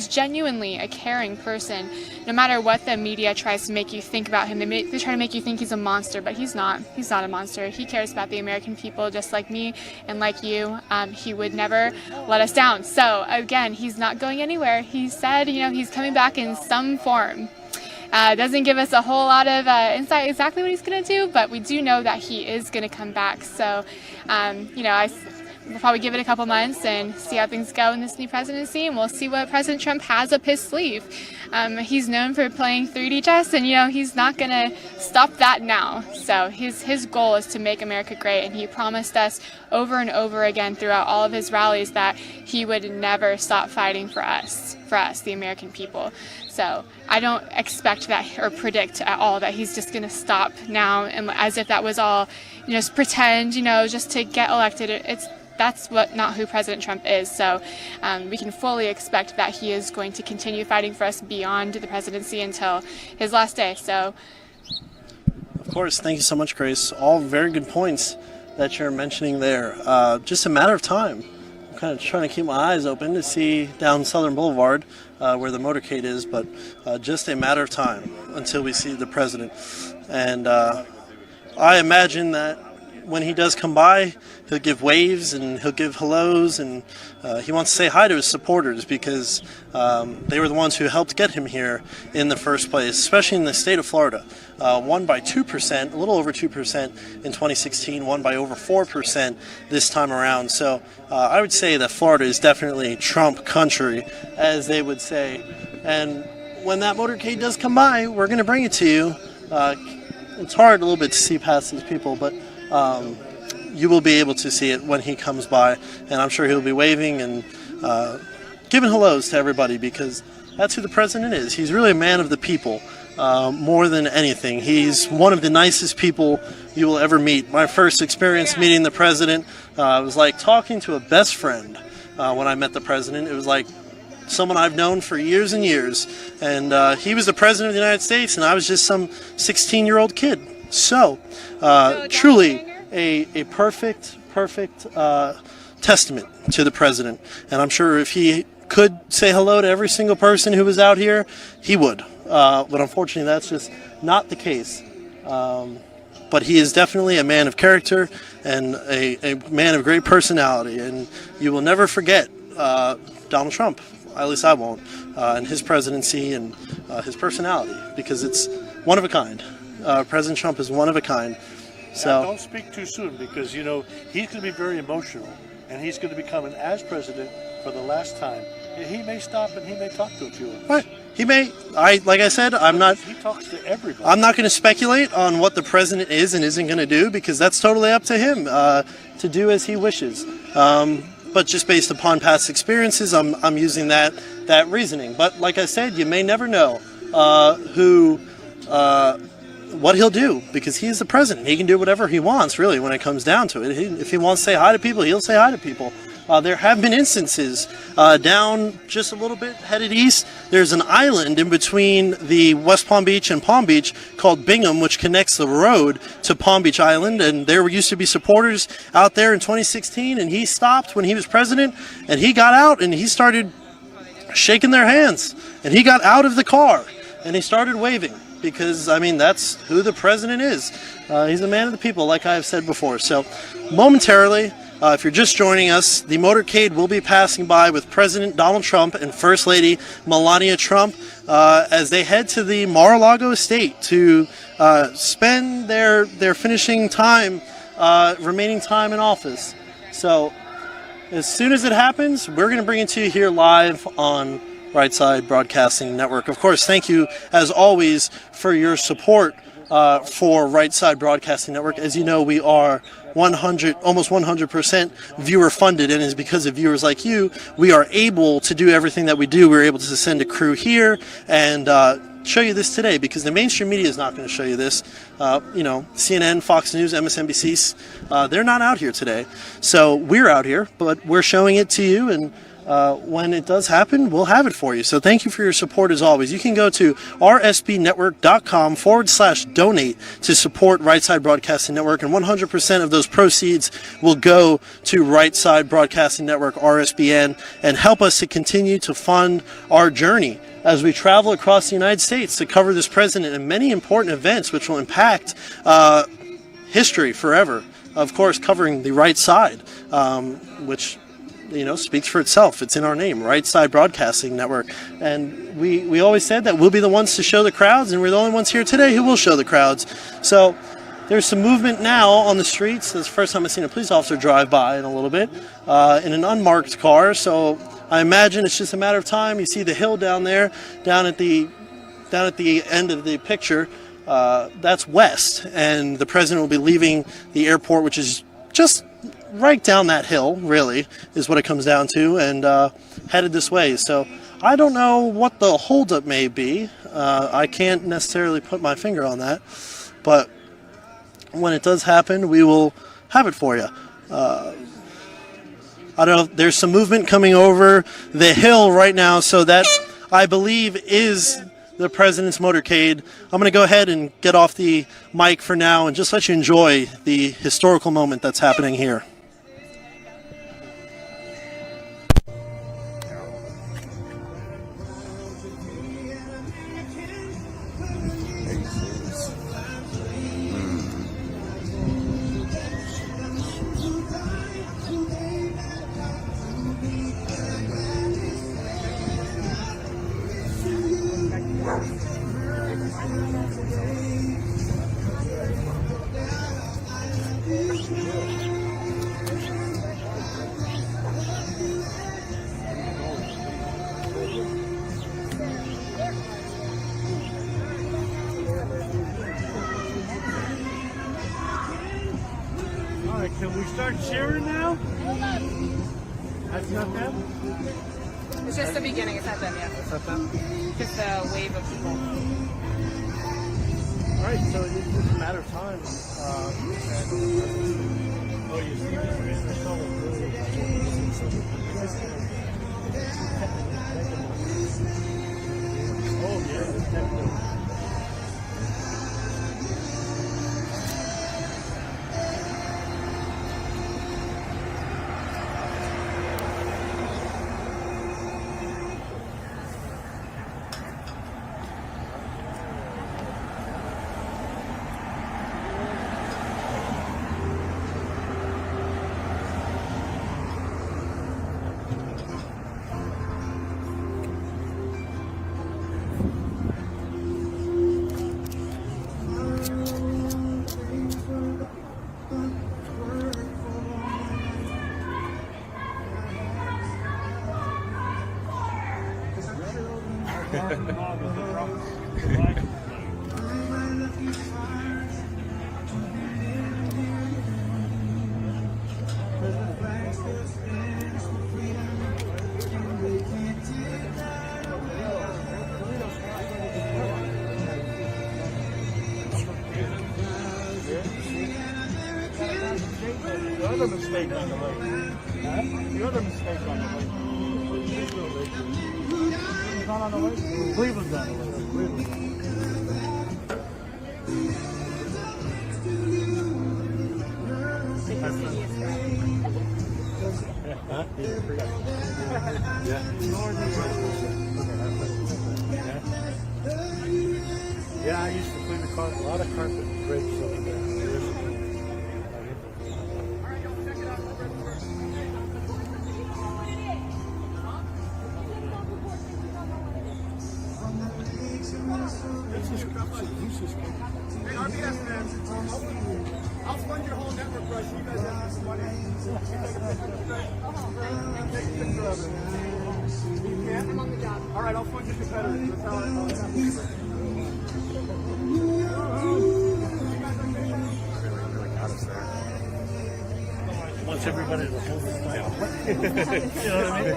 genuinely a caring person. No matter what the media tries to make you think about him, they try to make you think he's a monster, but he's not. He's not a monster. He cares about the American people just like me and like you. He would never let us down. So again, he's not going anywhere. He said, he's coming back in some form. Doesn't give us a whole lot of insight exactly what he's going to do, but we do know that he is going to come back. So, we'll probably give it a couple months and see how things go in this new presidency, and we'll see what President Trump has up his sleeve. He's known for playing 3D chess, and he's not going to stop that now. So his goal is to make America great, and he promised us over and over again throughout all of his rallies that he would never stop fighting for us, the American people. So I don't expect that or predict at all that he's just going to stop now, and as if that was all, just pretend, just to get elected. That's not who President Trump is. So we can fully expect that he is going to continue fighting for us beyond the presidency until his last day. So, of course, thank you so much, Grace. All very good points that you're mentioning there. Just a matter of time. I'm kind of trying to keep my eyes open to see down Southern Boulevard where the motorcade is, but just a matter of time until we see the president. And I imagine that when he does come by, he'll give waves and he'll give hellos, and he wants to say hi to his supporters because they were the ones who helped get him here in the first place, especially in the state of Florida. Won by 2%, a little over 2% in 2016, won by over 4% this time around. So I would say that Florida is definitely Trump country, as they would say. And when that motorcade does come by, we're going to bring it to you. It's hard a little bit to see past these people, but you will be able to see it when he comes by, and I'm sure he'll be waving and giving hellos to everybody, because that's who the president is. He's really a man of the people, more than anything. He's one of the nicest people you will ever meet. My first experience meeting the president was like talking to a best friend when I met the president. It was like someone I've known for years and years, and he was the president of the United States, and I was just some 16-year-old kid. So, truly a perfect testament to the president. And I'm sure if he could say hello to every single person who was out here, he would. But unfortunately, that's just not the case. But he is definitely a man of character and a man of great personality. And you will never forget Donald Trump. At least I won't. And his presidency and his personality, because it's one of a kind. President Trump is one of a kind. So don't speak too soon, because he's going to be very emotional, and he's going to be coming as president for the last time. He may stop and he may talk to a few of us. Right. He may. Like I said, I'm not. He talks to everybody. I'm not going to speculate on what the president is and isn't going to do, because that's totally up to him to do as he wishes. But just based upon past experiences, I'm using that reasoning. But like I said, you may never know what he'll do, because he's the president. He can do whatever he wants, really, when it comes down to it. If he wants to say hi to people, he'll say hi to people. There have been instances down just a little bit headed east. There's an island in between the West Palm Beach and Palm Beach called Bingham, which connects the road to Palm Beach Island. And there used to be supporters out there in 2016, and he stopped when he was president, and he got out and he started shaking their hands, and he got out of the car and he started waving. Because, that's who the president is. He's a man of the people, like I've said before. So, momentarily, if you're just joining us, the motorcade will be passing by with President Donald Trump and First Lady Melania Trump as they head to the Mar-a-Lago estate to spend their finishing time, remaining time in office. So, as soon as it happens, we're going to bring it to you here live on Right Side Broadcasting Network. Of course, thank you, as always, for your support for Right Side Broadcasting Network. As you know, we are almost 100% viewer funded, and it's because of viewers like you, we are able to do everything that we do. We're able to send a crew here and show you this today, because the mainstream media is not going to show you this. CNN, Fox News, MSNBC, they're not out here today. So we're out here, but we're showing it to you, and when it does happen, we'll have it for you. So thank you for your support as always. You can go to rsbnetwork.com/donate to support Right Side Broadcasting Network, and 100% of those proceeds will go to Right Side Broadcasting Network, RSBN, and help us to continue to fund our journey as we travel across the United States to cover this president and many important events which will impact history forever. Of course, covering the right side, which speaks for itself. It's in our name, Right Side Broadcasting Network. And we always said that we'll be the ones to show the crowds, and we're the only ones here today who will show the crowds. So there's some movement now on the streets. It's the first time I've seen a police officer drive by in a little bit in an unmarked car. So I imagine it's just a matter of time. You see the hill down there, down at the end of the picture. That's west, and the president will be leaving the airport, which is just right down that hill, really, is what it comes down to, and headed this way. So I don't know what the holdup may be. I can't necessarily put my finger on that, but when it does happen, we will have it for you. I don't know. There's some movement coming over the hill right now, so that I believe is the president's motorcade. I'm going to go ahead and get off the mic for now and just let you enjoy the historical moment that's happening here. Can we start cheering now? That's not them? It's just the beginning, it's not them yet. That's not them? Just a wave of people. Alright, so it's just a matter of time. Oh, you see this? They're so oh, yeah, it's definitely. The other mistake on the way. The other mistake on the way. It's not on the way. Cleveland's on the way. Cleveland. Huh? Yeah. Yeah, I used to clean the carpet. A lot of carpet drapes over there. Hey, RBS, man. I'll fund your whole network rush. You guys have some money. Take a picture of it. Yeah, I'm on the job. All right, I'll fund your competitors. That's how it happens. Wants everybody to hold his title. You know what I mean?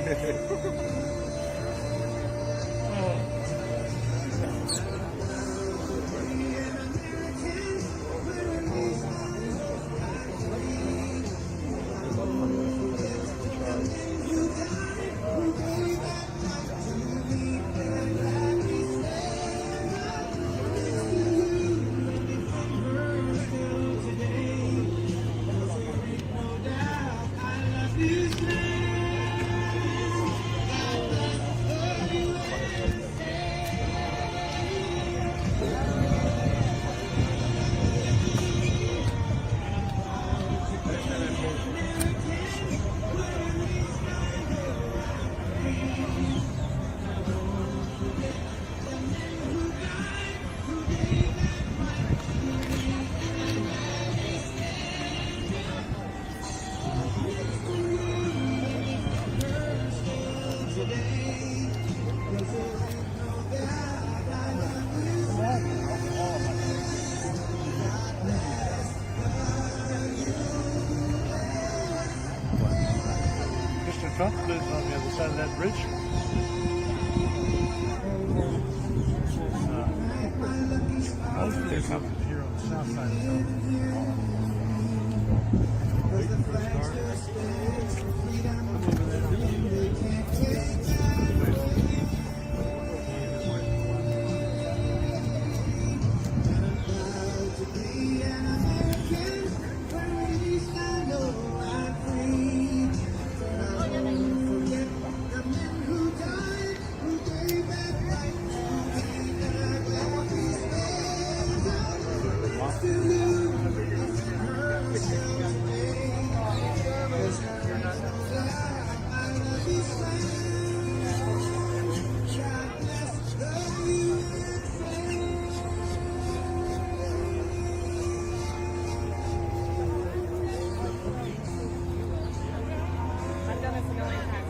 Trump lives on the other side of that bridge. Most of this up here on the south side of town. Waiting for a start. I've done this a million times.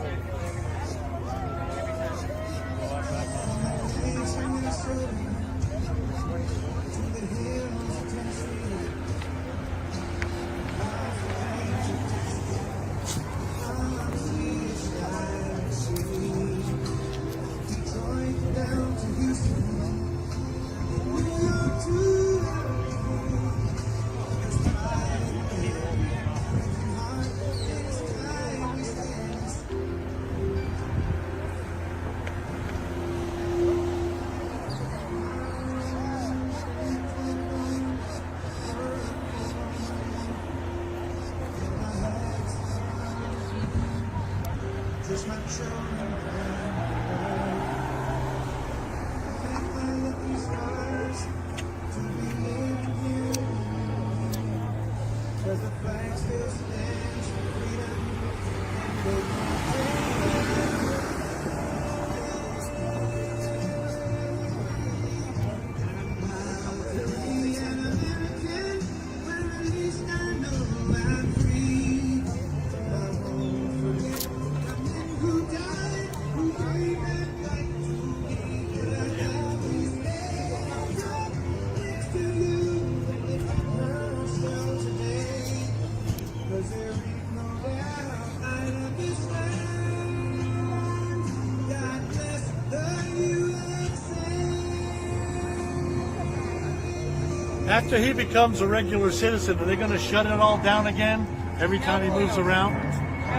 After he becomes a regular citizen, are they going to shut it all down again every time he moves around? No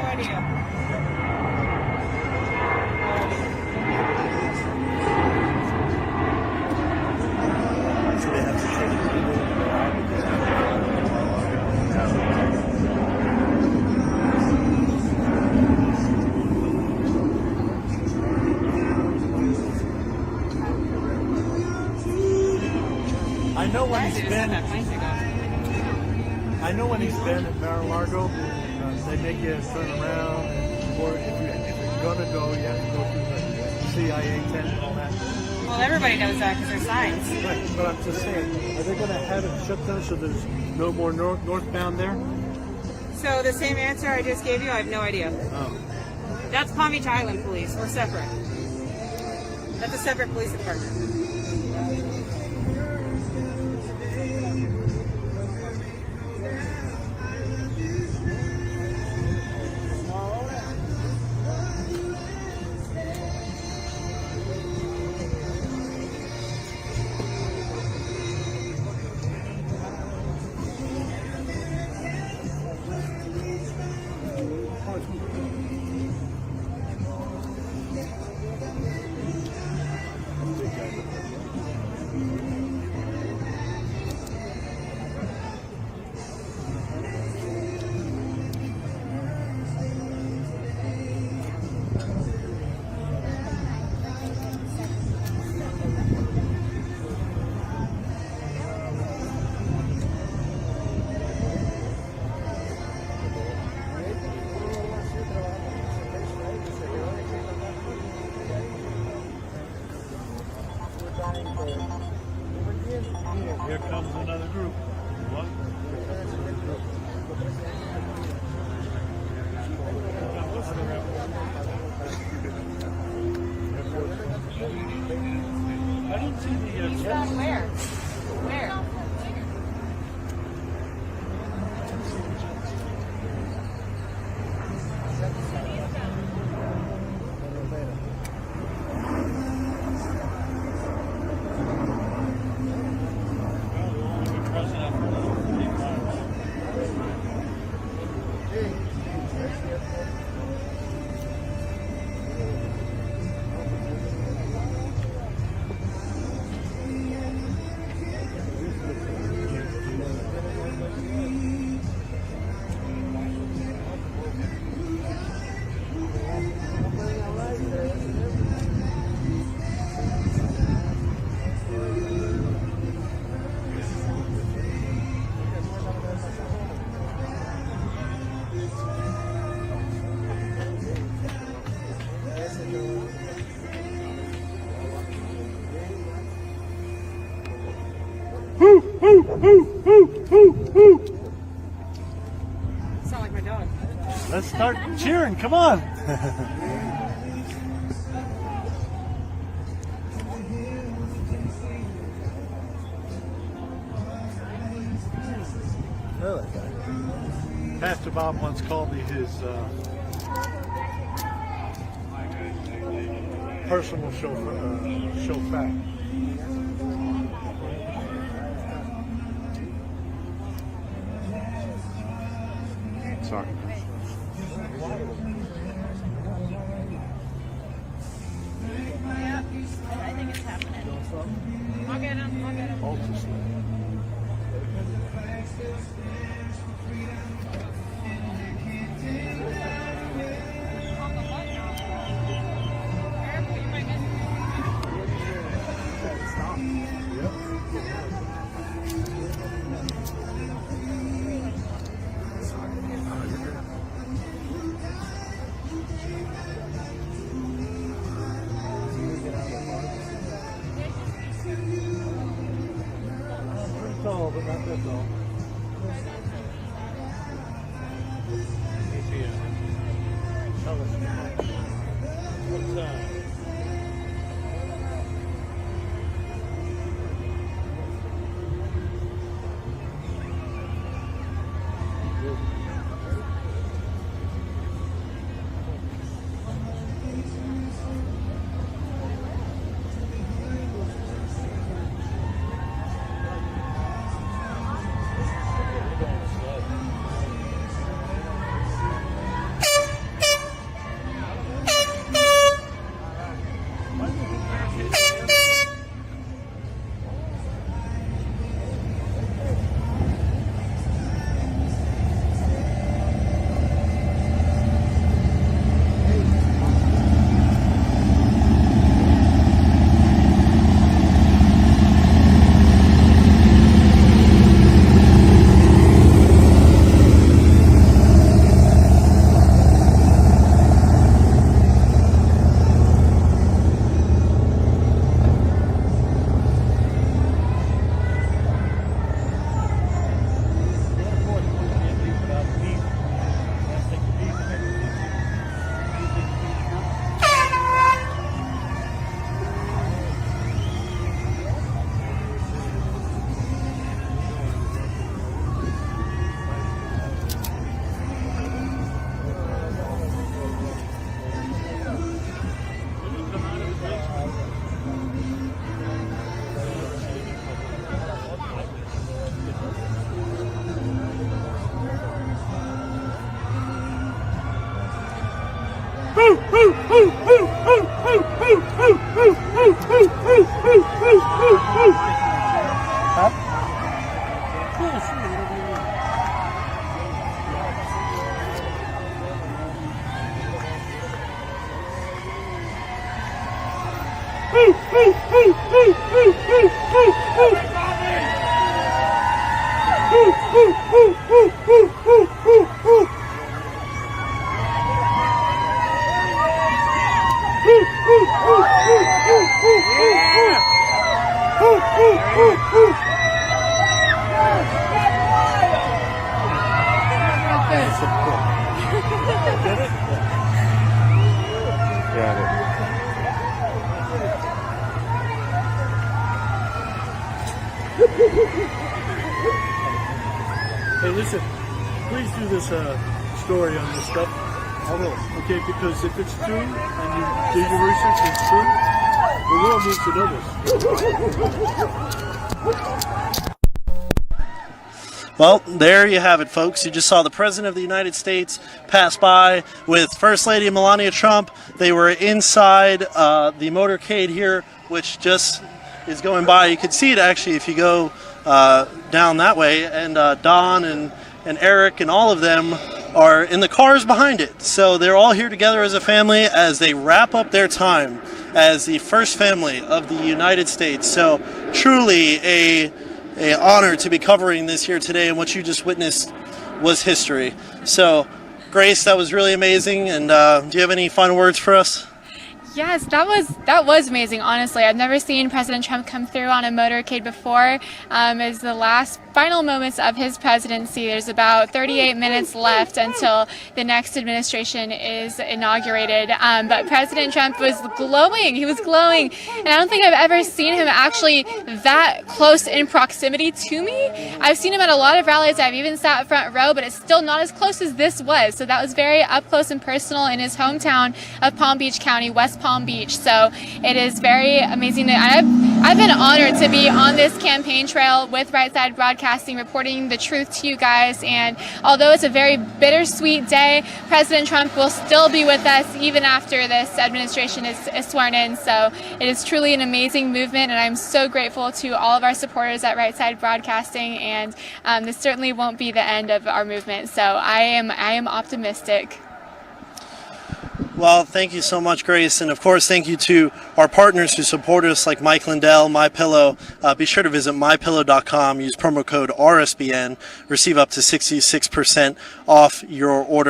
idea. I know when he's been at Mar-a-Lago, they make you turn around, or if you're going to go, you have to go through the CIA tent and all that. Well, everybody knows that because there's signs. Right, but I'm just saying, are they going to have it shut down so there's no more northbound there? So the same answer I just gave you, I have no idea. Oh. That's Palm Beach Island Police. We're separate. That's a separate police department. Here comes another group. What? I didn't see the Where? Where? Sound like my dog. Let's start cheering. Come on. Pastor Bob once called me his personal chauffeur. Sorry. Yeah, I think it's happening. I'll get him. I'll get him. Tall, but not that tall. Tell us. What's Hey, listen, please do this story on this stuff. I will. Okay, because if it's true and you do your research and it's true, the world needs to know this. Well, there you have it, folks. You just saw the President of the United States pass by with First Lady Melania Trump. They were inside the motorcade here, which just is going by. You can see it actually if you go down that way, and Don and Eric and all of them are in the cars behind it. So they're all here together as a family as they wrap up their time as the first family of the United States. So truly a honor to be covering this here today, and what you just witnessed was history. So Grace, that was really amazing, and do you have any final words for us? Yes, that was amazing. Honestly, I've never seen President Trump come through on a motorcade before. It's the last final moments of his presidency. There's about 38 minutes left until the next administration is inaugurated. But President Trump was glowing. He was glowing, and I don't think I've ever seen him actually that close in proximity to me. I've seen him at a lot of rallies. I've even sat front row, but it's still not as close as this was. So that was very up close and personal in his hometown of Palm Beach County, West Palm Beach. So it is very amazing that I've been honored to be on this campaign trail with Right Side Broadcasting, reporting the truth to you guys. And although it's a very bittersweet day, President Trump will still be with us even after this administration is sworn in. So it is truly an amazing movement, and I'm so grateful to all of our supporters at Right Side Broadcasting. And this certainly won't be the end of our movement. So I am optimistic. Well, thank you so much, Grace. And of course, thank you to our partners who support us, like Mike Lindell, MyPillow. Be sure to visit mypillow.com. Use promo code RSBN. Receive up to 66% off your order.